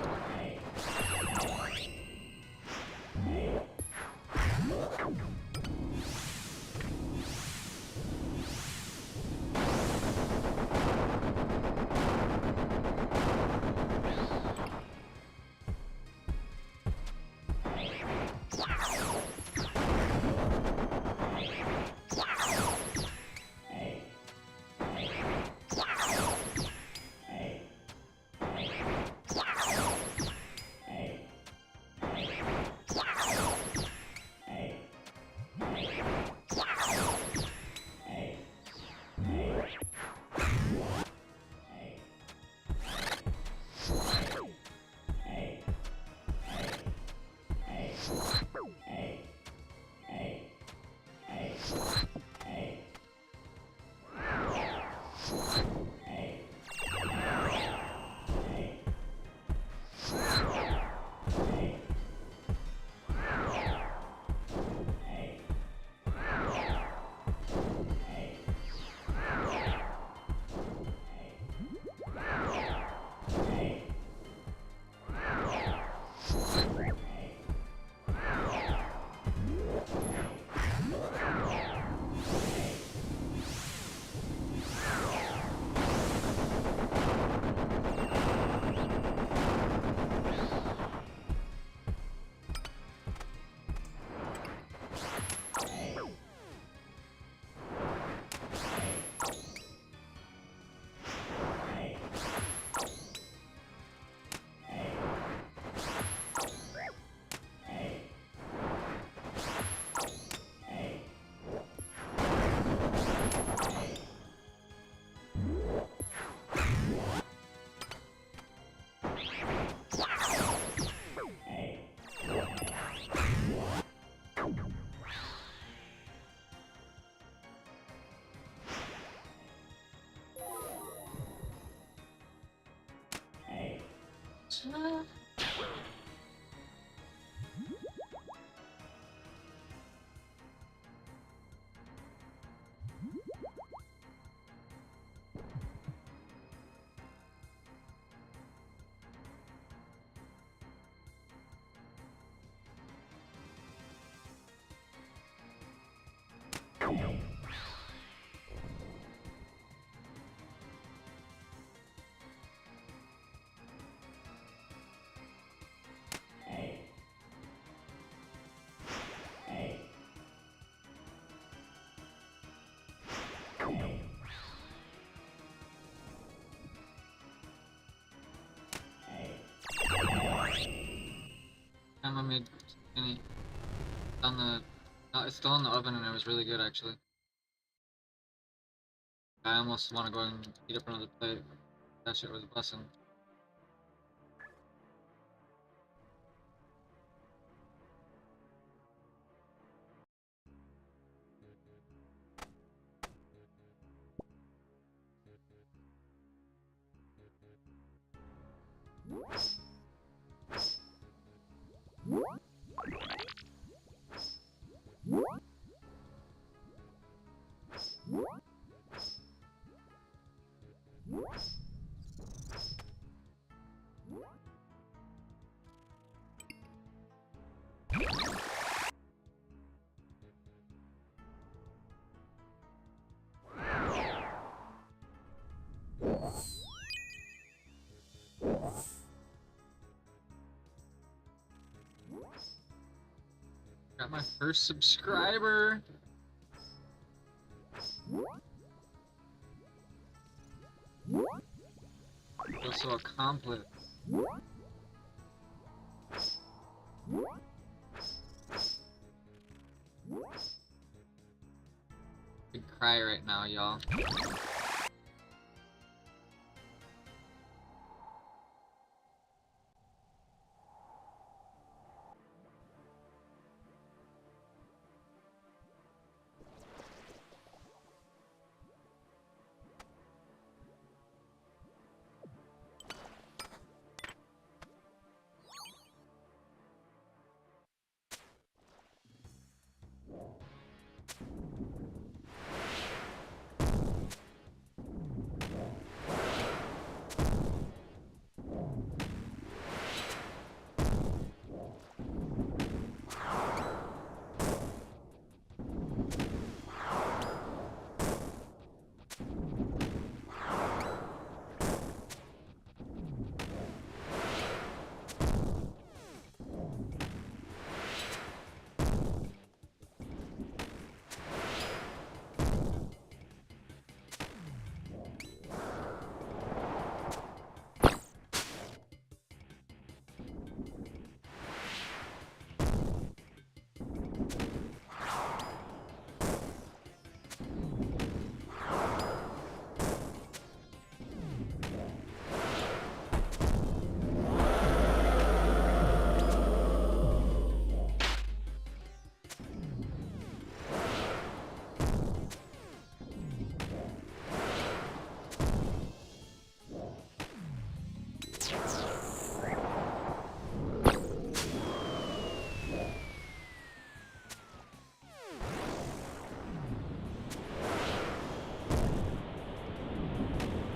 Speaker 3: I made any on the. It's still in the oven and it was really good actually. I almost want to go and eat up another plate. That shit was a blessing. Got my first subscriber. Also accomplished. Big cry right now, y'all.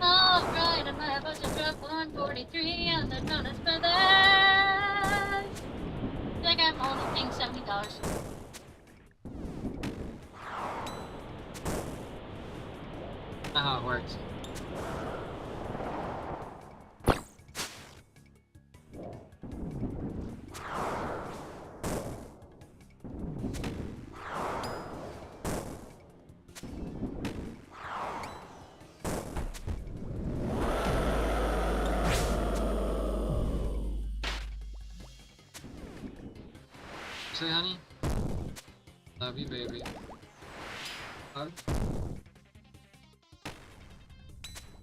Speaker 11: Alright, I might have to drop 143 on the Jonas Brothers. I think I'm only paying $70.
Speaker 3: Not how it works. Say, honey? Love you, baby. Hug?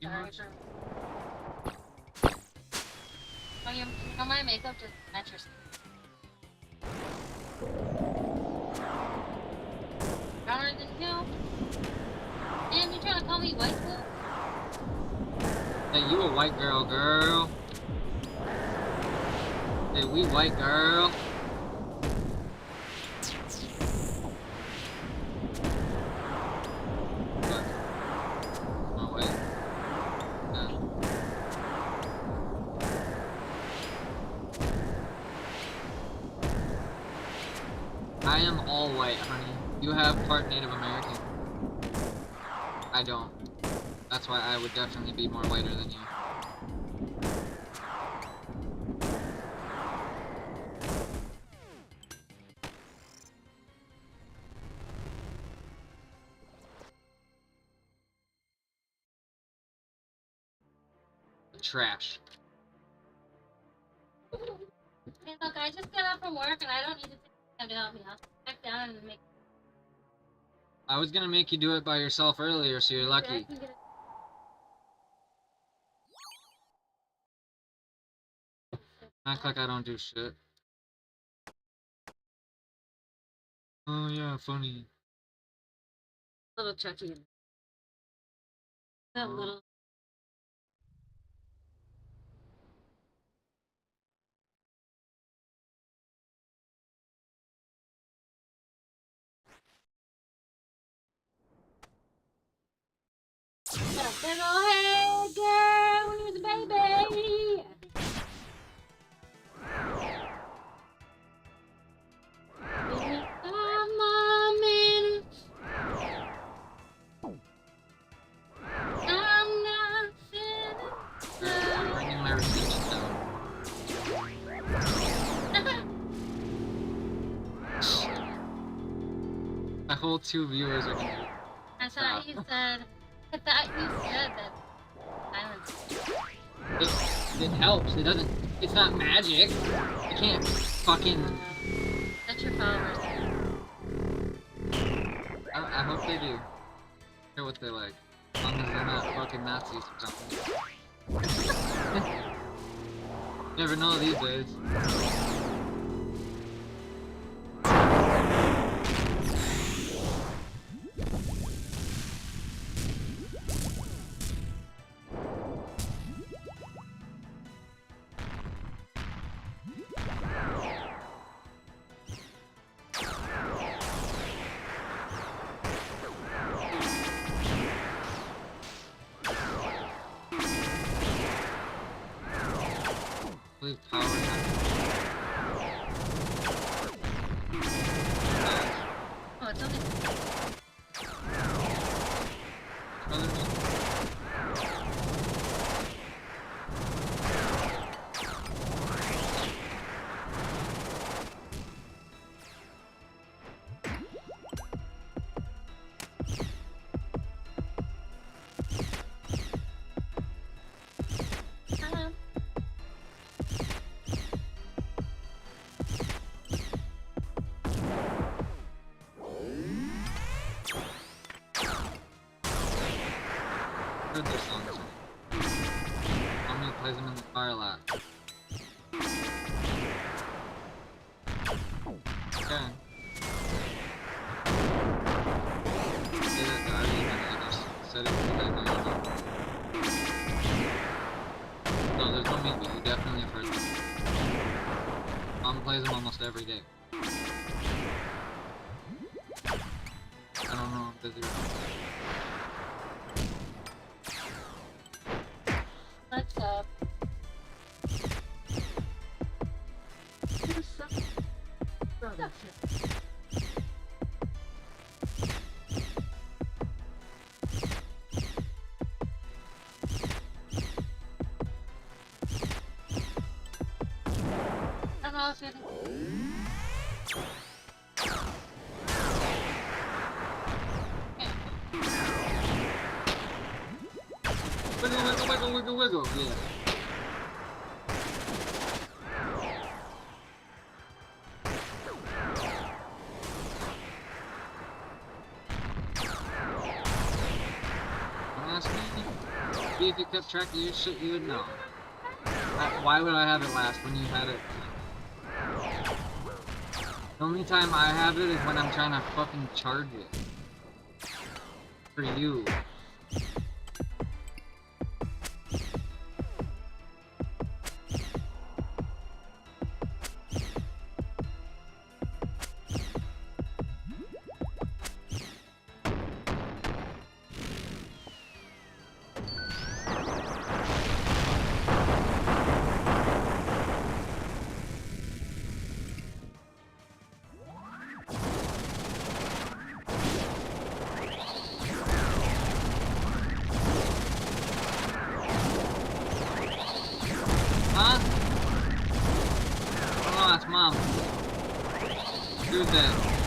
Speaker 3: You
Speaker 11: Sorry,
Speaker 3: much?
Speaker 11: sure. Oh, you know my makeup just match your skin. Browner than you? Damn, you trying to call me white fool?
Speaker 3: Hey, you a white girl, girl. Hey, we white girl. What? Oh, wait. I am all white, honey. You have part Native American. I don't. That's why I would definitely be more whiter than you. Trash.
Speaker 11: Hey, look, I just got off from work and I don't need to take time to help me. I'll sit back down and make.
Speaker 3: I was gonna make you do it by yourself earlier, so you're lucky.
Speaker 11: I can get it.
Speaker 3: Act like I don't do shit. Oh yeah, funny.
Speaker 11: Little Chucky. That little. That big ol' head girl when he was a baby. I'm not feeling
Speaker 3: Bringing my retention down. My whole 2 viewers are gonna
Speaker 11: I thought you said that silence.
Speaker 3: it helps. It doesn't. It's not magic. I can't fucking.
Speaker 11: That's your followers.
Speaker 3: I hope they do. Care what they like. As long as they're not fucking Nazis or something. Never know these days. Power.
Speaker 11: Oh, it's only. Heard those songs. Omni plays them in the car a lot. Okay. Say that to Irene and I just said it because I know you don't. No, there's no meat, but you definitely have heard them. Mom plays them almost every day. I don't know, I'm busy right now. What's up? I'm all feeling.
Speaker 3: Wiggle, wiggle, wiggle, wiggle, wiggle, yeah. Honestly, if you kept track of your shit, you would know. Why would I have it last when you had it? The only time I have it is when I'm trying to fucking charge it. For you. screwed then.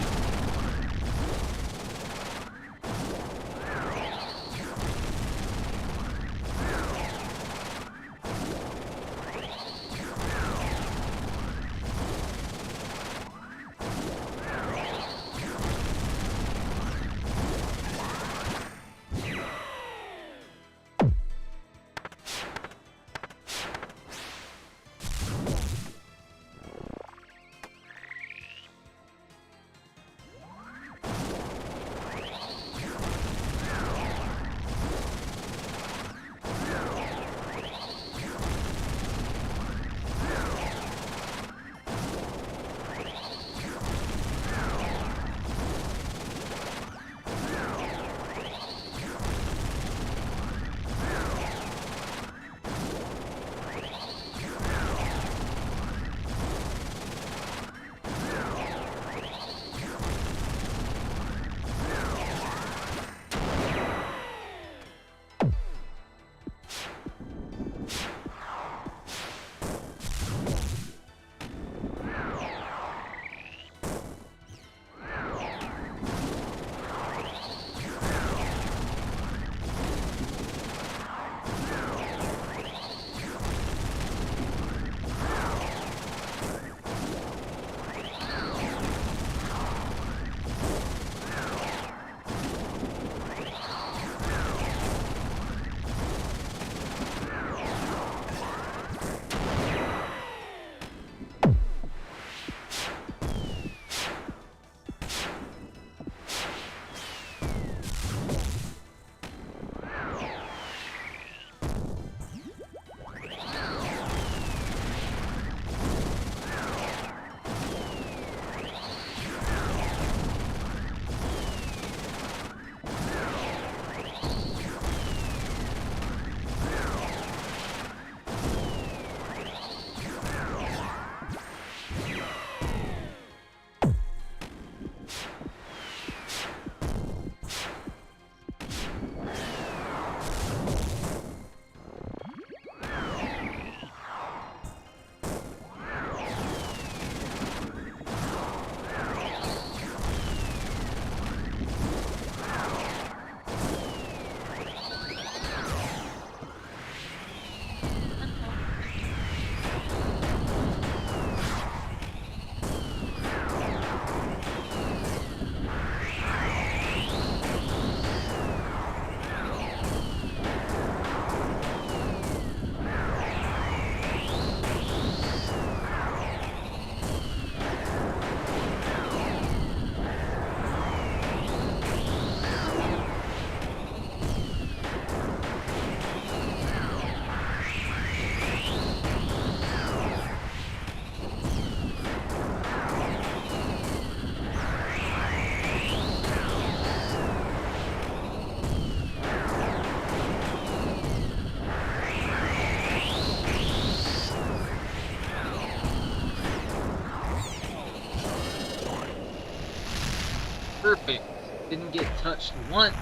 Speaker 3: Perfect. Didn't get touched once.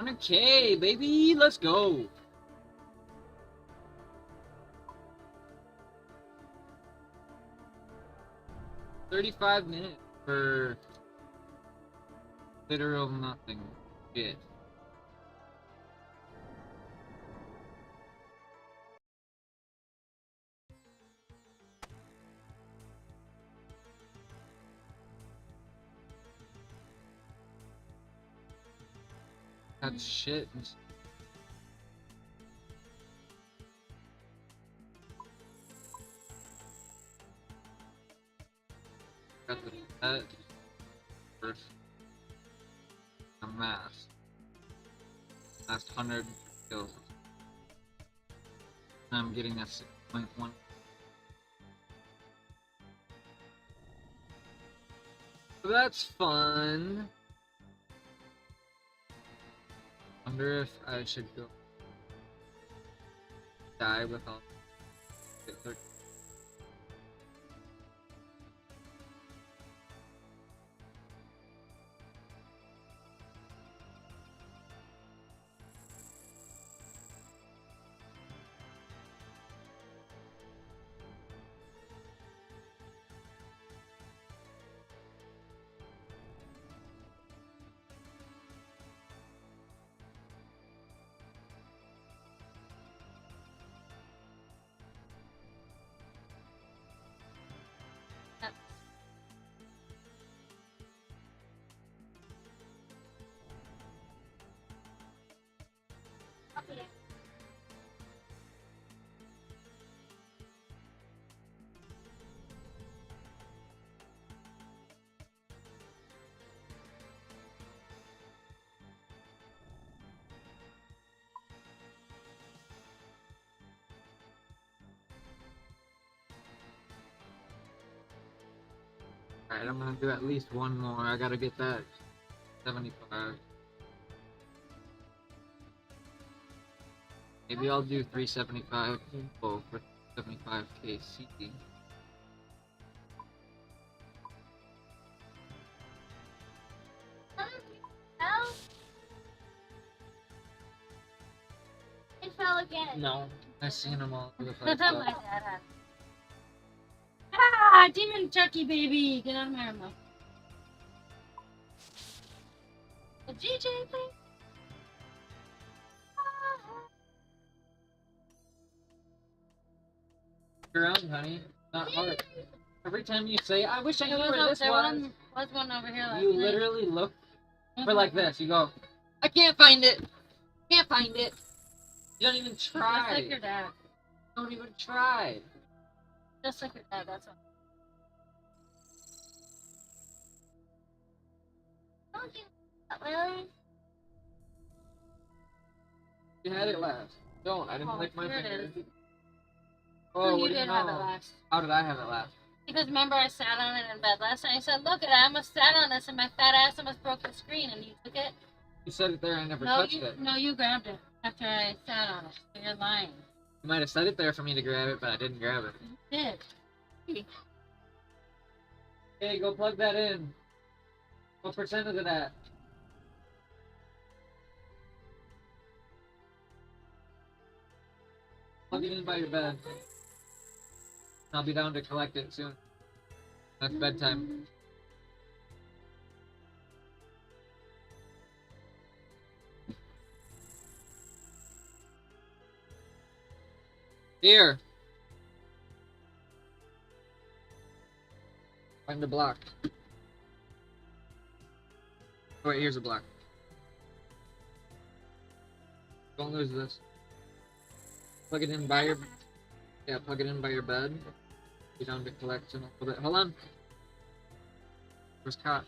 Speaker 3: Okay, baby, let's go. $35 for literal nothing. Shit. That's shit. Got the pet first. A mask. last 100 kills. I'm getting a 6.1. So that's fun. Wonder if I should go die with all. Alright, I'm gonna do at least one more. I gotta get that 75. Maybe I'll do 375 for 75k CD.
Speaker 11: It fell again.
Speaker 3: No, I've seen them all over the
Speaker 11: My
Speaker 3: place.
Speaker 11: dad had. Ah, demon turkey baby! Get out of my room. A GJ thing?
Speaker 3: Around, honey. Not hard. Every time you say, I wish I knew
Speaker 11: There
Speaker 3: where this was,
Speaker 11: was one over here last
Speaker 3: you
Speaker 11: night.
Speaker 3: literally look for like this. You go, I can't find it. Can't find it. You don't even try.
Speaker 11: Just like your dad.
Speaker 3: Don't even try.
Speaker 11: Just like your dad, that's all. Don't do that, Larry.
Speaker 3: You had it last. Don't. I didn't lick my
Speaker 11: here it
Speaker 3: finger.
Speaker 11: is.
Speaker 3: Oh,
Speaker 11: You
Speaker 3: what do you
Speaker 11: did have it
Speaker 3: know?
Speaker 11: last.
Speaker 3: How did I have it last?
Speaker 11: Because remember I sat on it in bed last night. I said, look at it, I almost sat on this and my fat ass almost broke the screen and you took it.
Speaker 3: You said it there. I never
Speaker 11: No,
Speaker 3: touched
Speaker 11: you
Speaker 3: it.
Speaker 11: no, you grabbed it after I sat on it. So you're lying.
Speaker 3: You might have said it there for me to grab it, but I didn't grab it.
Speaker 11: You did.
Speaker 3: Hey, go plug that in. What percent is it at? Plug it in by your bed. I'll be down to collect it soon. That's bedtime. Here. Find the block. Oh wait, here's a block. Don't lose this. Plug it in by your... Yeah, plug it in by your bed. Be down to collect in a little bit. Hold on. Where's Cot?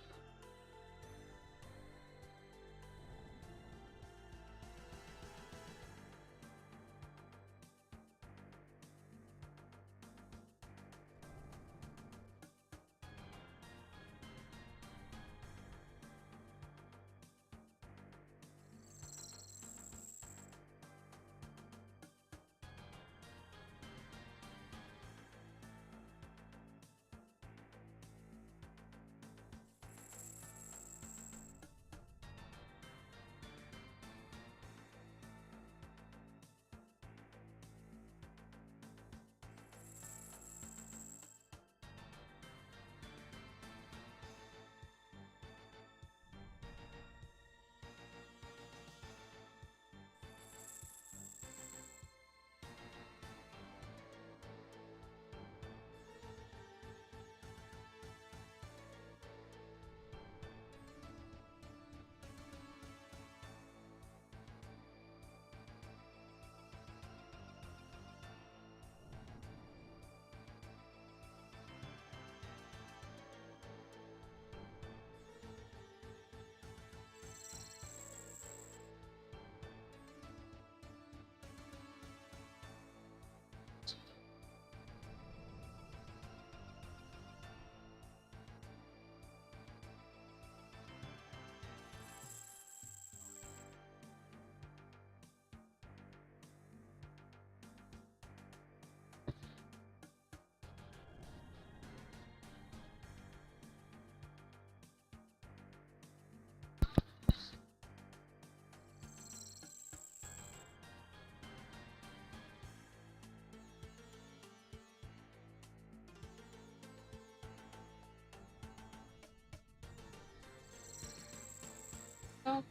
Speaker 11: Oh.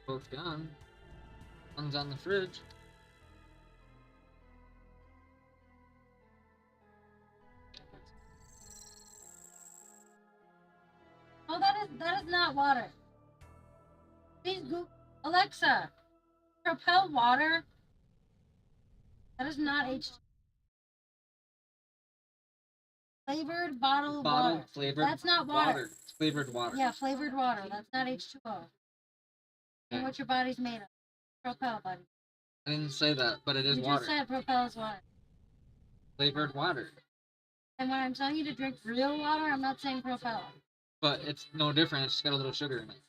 Speaker 3: Both gone. One's on the fridge.
Speaker 11: Oh, that is not water. Please Google Alexa. Propel water. That is not H. Flavored bottled water.
Speaker 3: Flavored.
Speaker 11: That's not water.
Speaker 3: It's flavored water.
Speaker 11: Yeah, flavored water. That's not H2O. And what your body's made of. Propel, buddy.
Speaker 3: I didn't say that, but it is
Speaker 11: You
Speaker 3: water.
Speaker 11: just said propel is water.
Speaker 3: Flavored water.
Speaker 11: And when I'm telling you to drink real water, I'm not saying propel.
Speaker 3: But it's no different. It's just got a little sugar in it.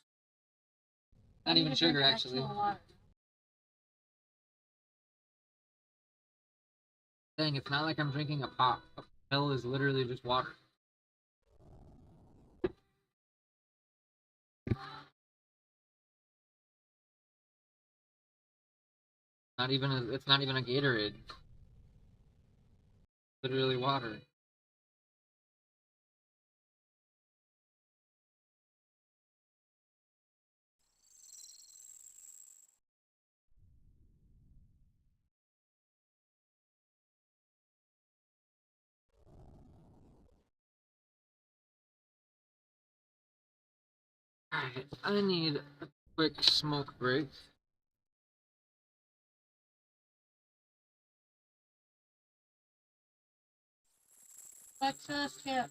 Speaker 3: Not even sugar, actually. Dang, it's not like I'm drinking a pop. A pill is literally just water. It's not even a Gatorade. Literally water. Alright, I need a quick smoke break.
Speaker 11: Alexa, skip.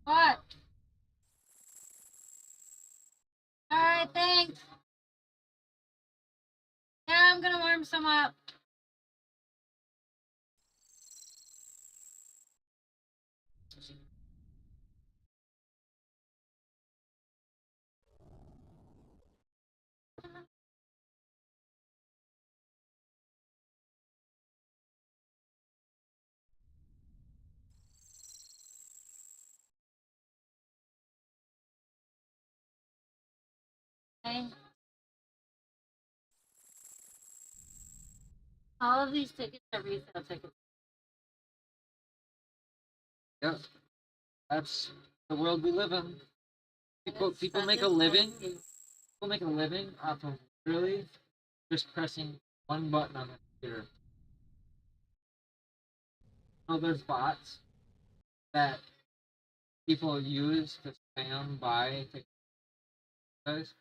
Speaker 11: What? Alright, thanks. Yeah, I'm gonna warm some up. All of these tickets are resale tickets.
Speaker 3: Yep. That's the world we live in. People make a living. People make a living off of literally just pressing one button on the computer. So there's bots that people use to spam buy tickets.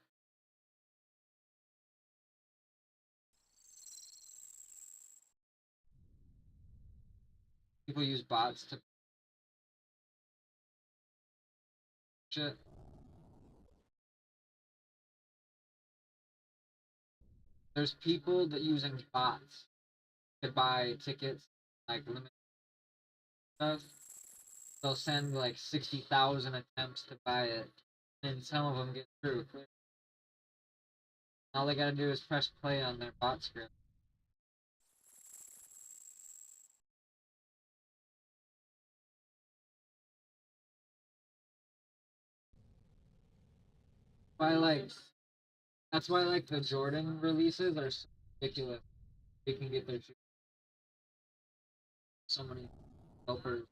Speaker 3: People use bots to shit. There's people that using bots to buy tickets, like limited stuff. They'll send like 60,000 attempts to buy it, and some of them get through. All they gotta do is press play on their bot script. That's why like the Jordan releases are so ridiculous. They can get their so many helpers.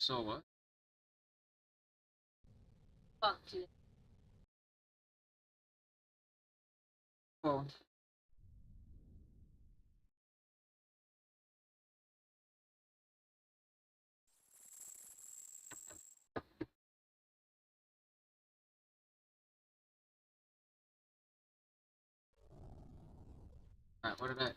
Speaker 3: So what?
Speaker 11: Fuck you.
Speaker 3: Oh. Alright, what about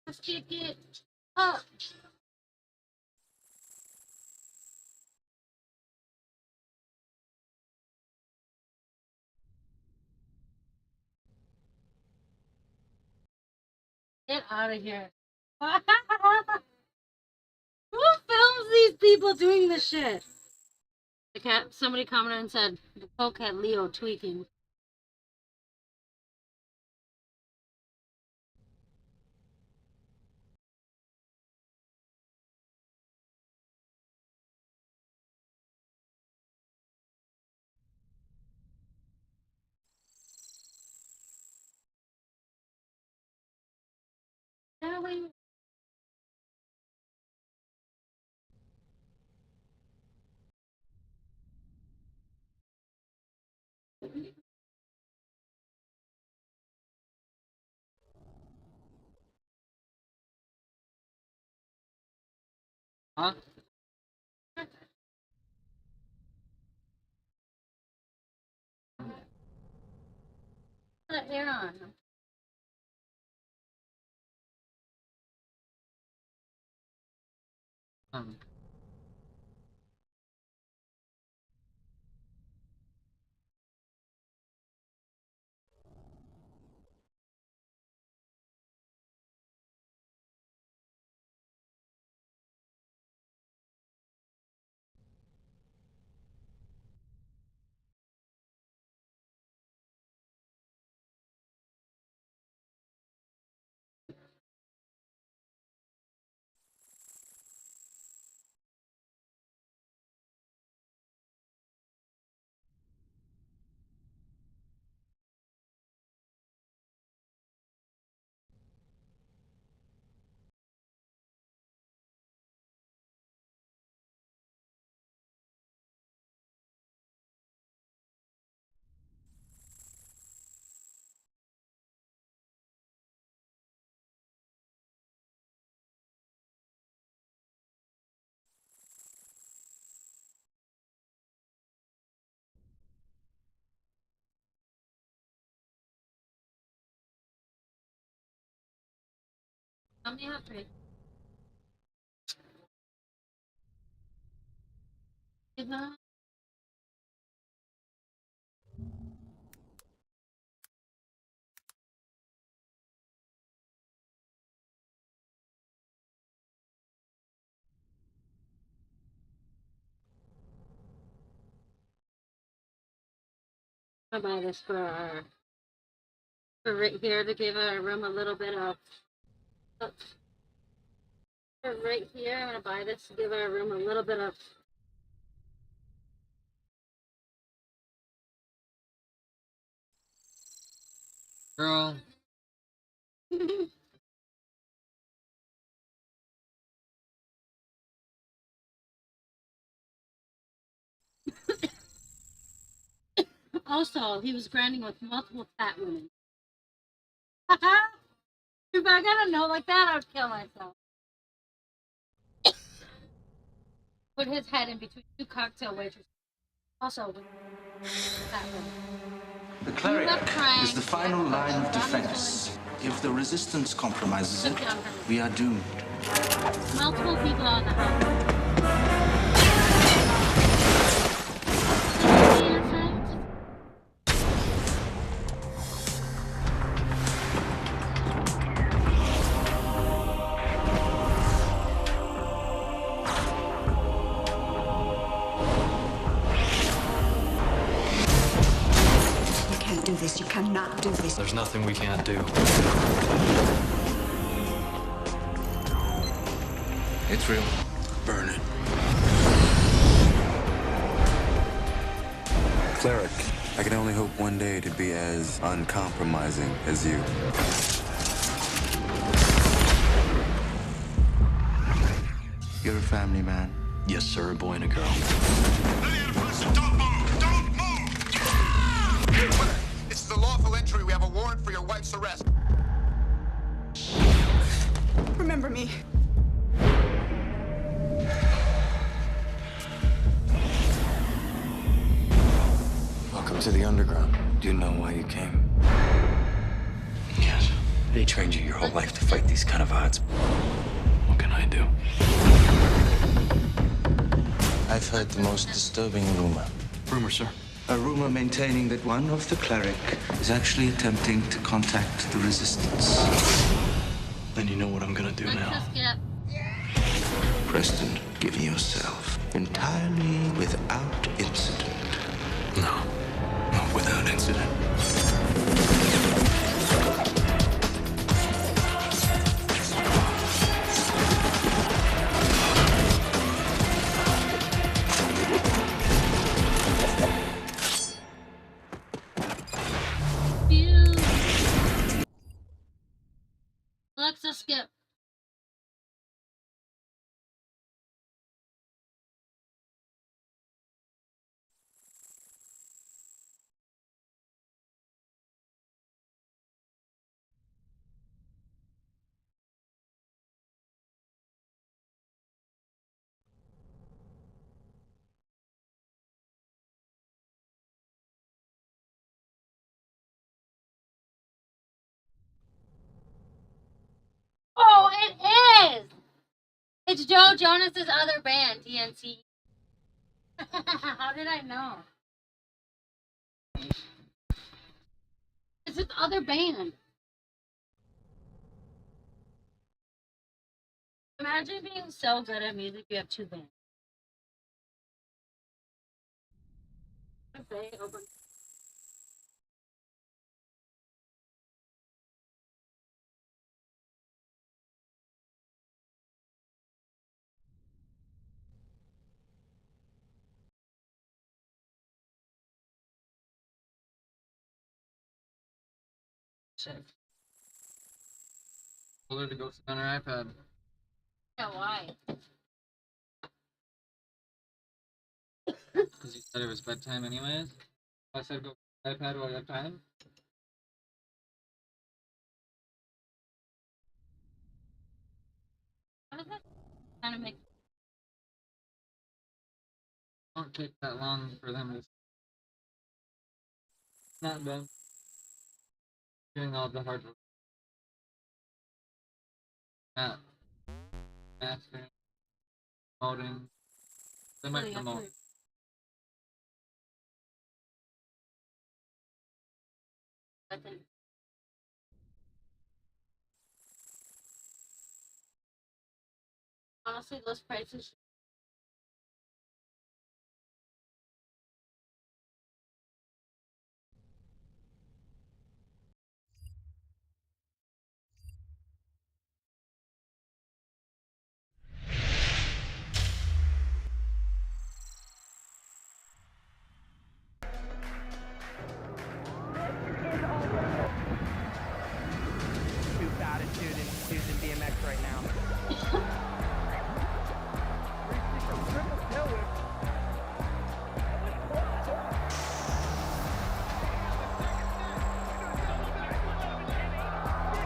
Speaker 11: Let's kick it up. Get out of here. Who films these people doing this shit? The cat. Somebody commented and said the poke had Leo tweaking. Really?
Speaker 3: Huh?
Speaker 11: Put the air on.
Speaker 3: Um,
Speaker 11: Let me have 3. Good night. I'll buy this for right here to give our room a little bit of. For right here, I'm gonna buy this to give our room a little bit of.
Speaker 3: Girl.
Speaker 11: Also, he was grinding with multiple fat women. If I got a note like that, I would kill myself. Put his head in between 2 cocktail waitresses. Also, fat women.
Speaker 12: The cleric is the final line of defense. If the resistance compromises it, we are doomed.
Speaker 11: Multiple people on the house.
Speaker 13: You cannot do this.
Speaker 14: There's nothing we can't do.
Speaker 12: It's real. Burn it.
Speaker 15: Cleric, I can only hope one day to be as uncompromising as you.
Speaker 12: You're a family man.
Speaker 14: Yes, sir, a boy and a girl.
Speaker 16: This is a lawful entry. We have a warrant for your wife's arrest.
Speaker 13: Remember me.
Speaker 15: Welcome to the underground. Do you know why you came?
Speaker 14: Yes. They trained you your whole life to fight these kind of odds. What can I do?
Speaker 12: I've heard the most disturbing rumor.
Speaker 14: Rumor, sir.
Speaker 12: A rumor maintaining that one of the cleric is actually attempting to contact the resistance.
Speaker 14: Then you know what I'm gonna do now.
Speaker 12: Preston, give yourself entirely without incident.
Speaker 14: No. Not without incident.
Speaker 11: Alexa, skip. Oh, it is! It's Joe Jonas's other band, TNT. How did I know? It's his other band. Imagine being so good at music you have 2 bands. Okay, open.
Speaker 3: Shit. Told her to go sit on her iPad.
Speaker 11: Yeah, why?
Speaker 3: Because you said it was bedtime anyways. I said go iPad while you have time.
Speaker 11: How does that kind of make
Speaker 3: Won't take that long for them to. Not done. Doing all the hard work. Mastering. Molding. They might come on.
Speaker 11: Honestly, those prices.
Speaker 17: Too attitude and using BMX right now.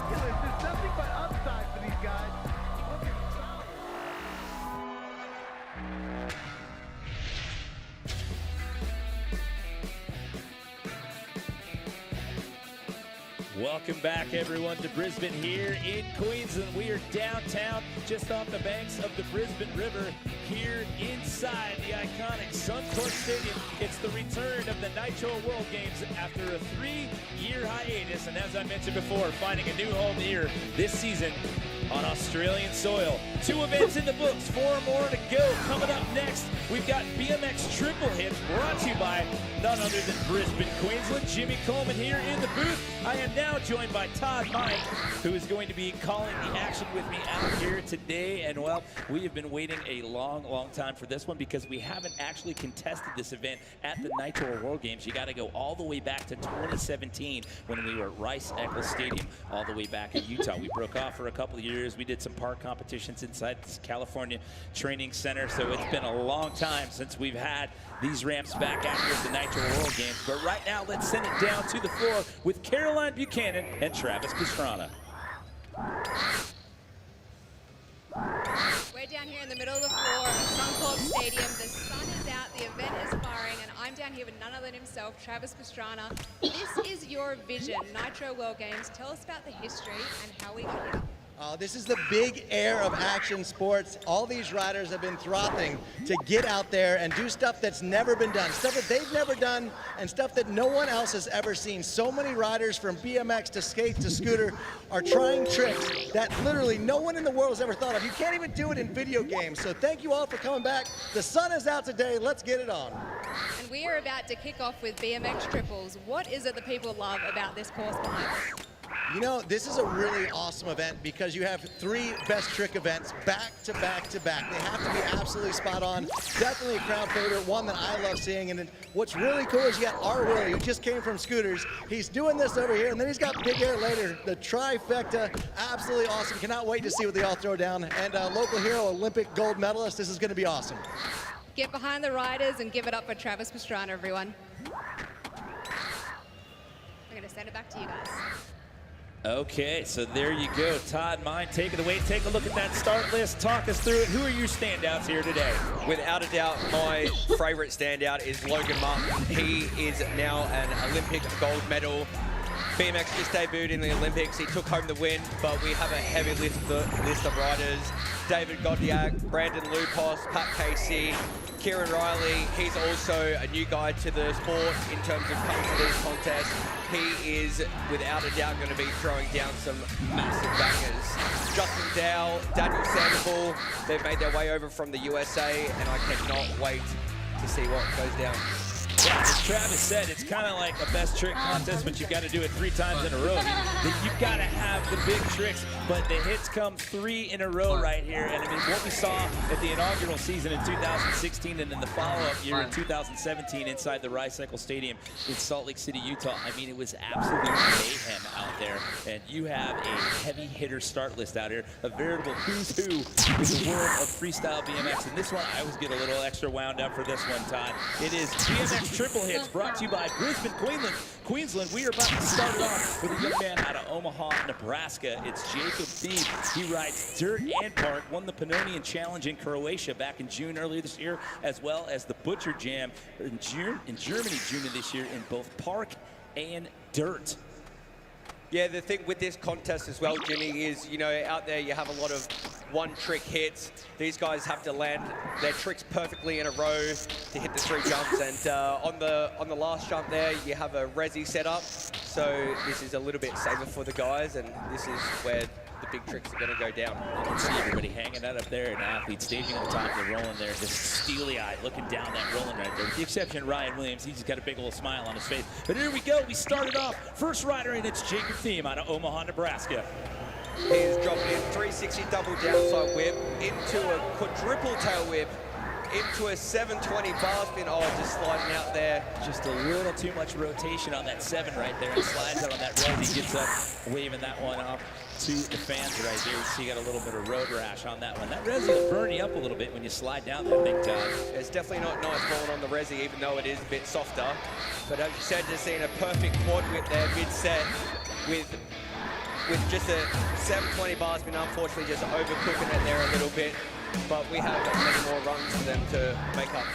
Speaker 17: There's nothing but upside for these guys.
Speaker 18: Welcome back, everyone, to Brisbane here in Queensland. We are downtown, just off the banks of the Brisbane River, here inside the iconic Suncorp Stadium. It's the return of the Nitro World Games after a 3-year hiatus, and as I mentioned before, finding a new home here this season on Australian soil. 2 events in the books, 4 more to go. Coming up next, we've got BMX Triple Hits, brought to you by none other than Brisbane, Queensland. Jimmy Coleman here in the booth. I am now joined by Todd Mike, who is going to be calling the action with me out here today. And well, we have been waiting a long time for this one because we haven't actually contested this event at the Nitro World Games. You got to go all the way back to 2017 when we were at Rice-Eccles Stadium, all the way back in Utah. We broke off for a couple of years. We did some park competitions inside this California Training Center. So it's been a long time since we've had these ramps back after the Nitro World Games. But right now, let's send it down to the floor with Caroline Buchanan and Travis Pastrana.
Speaker 19: We're down here in the middle of the floor of Suncorp Stadium. The sun is out, the event is firing, and I'm down here with none other than himself, Travis Pastrana. This is your vision, Nitro World Games. Tell us about the history and how we got here.
Speaker 20: This is the big air of action sports. All these riders have been frothing to get out there and do stuff that's never been done, stuff that they've never done, and stuff that no one else has ever seen. So many riders, from BMX to skate to scooter, are trying tricks that literally no one in the world has ever thought of. You can't even do it in video games. So thank you all for coming back. The sun is out today. Let's get it on.
Speaker 19: And we are about to kick off with BMX triples. What is it that people love about this course behind us?
Speaker 20: You know, this is a really awesome event because you have 3 best trick events back to back to back. They have to be absolutely spot on. Definitely a crowd favorite, one that I love seeing. And then what's really cool is you got R. Willie, who just came from scooters. He's doing this over here, and then he's got Big Air later. The trifecta, absolutely awesome. Cannot wait to see what they all throw down. And local hero, Olympic gold medalist. This is going to be awesome.
Speaker 19: Get behind the riders and give it up for Travis Pastrana, everyone. I'm going to send it back to you guys.
Speaker 18: Okay, so there you go. Todd, Mine, take it away. Take a look at that start list. Talk us through it. Who are your standouts here today?
Speaker 21: Without a doubt, my favorite standout is Logan Martin. He is now an Olympic gold medal. BMX just debuted in the Olympics. He took home the win, but we have a heavy list of riders. David Godiak, Brandon Lupos, Pat Casey, Kieran Riley. He's also a new guy to the sport in terms of coming to these contests. He is, without a doubt, going to be throwing down some massive bangers. Justin Dow, Daniel Sandoval, they've made their way over from the USA, and I cannot wait to see what goes down.
Speaker 18: Yeah, as Travis said, it's kind of like a best trick contest, but you've got to do it 3 times in a row. You've got to have the big tricks, but the hits come 3 in a row right here. And I mean, what we saw at the inaugural season in 2016 and then the follow-up year in 2017 inside the Rice-Eccles Stadium in Salt Lake City, Utah, I mean, it was absolute mayhem out there. And you have a heavy hitter start list out here, a veritable who's who in the world of freestyle BMX. And this one, I always get a little extra wound up for this one, Todd. It is BMX Triple Hits, brought to you by Brisbane, Queensland. We are about to start it off with a young man out of Omaha, Nebraska. It's Jacob Thieme. He rides dirt and park, won the Pannonian Challenge in Croatia back in June earlier this year, as well as the Butcher Jam in Germany June of this year in both park and dirt.
Speaker 21: Yeah, the thing with this contest as well, Jimmy, is, you know, out there you have a lot of one-trick hits. These guys have to land their tricks perfectly in a row to hit the 3 jumps. And on the last jump there, you have a resi setup. So this is a little bit safer for the guys, and this is where the big tricks are going to go down.
Speaker 18: You can see everybody hanging out up there, and athletes staging on top of the rolling there, just steely-eyed looking down that rolling right there. With the exception of Ryan Williams, he's just got a big old smile on his face. But here we go, we started off. First rider, and it's Jacob Thiem out of Omaha, Nebraska.
Speaker 21: He is dropping in 360 double downside whip into a quadruple tail whip into a 720 bar spin. Oh, just sliding out there.
Speaker 18: Just a little too much rotation on that 7 right there. And slides out on that road. He gets up, waving that one off to the fans right there. You see, you got a little bit of road rash on that one. That resi will burn you up a little bit when you slide down that big time.
Speaker 21: It's definitely not nice falling on the resi, even though it is a bit softer. But as you said, just seeing a perfect quad whip there mid-set with just a 720 bar spin, unfortunately just overcooking it there a little bit. But we have many more runs for them to make up.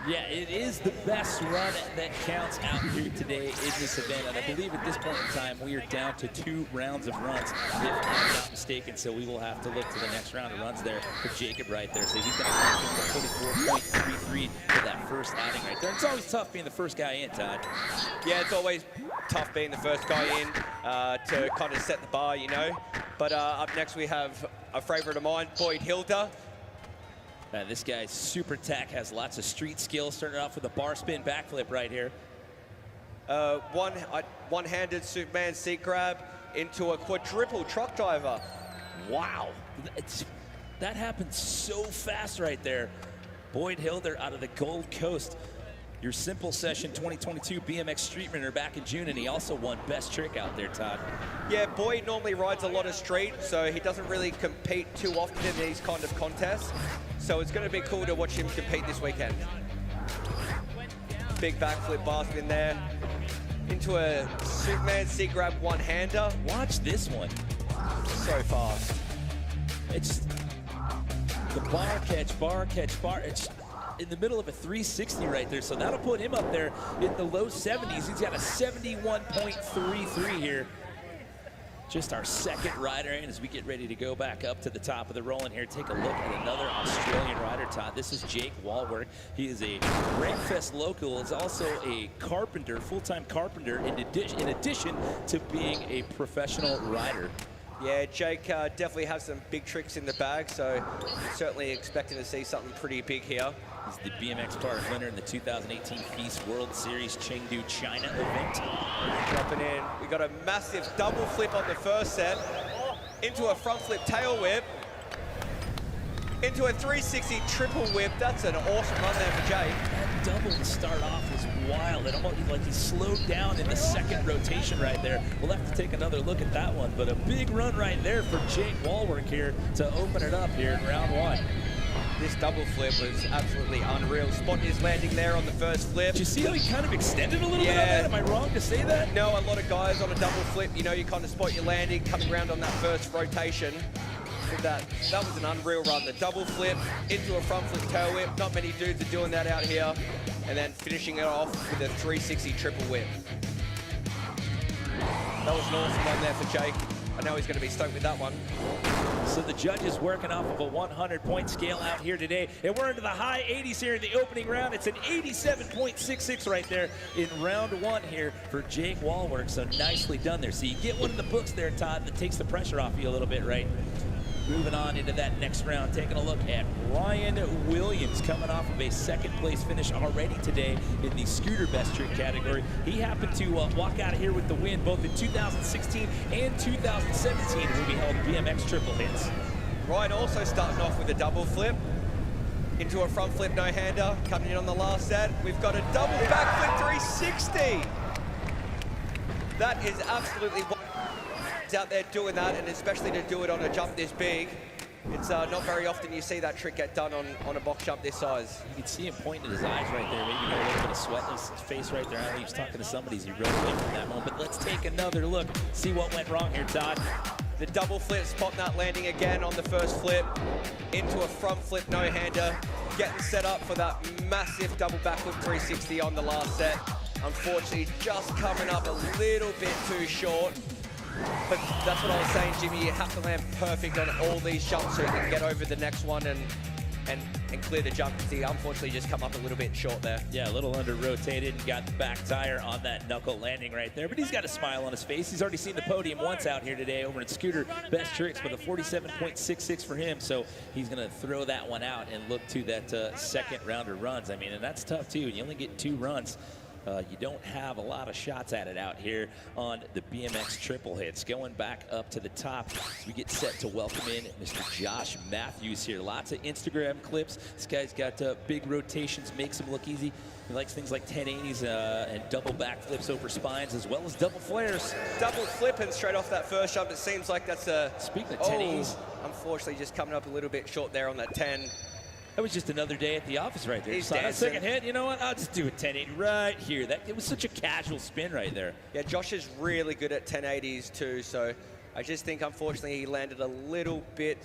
Speaker 18: Yeah, it is the best run that counts out here today in this event. And I believe at this point in time, we are down to 2 rounds of runs, if I'm not mistaken. So we will have to look to the next round of runs there for Jacob right there. So he's going to come in 44.33 for that first outing right there. It's always tough being the first guy in, Todd.
Speaker 21: Yeah, it's always tough being the first guy in to kind of set the bar, you know. But up next we have a favorite of mine, Boyd Hilda.
Speaker 18: This guy's super tech, has lots of street skills, starting off with a bar spin backflip right here.
Speaker 21: One-handed Superman seat grab into a quadruple truck driver.
Speaker 18: Wow, that happened so fast right there. Boyd Hilder out of the Gold Coast. Your Simple Session 2022 BMX Street Runner back in June, and he also won Best Trick out there, Todd.
Speaker 21: Yeah, Boyd normally rides a lot of street, so he doesn't really compete too often in these kind of contests. So it's going to be cool to watch him compete this weekend. Big backflip bar spin there. Into a Superman seat grab one-hander.
Speaker 18: Watch this one.
Speaker 21: So fast.
Speaker 18: It's the bar catch, bar. It's in the middle of a 360 right there, so that'll put him up there in the low 70s. He's got a 71.33 here. Just our second rider in as we get ready to go back up to the top of the rolling here. Take a look at another Australian rider, Todd. This is Jake Walworth. He is a Rankfest local. He's also a carpenter, full-time carpenter, in addition to being a professional rider.
Speaker 21: Yeah, Jake definitely has some big tricks in the bag, so certainly expecting to see something pretty big here.
Speaker 18: He's the BMX Park winner in the 2018 FISE World Series Chengdu, China event.
Speaker 21: Dropping in, we got a massive double flip on the first set, into a front flip tail whip, into a 360 triple whip. That's an awesome run there for Jake.
Speaker 18: That double to start off was wild. It almost like he slowed down in the second rotation right there. We'll have to take another look at that one, but a big run right there for Jake Walworth here to open it up here in round 1.
Speaker 21: This double flip was absolutely unreal. Spot his landing there on the first flip.
Speaker 18: Did you see how he kind of extended a little bit on that? Am I wrong to say that?
Speaker 21: No, a lot of guys on a double flip, you know, you kind of spot your landing coming around on that first rotation. That was an unreal run. The double flip into a front flip tail whip. Not many dudes are doing that out here. And then finishing it off with a 360 triple whip. That was an awesome one there for Jake. I know he's going to be stoked with that one.
Speaker 18: So the judges working off of a 100-point scale out here today. And we're into the high 80s here in the opening round. It's an 87.66 right there in round 1 here for Jake Walworth. So nicely done there. So you get one of the books there, Todd, that takes the pressure off you a little bit, right? Moving on into that next round, taking a look at Ryan Williams coming off of a second place finish already today in the scooter best trick category. He happened to walk out of here with the win both in 2016 and 2017 when we held BMX triple hits.
Speaker 21: Ryan also starting off with a double flip into a front flip no-hander, coming in on the last set. We've got a double backflip 360. That is absolutely out there doing that, and especially to do it on a jump this big. It's not very often you see that trick get done on a box jump this size.
Speaker 18: You can see him pointing at his eyes right there, maybe a little bit of sweat in his face right there. I know he was talking to somebody as he rode away from that moment, but let's take another look, see what went wrong here, Todd.
Speaker 21: The double flip, spot that landing again on the first flip, into a front flip no-hander, getting set up for that massive double backflip 360 on the last set. Unfortunately, just coming up a little bit too short. But that's what I was saying, Jimmy. You have to land perfect on all these jumps so you can get over the next one and clear the jump. He unfortunately just come up a little bit short there.
Speaker 18: Yeah, a little under-rotated and got the back tire on that knuckle landing right there. But he's got a smile on his face. He's already seen the podium once out here today over at Scooter Best Tricks with a 47.66 for him. So he's going to throw that one out and look to that second round of runs. I mean, and that's tough too. You only get 2 runs. You don't have a lot of shots at it out here on the BMX triple hits. Going back up to the top as we get set to welcome in Mr. Josh Matthews here. Lots of Instagram clips. This guy's got big rotations, makes him look easy. He likes things like 1080s and double backflips over spines as well as double flares.
Speaker 21: Double flipping straight off that first jump. It seems like that's a...
Speaker 18: Speaking of 1080s.
Speaker 21: Unfortunately, just coming up a little bit short there on that 10.
Speaker 18: That was just another day at the office right there.
Speaker 21: He's
Speaker 18: So that
Speaker 21: dancing.
Speaker 18: second hit, you know what? I'll just do a 1080 right here. It was such a casual spin right there.
Speaker 21: Yeah, Josh is really good at 1080s too, so I just think unfortunately he landed a little bit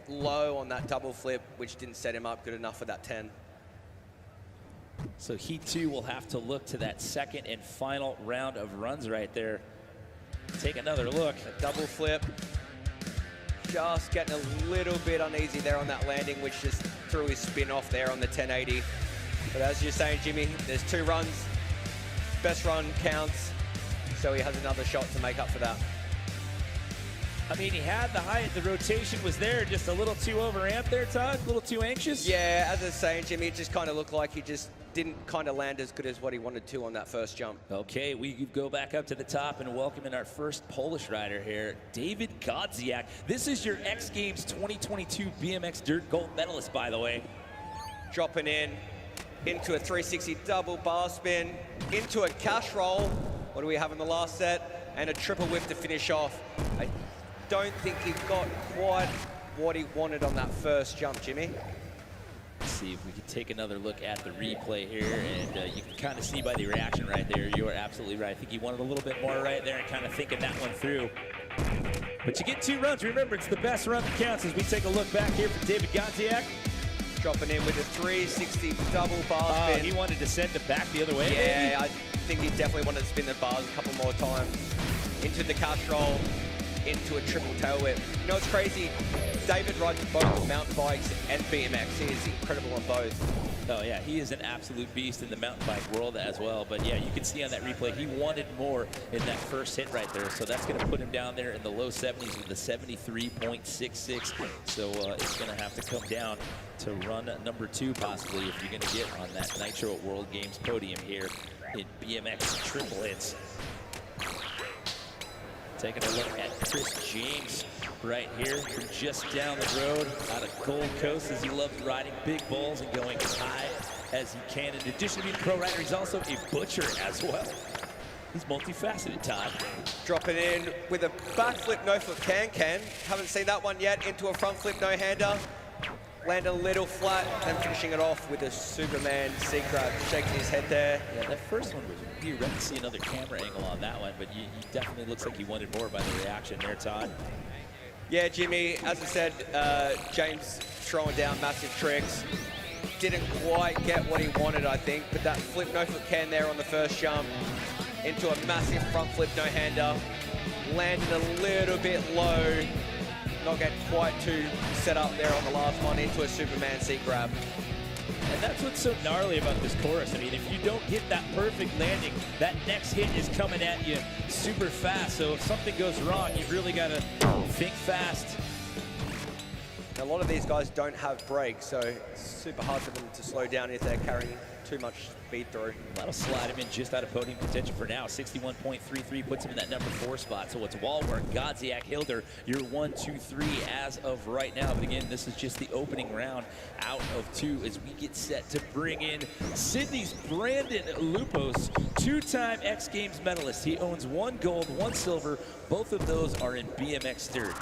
Speaker 21: low on that double flip, which didn't set him up good enough for that 10.
Speaker 18: So he too will have to look to that second and final round of runs right there. Take another look.
Speaker 21: A double flip. Just getting a little bit uneasy there on that landing, which just threw his spin off there on the 1080. But as you're saying, Jimmy, there's 2 runs. Best run counts, so he has another shot to make up for that.
Speaker 18: I mean, he had the height, the rotation was there, just a little too overamped there, Todd? A little too anxious?
Speaker 21: Yeah, as I was saying, Jimmy, it just kind of looked like he just didn't kind of land as good as what he wanted to on that first jump.
Speaker 18: Okay, we go back up to the top and welcome in our first Polish rider here, David Godziak. This is your X Games 2022 BMX Dirt Gold medalist, by the way.
Speaker 21: Dropping in into a 360 double bar spin, into a cash roll. What do we have in the last set? And a triple whip to finish off. I don't think he got quite what he wanted on that first jump, Jimmy.
Speaker 18: Let's see if we can take another look at the replay here, and you can kind of see by the reaction right there, you are absolutely right. I think he wanted a little bit more right there and kind of thinking that one through. But you get 2 runs. Remember, it's the best run that counts as we take a look back here for David Godziak.
Speaker 21: Dropping in with a 360 double bar spin.
Speaker 18: He wanted to send it back the other way.
Speaker 21: Yeah,
Speaker 18: maybe?
Speaker 21: I think he definitely wanted to spin the bars a couple more times. Into the cash roll, into a triple tail whip. You know, it's crazy. David rides both mountain bikes and BMX. He is incredible on both.
Speaker 18: Oh yeah, he is an absolute beast in the mountain bike world as well. But yeah, you can see on that replay, he wanted more in that first hit right there. So that's going to put him down there in the low 70s with a 73.66. So it's going to have to come down to run number 2 possibly if you're going to get on that Nitro World Games podium here in BMX triple hits. Taking a look at Chris James right here from just down the road out of Gold Coast, as he loves riding big bulls and going as high as he can. In addition to being a pro rider, he's also a butcher as well. He's multifaceted, Todd.
Speaker 21: Dropping in with a backflip no-flip can-can. Haven't seen that one yet. Into a front flip no-hander. Land a little flat and finishing it off with a Superman C-grab. Shaking his head there.
Speaker 18: Yeah, that first one was weird. I didn't see another camera angle on that one, but he definitely looks like he wanted more by the reaction there, Todd.
Speaker 21: Yeah, Jimmy, as I said, James throwing down massive tricks. Didn't quite get what he wanted, I think, but that flip no-flip can there on the first jump into a massive front flip no-hander. Landed a little bit low. Not getting quite too set up there on the last one into a Superman C-grab.
Speaker 18: And that's what's so gnarly about this chorus. I mean, if you don't get that perfect landing, that next hit is coming at you super fast. So if something goes wrong, you've really got to think fast.
Speaker 21: A lot of these guys don't have brakes, so it's super hard for them to slow down if they're carrying too much speed through.
Speaker 18: That'll slide him in just out of podium contention for now. 61.33 puts him in that number 4 spot. So it's Walworth, Godziak, Hilder, your 1, 2, 3 as of right now. But again, this is just the opening round out of 2 as we get set to bring in Sydney's Brandon Lupos, 2-time X Games medalist. He owns 1 gold, 1 silver. Both of those are in BMX Dirt.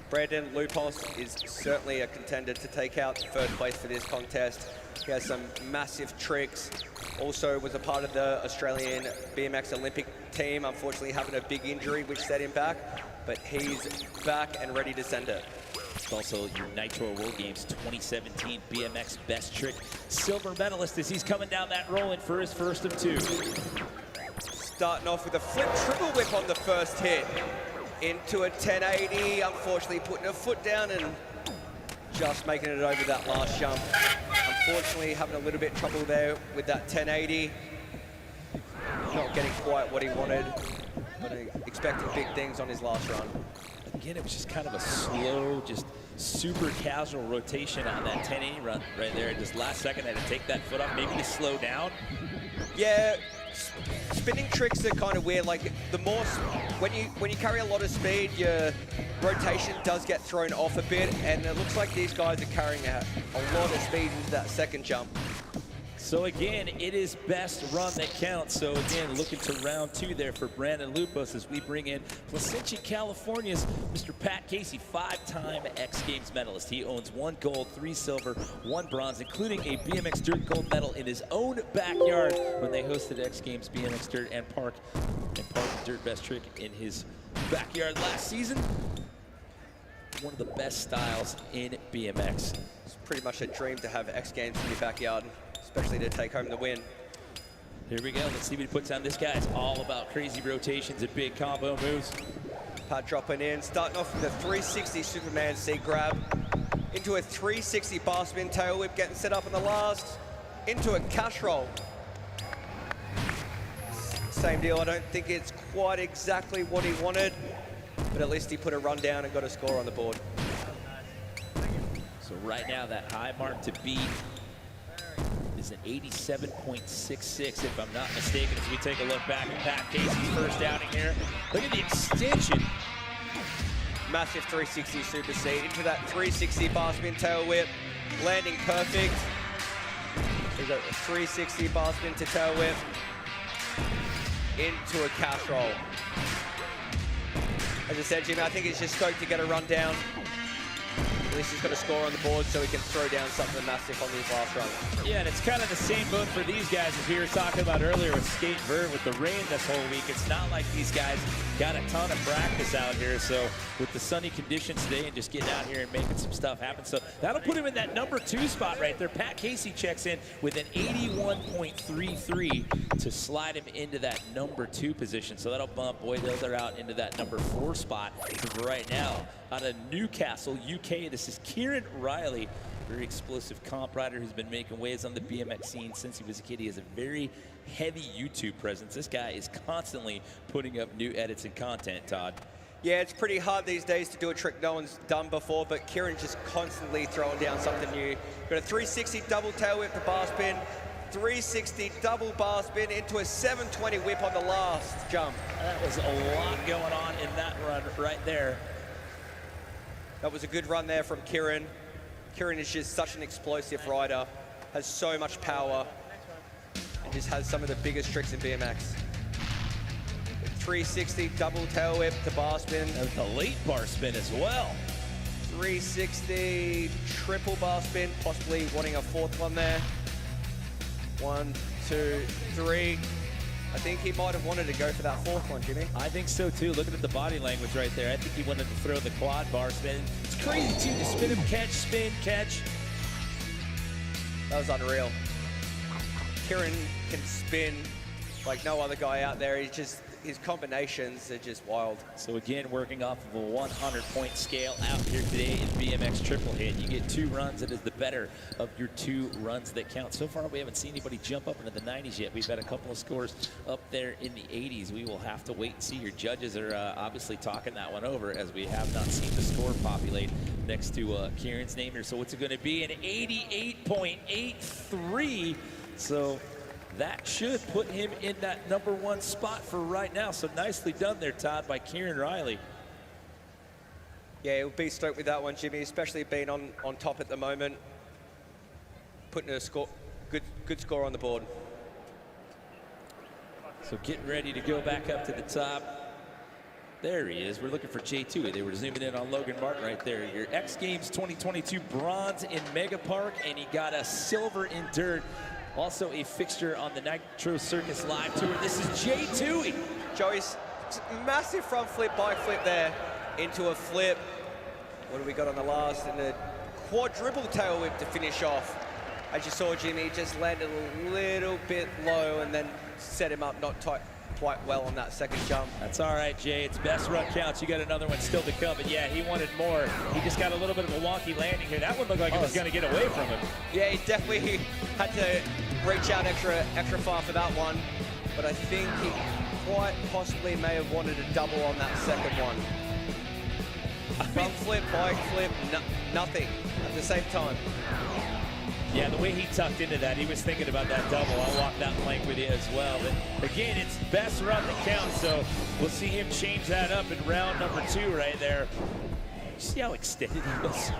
Speaker 21: Brandon Lupos is certainly a contender to take out 3rd place for this contest. He has some massive tricks. Also was a part of the Australian BMX Olympic team, unfortunately having a big injury which set him back, but he's back and ready to send it.
Speaker 18: It's also your Nitro World Games 2017 BMX Best Trick silver medalist as he's coming down that rolling for his first of 2.
Speaker 21: Starting off with a flip triple whip on the first hit. Into a 1080, unfortunately putting a foot down and just making it over that last jump. Unfortunately having a little bit of trouble there with that 1080. Not getting quite what he wanted, but expecting big things on his last run.
Speaker 18: Again, it was just kind of a slow, just super casual rotation on that 1080 run right there. Just last second, had to take that foot off, maybe to slow down.
Speaker 21: Yeah, spinning tricks are kind of weird. Like the more, when you carry a lot of speed, your rotation does get thrown off a bit, and it looks like these guys are carrying a lot of speed into that second jump.
Speaker 18: So again, it is best run that counts. So again, looking to round 2 there for Brandon Lupos as we bring in Placentia, California's Mr. Pat Casey, 5-time X Games medalist. He owns 1 gold, 3 silver, 1 bronze, including a BMX Dirt gold medal in his own backyard when they hosted X Games BMX Dirt and Park Dirt Best Trick in his backyard last season. One of the best styles in BMX.
Speaker 21: It's pretty much a dream to have X Games in your backyard, especially to take home the win.
Speaker 18: Here we go, let's see what he puts on. This guy's all about crazy rotations and big combo moves.
Speaker 21: Pat dropping in, starting off with a 360 Superman C grab, into a 360 bar spin tail whip, getting set up in the last, into a cash roll. Same deal, I don't think it's quite exactly what he wanted, but at least he put a run down and got a score on the board.
Speaker 18: So right now, that high mark to beat is an 87.66, if I'm not mistaken, as we take a look back at Pat Casey's first outing here. Look at the extension.
Speaker 21: Massive 360 Super C into that 360 bar spin tail whip, landing perfect. We've got a 360 bar spin to tail whip, into a cash roll. As I said, Jimmy, I think he's just stoked to get a run down. At least he's got a score on the board so he can throw down something massive on these last runs.
Speaker 18: Yeah, and it's kind of the same boat for these guys as we were talking about earlier with Skate Vert with the rain this whole week. It's not like these guys got a ton of practice out here. So with the sunny conditions today and just getting out here and making some stuff happen. So that'll put him in that number 2 spot right there. Pat Casey checks in with an 81.33 to slide him into that number 2 position. So that'll bump Boyd Elder out into that number 4 spot. So right now, out of Newcastle, UK, this is Kieran Riley, very explosive comp rider who's been making waves on the BMX scene since he was a kid. He has a very heavy YouTube presence. This guy is constantly putting up new edits and content, Todd.
Speaker 21: Yeah, it's pretty hard these days to do a trick no one's done before, but Kieran's just constantly throwing down something new. Got a 360 double tail whip to bar spin, 360 double bar spin into a 720 whip on the last jump.
Speaker 18: That was a lot going on in that run right there.
Speaker 21: That was a good run there from Kieran. Kieran is just such an explosive rider, has so much power, and just has some of the biggest tricks in BMX. 360 double tail whip to bar spin.
Speaker 18: That was a late bar spin as well.
Speaker 21: 360 triple bar spin, possibly wanting a 4th one there. 1, 2, 3. I think he might have wanted to go for that 4th one, Jimmy.
Speaker 18: I think so too. Looking at the body language right there, I think he wanted to throw the quad bar spin. It's crazy too, to spin him, catch, spin, catch.
Speaker 21: That was unreal. Kieran can spin like no other guy out there. He's just, his combinations are just wild.
Speaker 18: So again, working off of a 100-point scale out here today in BMX triple hit. You get 2 runs. It is the better of your 2 runs that count. So far, we haven't seen anybody jump up into the 90s yet. We've had a couple of scores up there in the 80s. We will have to wait and see. Your judges are obviously talking that one over as we have not seen the score populate next to Kieran's name here. So what's it going to be? An 88.83. So that should put him in that number 1 spot for right now. So nicely done there, Todd, by Kieran Riley.
Speaker 21: Yeah, he'll be stoked with that one, Jimmy, especially being on top at the moment. Putting a score, good score on the board.
Speaker 18: So getting ready to go back up to the top. There he is. We're looking for J2. They were zooming in on Logan Martin right there. Your X Games 2022 bronze in Mega Park, and he got a silver in dirt. Also a fixture on the Nitro Circus Live Tour. This is J2.
Speaker 21: Joey's massive front flip, bike flip there into a flip. What do we got on the last? And a quadruple tail whip to finish off. As you saw, Jimmy just landed a little bit low and then set him up not quite well on that second jump.
Speaker 18: That's all right, Jay. It's best run counts. You got another one still to come. But yeah, he wanted more. He just got a little bit of a wonky landing here. That one looked like it was going to get away from him.
Speaker 21: Yeah, he definitely had to reach out extra far for that one. But I think he quite possibly may have wanted a double on that second one. Front flip, bike flip, nothing at the same time.
Speaker 18: Yeah, the way he tucked into that, he was thinking about that double. I'll walk that plank with you as well. But again, it's best run that counts, so we'll see him change that up in round number 2 right there. See how extended he was?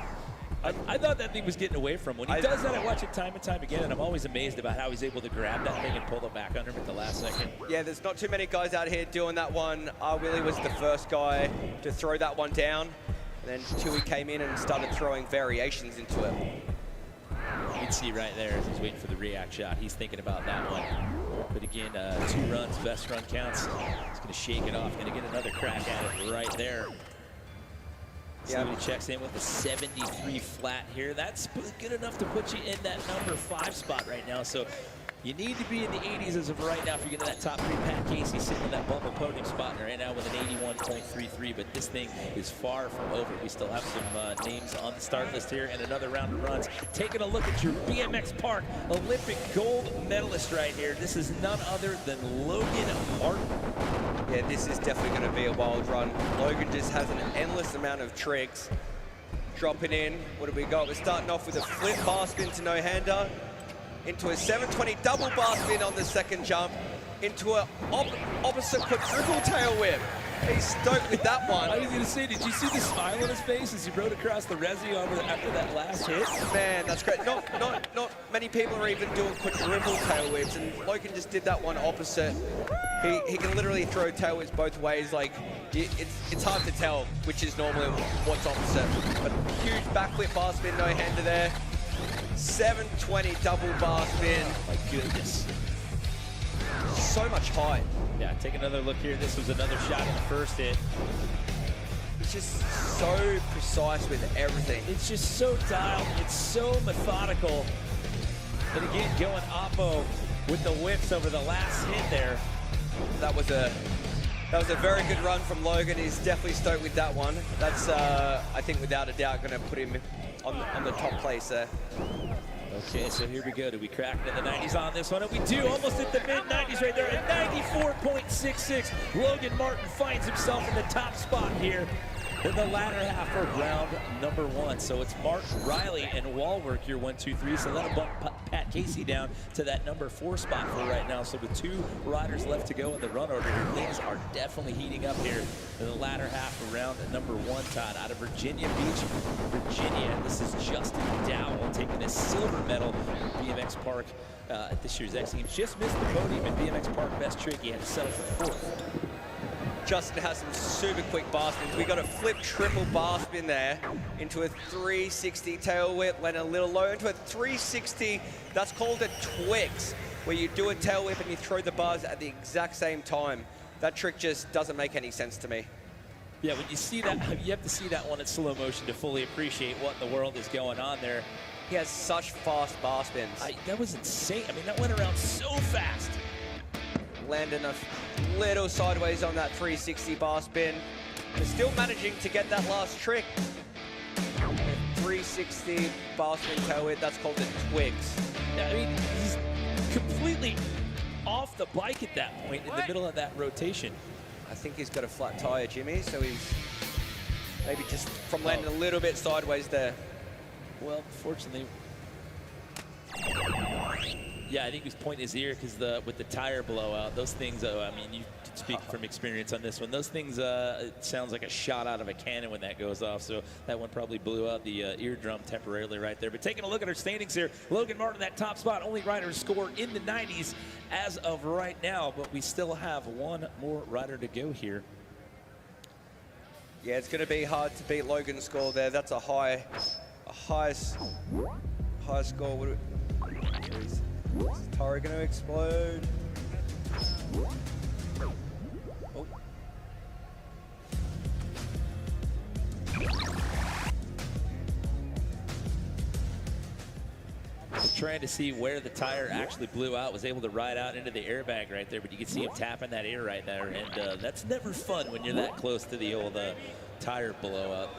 Speaker 18: I thought that thing was getting away from him. When he does that, I watch it time and time again, and I'm always amazed about how he's able to grab that thing and pull it back under him at the last second.
Speaker 21: Yeah, there's not too many guys out here doing that one. Willie was the first guy to throw that one down. And then Tui came in and started throwing variations into it.
Speaker 18: You can see right there as he's waiting for the react shot. He's thinking about that one. But again, 2 runs, best run counts. He's going to shake it off. Going to get another crack at it right there. Somebody checks in with a 73 flat here. That's good enough to put you in that number 5 spot right now. So you need to be in the 80s as of right now if you're getting that top 3. Pat Casey sitting in that bumper podium spot right now with an 81.33, but this thing is far from over. We still have some names on the start list here and another round of runs. Taking a look at your BMX Park Olympic gold medalist right here. This is none other than Logan Martin.
Speaker 21: Yeah, this is definitely going to be a wild run. Logan just has an endless amount of tricks. Dropping in, what do we got? We're starting off with a flip bar spin to no-hander, into a 720 double bar spin on the second jump, into a opposite quadruple tail whip. He's stoked with that one.
Speaker 18: I was going to say, did you see the smile on his face as he rode across the resi after that last hit?
Speaker 21: Man, that's great. Not many people are even doing quadruple tail whips, and Logan just did that one opposite. He can literally throw tail whips both ways. Like, it's hard to tell which is normally what's opposite. But huge backflip bar spin, no-hander there. 720 double bar spin.
Speaker 18: My goodness.
Speaker 21: So much height.
Speaker 18: Yeah, take another look here. This was another shot in the first hit.
Speaker 21: It's just so precise with everything.
Speaker 18: It's just so dialed. It's so methodical. And again, going oppo with the whips over the last hit there.
Speaker 21: That was a very good run from Logan. He's definitely stoked with that one. That's, I think, without a doubt, going to put him on the top place there.
Speaker 18: Okay, so here we go. Do we crack into the 90s on this one? And we do, almost at the mid-90s right there at 94.66. Logan Martin finds himself in the top spot here in the latter half of round number 1. So it's Martin, Riley, and Wallwork here, 1, 2, 3. So that'll bump Pat Casey down to that number 4 spot for right now. So with 2 riders left to go in the run order here, things are definitely heating up here in the latter half of round number 1, Todd. Out of Virginia Beach, Virginia. This is Justin Dowell taking a silver medal in BMX Park at this year's X Games. Just missed the podium in BMX Park Best Trick. He had to settle for 4th.
Speaker 21: Justin has some super quick bar spins. We got a flip triple bar spin there into a 360 tail whip, went a little low into a 360. That's called a Twix, where you do a tail whip and you throw the bars at the exact same time. That trick just doesn't make any sense to me.
Speaker 18: Yeah, when you see that, you have to see that one in slow motion to fully appreciate what in the world is going on there.
Speaker 21: He has such fast bar spins.
Speaker 18: That was insane. I mean, that went around so fast.
Speaker 21: Landing a little sideways on that 360 bar spin. But still managing to get that last trick. A 360 bar spin tail whip, that's called a Twix.
Speaker 18: I mean, he's completely off the bike at that point in the middle of that rotation.
Speaker 21: I think he's got a flat tire, Jimmy, so he's maybe just from landing a little bit sideways there.
Speaker 18: Well, fortunately, yeah, I think he was pointing his ear because with the tire blowout, those things, I mean, you can speak from experience on this one. Those things, it sounds like a shot out of a cannon when that goes off. So that one probably blew out the eardrum temporarily right there. But taking a look at our standings here, Logan Martin, that top spot, only rider to score in the 90s as of right now. But we still have one more rider to go here.
Speaker 21: Yeah, it's going to be hard to beat Logan's score there. That's a high score. Is the tire going to explode? Oh.
Speaker 18: trying to see where the tire actually blew out. Was able to ride out into the airbag right there, but you can see him tapping that air right there, and that's never fun when you're that close to the old tire blowout.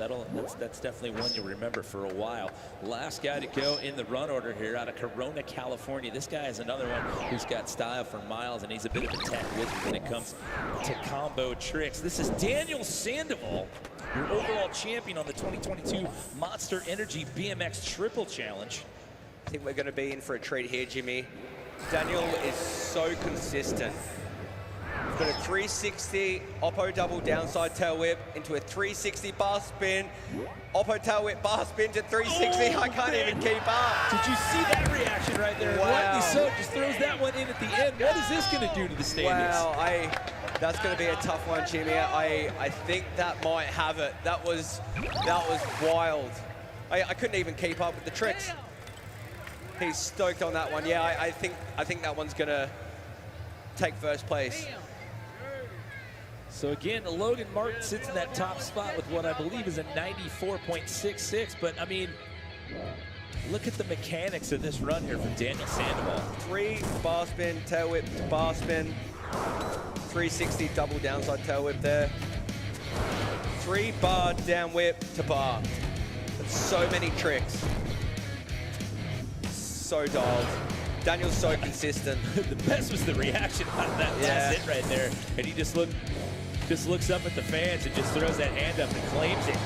Speaker 18: That's definitely one you'll remember for a while. Last guy to go in the run order here out of Corona, California. This guy is another one who's got style for miles, and he's a bit of a tech wizard when it comes to combo tricks. This is Daniel Sandoval, your overall champion on the 2022 Monster Energy BMX Triple Challenge.
Speaker 21: I think we're going to be in for a treat here, Jimmy. Daniel is so consistent. He's got a 360 Oppo double downside tail whip into a 360 bar spin. Oppo tail whip bar spin to 360. I can't even keep up.
Speaker 18: Did you see that reaction right there?
Speaker 21: Wow.
Speaker 18: Rightly so, just throws that one in at the end. What is this going to do to the standings?
Speaker 21: Wow, that's going to be a tough one, Jimmy. I think that might have it. That was wild. I couldn't even keep up with the tricks. He's stoked on that one. Yeah, I think that one's going to take first place.
Speaker 18: So again, Logan Martin sits in that top spot with what I believe is a 94.66. But I mean, look at the mechanics of this run here from Daniel Sandoval.
Speaker 21: 3 bar spin, tail whip to bar spin. 360 double downside tail whip there. 3 bar down whip to bar. That's so many tricks. So dialed. Daniel's so consistent.
Speaker 18: The best was the reaction out of that last hit right there. And he just looks up at the fans and just throws that hand up and claims it.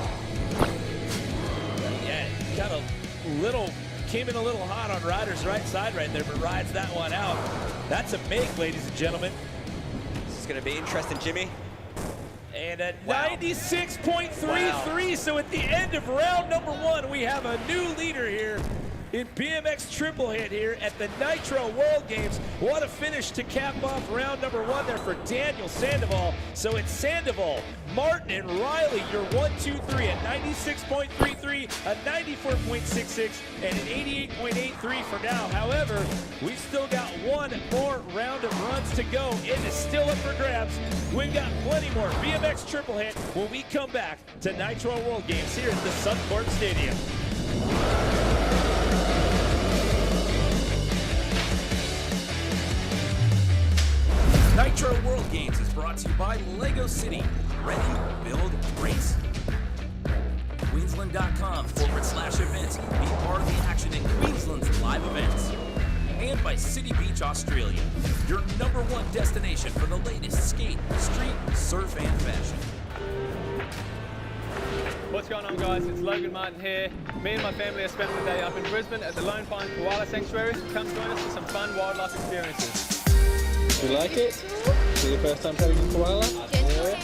Speaker 18: Yeah, came in a little hot on Ryder's right side right there, but rides that one out. That's a make, ladies and gentlemen.
Speaker 21: This is going to be interesting, Jimmy.
Speaker 18: And at 96.33, so at the end of round number 1, we have a new leader here in BMX triple hit here at the Nitro World Games. What a finish to cap off round number 1 there for Daniel Sandoval. So it's Sandoval, Martin, and Riley, your 1, 2, 3 at 96.33, a 94.66, and an 88.83 for now. However, we've still got one more round of runs to go. It is still up for grabs. We've got plenty more BMX triple hit when we come back to Nitro World Games here at the Suncorp Stadium.
Speaker 1: Nitro World Games is brought to you by Lego City. Ready, build, race. Queensland.com/events. Be part of the action in Queensland's live events. And by City Beach, Australia. Your #1 destination for the latest skate, street, surf, and fashion.
Speaker 22: What's going on, guys? It's Logan Martin here. Me and my family are spending the day up in Brisbane at the Lone Pine Koala Sanctuary. Come join us for some fun wildlife experiences.
Speaker 23: You like it? Is it your first time having a koala? Yeah.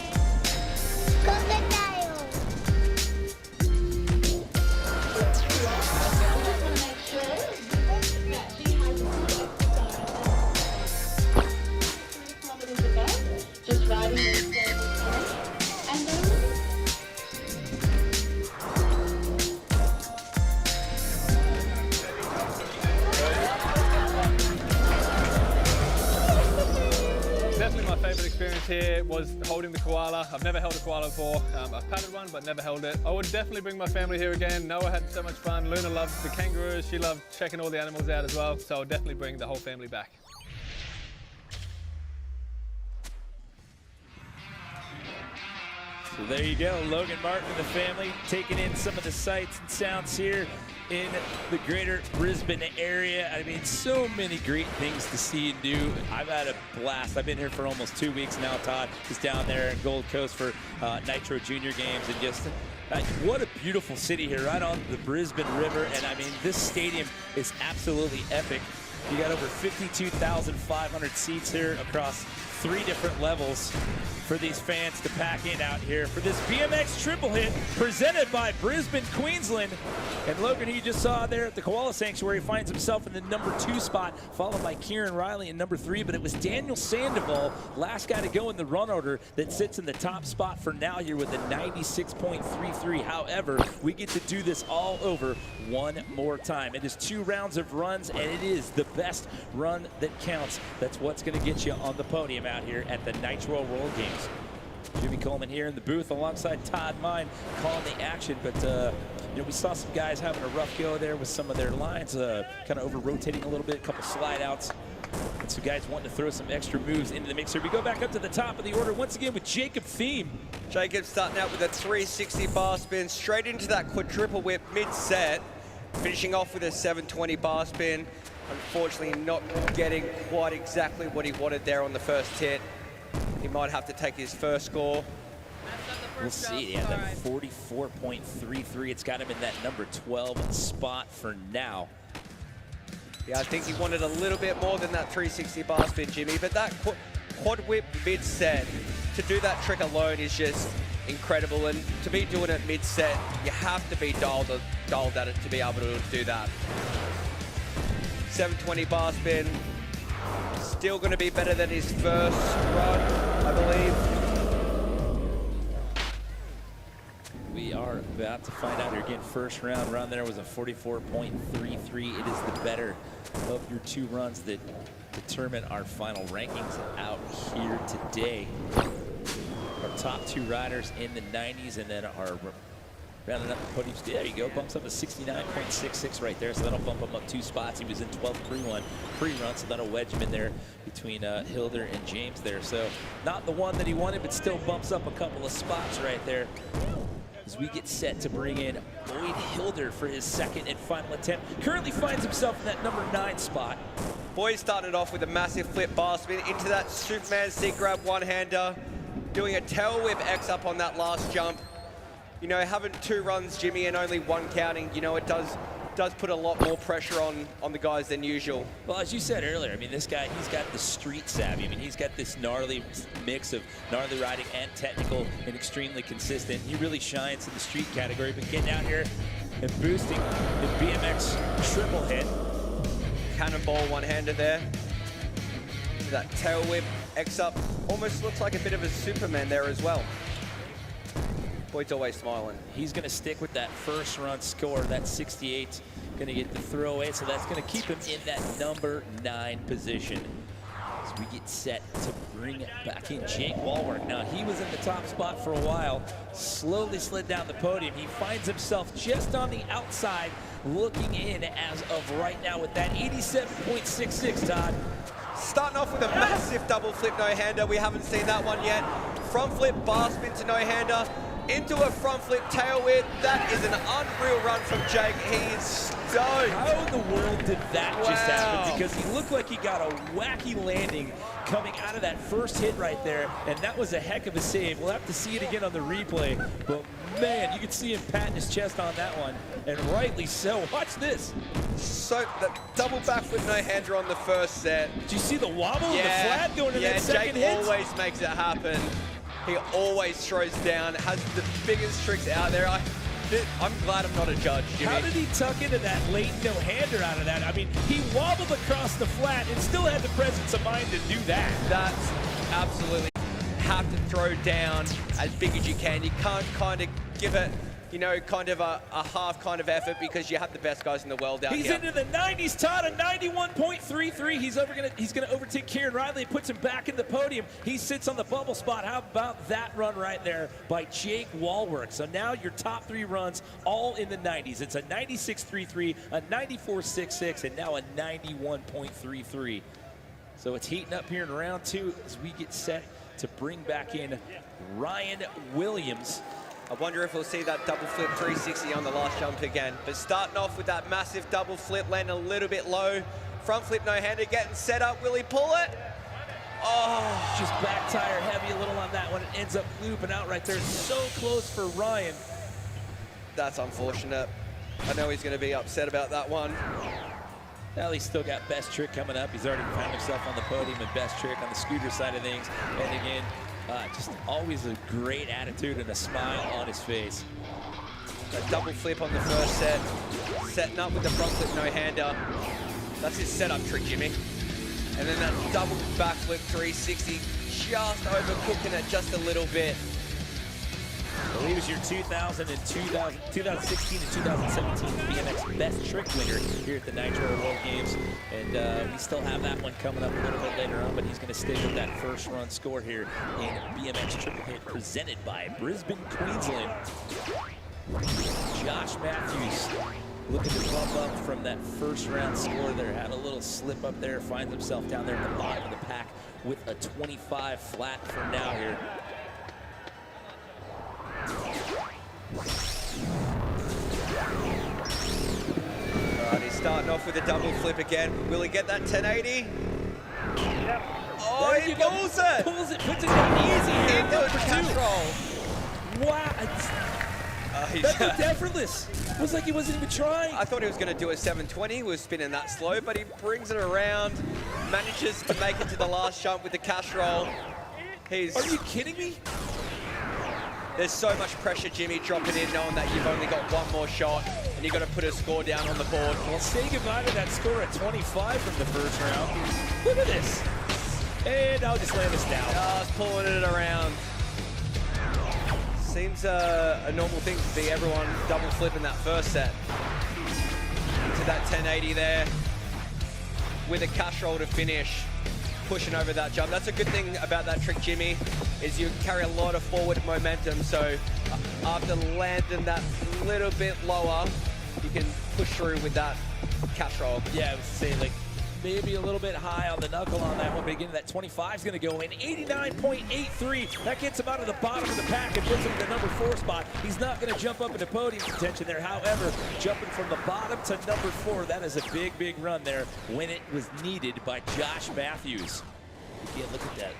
Speaker 24: Just riding and then
Speaker 22: definitely my favourite experience here was holding the koala. I've never held a koala before. I've patted one, but never held it. I would definitely bring my family here again. Noah had so much fun. Luna loved the kangaroos. She loved checking all the animals out as well. So I'll definitely bring the whole family back.
Speaker 18: So there you go, Logan Martin and the family taking in some of the sights and sounds here in the greater Brisbane area. I mean, so many great things to see and do. I've had a blast. I've been here for almost 2 weeks now. Todd is down there in Gold Coast for Nitro Junior Games, and just what a beautiful city here right on the Brisbane River. And I mean, this stadium is absolutely epic. You got over 52,500 seats here across 3 different levels for these fans to pack in out here for this BMX triple hit presented by Brisbane, Queensland. And Logan, who you just saw there at the Koala Sanctuary, finds himself in the #2 spot, followed by Kieran Riley in #3. But it was Daniel Sandoval, last guy to go in the run order, that sits in the top spot for now here with a 96.33. However, we get to do this all over one more time. It is 2 rounds of runs, and it is the best run that counts. That's what's going to get you on the podium out here at the Nitro World Games. Jimmy Coleman here in the booth alongside Todd Mine calling the action, but you know, we saw some guys having a rough go there with some of their lines, kind of over-rotating a little bit, a couple slide outs. And so guys wanting to throw some extra moves into the mixer. We go back up to the top of the order once again with Jacob Thiem.
Speaker 21: Jacob starting out with a 360 bar spin, straight into that quadruple whip mid-set, finishing off with a 720 bar spin. Unfortunately not getting quite exactly what he wanted there on the first hit. He might have to take his first score.
Speaker 18: We'll see. Yeah, that 44.33. It's got him in that number 12 spot for now.
Speaker 21: Yeah, I think he wanted a little bit more than that 360 bar spin, Jimmy, but that quad whip mid-set, to do that trick alone is just incredible, and to be doing it mid-set, you have to be dialed at it to be able to do that. 720 bar spin, still going to be better than his first run, I believe.
Speaker 18: We are about to find out here again. First round run there was a 44.33. It is the better of your two runs that determine our final rankings out here today. Our top two riders in the 90s, and then our rounding up the podiums. There you go, bumps up to 69.66 right there, so that'll bump him up 2 spots. He was in 12th pre-run, so that'll wedge him in there between Hilder and James there. So not the one that he wanted, but still bumps up a couple of spots right there as we get set to bring in Boyd Hilder for his second and final attempt. Currently finds himself in that number 9 spot.
Speaker 21: Boyd started off with a massive flip bar spin into that Superman C-grab one-hander, doing a tail whip X up on that last jump. You know, having 2 runs, Jimmy, and only 1 counting, you know, it does put a lot more pressure on the guys than usual.
Speaker 18: Well, as you said earlier, I mean, this guy, he's got the street savvy. I mean, he's got this gnarly mix of gnarly riding and technical and extremely consistent. He really shines in the street category, but getting out here and boosting the BMX triple hit.
Speaker 21: Cannonball one-hander there. That tail whip X up, almost looks like a bit of a Superman there as well. Boyd's always smiling.
Speaker 18: He's going to stick with that first run score, that 68. Going to get the throwaway, so that's going to keep him in that number 9 position. As we get set to bring it back in Jake Wallwork. Now, he was in the top spot for a while, slowly slid down the podium. He finds himself just on the outside, looking in as of right now with that 87.66, Todd.
Speaker 21: Starting off with a massive double flip no-hander. We haven't seen that one yet. Front flip bar spin to no-hander. Into a front flip tail whip. That is an unreal run from Jake. He is stoked.
Speaker 18: How in the world did that just happen? Because he looked like he got a wacky landing coming out of that first hit right there, and that was a heck of a save. We'll have to see it again on the replay, but man, you can see him patting his chest on that one, and rightly so. Watch this.
Speaker 21: So the double backflip no-hander on the first set.
Speaker 18: Did you see the wobble and the flat going to that second
Speaker 21: Jake
Speaker 18: hit?
Speaker 21: Always makes it happen. He always throws down, has the biggest tricks out there. I'm glad I'm not a judge, Jimmy.
Speaker 18: How did he tuck into that late no-hander out of that? I mean, he wobbled across the flat and still had the presence of mind to do that.
Speaker 21: That's absolutely, have to throw down as big as you can. You can't kind of give it, you know, kind of a half kind of effort because you have the best guys in the world out here.
Speaker 18: He's into the 90s, Todd, a 91.33. He's gonna overtake Kieran Riley, puts him back in the podium. He sits on the bubble spot. How about that run right there by Jake Wallwork? So now your top 3 runs all in the 90s. It's a 96.33, a 94.66, and now a 91.33. So it's heating up here in round 2 as we get set to bring back in Ryan Williams.
Speaker 21: I wonder if we'll see that double flip 360 on the last jump again. But starting off with that massive double flip, landing a little bit low. Front flip no-hander getting set up. Will he pull it? Oh.
Speaker 18: Just back tire heavy a little on that one. It ends up looping out right there. So close for Ryan.
Speaker 21: That's unfortunate. I know he's going to be upset about that one.
Speaker 18: Well, he's still got best trick coming up. He's already found himself on the podium in best trick on the scooter side of things. And again, just always a great attitude and a smile on his face.
Speaker 21: A double flip on the first set. Setting up with the front flip no-hander. That's his setup trick, Jimmy. And then that double backflip 360, just overcooking it just a little bit.
Speaker 18: I believe it was your 2016 and 2017 BMX Best Trick winner here at the Nitro World Games. And we still have that one coming up a little bit later on, but he's going to stay with that first run score here in BMX Triple Hit presented by Brisbane, Queensland. Josh Matthews looking to bump up from that first round score there. Had a little slip up there, finds himself down there at the bottom of the pack with a 25 flat for now here.
Speaker 21: Alright, he's starting off with a double flip again. Will he get that 1080?
Speaker 18: Yep.
Speaker 21: Oh,
Speaker 18: There
Speaker 21: he
Speaker 18: you go.
Speaker 21: pulls it!
Speaker 18: Pulls it, puts it down easy here.
Speaker 21: Into a
Speaker 18: Number
Speaker 21: cash
Speaker 18: two.
Speaker 21: roll.
Speaker 18: Wow. That looked effortless. It was like he wasn't even trying.
Speaker 21: I thought he was going to do a 720. He was spinning that slow, but he brings it around, manages to make it to the last jump with the cash roll.
Speaker 18: Are you kidding me?
Speaker 21: There's so much pressure, Jimmy, dropping in, knowing that you've only got one more shot, and you've got to put a score down on the board.
Speaker 18: Well, say goodbye to that score at 25 from the first round. Look at this. And I'll just land this down.
Speaker 21: Just pulling it around. Seems a normal thing to be everyone double flipping that first set. To that 1080 there. With a cash roll to finish. Pushing over that jump. That's a good thing about that trick, Jimmy, is you carry a lot of forward momentum. So after landing that little bit lower, you can push through with that cash roll.
Speaker 18: Yeah, I would say like maybe a little bit high on the knuckle on that one, but again, that 25 is going to go in. 89.83. That gets him out of the bottom of the pack and puts him in the number 4 spot. He's not going to jump up into podium contention there. However, jumping from the bottom to number 4, that is a big, big run there when it was needed by Josh Matthews. Again, look at that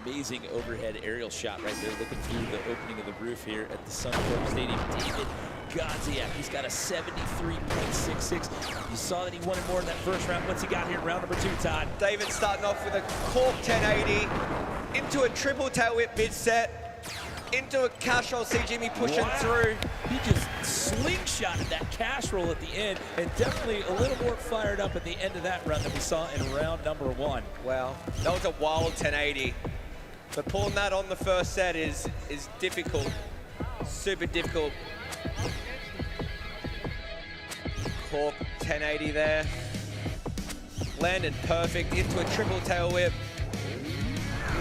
Speaker 18: amazing overhead aerial shot right there, looking through the opening of the roof here at the Suncorp Stadium. David Godziak, he's got a 73.66. You saw that he wanted more in that first round. What's he got here in round number 2, Todd?
Speaker 21: David starting off with a cork 1080, into a triple tail whip mid-set, into a cash roll. See Jimmy pushing through.
Speaker 18: He just slingshotted that cash roll at the end, and definitely a little more fired up at the end of that run than we saw in round number 1.
Speaker 21: Wow, that was a wild 1080. But pulling that on the first set is difficult, super difficult. Cork 1080 there. Landed perfect into a triple tail whip.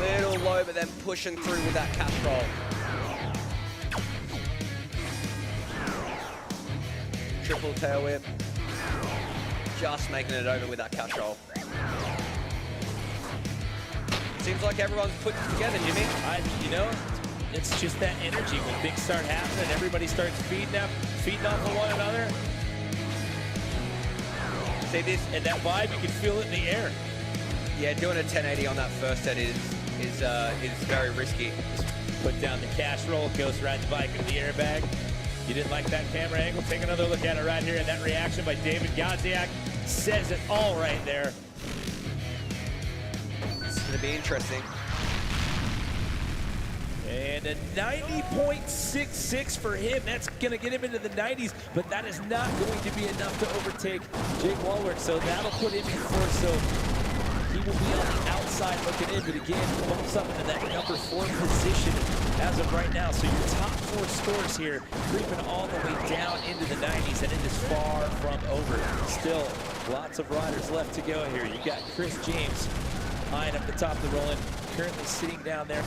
Speaker 21: Little low, but then pushing through with that cash roll. Triple tail whip. Just making it over with that cash roll. Seems like everyone's put it together, Jimmy.
Speaker 18: You know, it's just that energy when things start happening. Everybody starts feeding off of one another.
Speaker 21: See this,
Speaker 18: and that vibe, you can feel it in the air.
Speaker 21: Yeah, doing a 1080 on that first set is very risky.
Speaker 18: Just put down the cash roll, ghost ride the bike into the airbag. You didn't like that camera angle? Take another look at it right here, and that reaction by David Godziak says it all right there.
Speaker 21: It's going to be interesting.
Speaker 18: And a 90.66 for him. That's going to get him into the 90s, but that is not going to be enough to overtake Jake Walworth. So that'll put him in fourth. So he will be on the outside looking in, but again, bumps up into that number 4 position as of right now. So your top 4 scores here creeping all the way down into the 90s, and it is far from over. Still, lots of riders left to go here. You got Chris James eyeing up the top of the roll-in, currently sitting down there.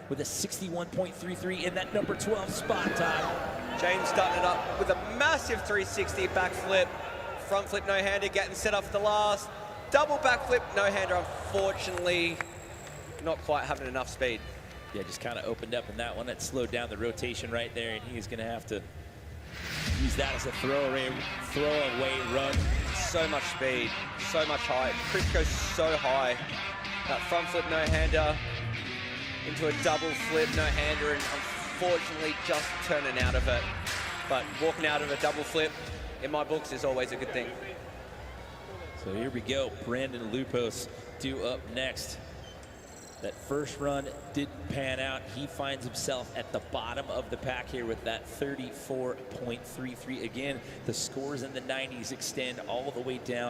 Speaker 18: with a 61.33 in that number 12 spot, Todd.
Speaker 21: James starting it up with a massive 360 backflip, front flip no-hander, getting set up for the last. Double backflip no-hander, unfortunately, not quite having enough speed.
Speaker 18: Yeah, just kind of opened up in that one. That slowed down the rotation right there, and he's going to have to use that as a throwaway run.
Speaker 21: So much speed, so much height. Chris goes so high. That front flip no-hander into a double flip no-hander, and unfortunately just turning out of it. But walking out of a double flip, in my books, is always a good thing.
Speaker 18: So here we go. Brandon Lupos due up next. That first run didn't pan out. He finds himself at the bottom of the pack here with that 34.33. Again, the scores in the 90s extend all the way down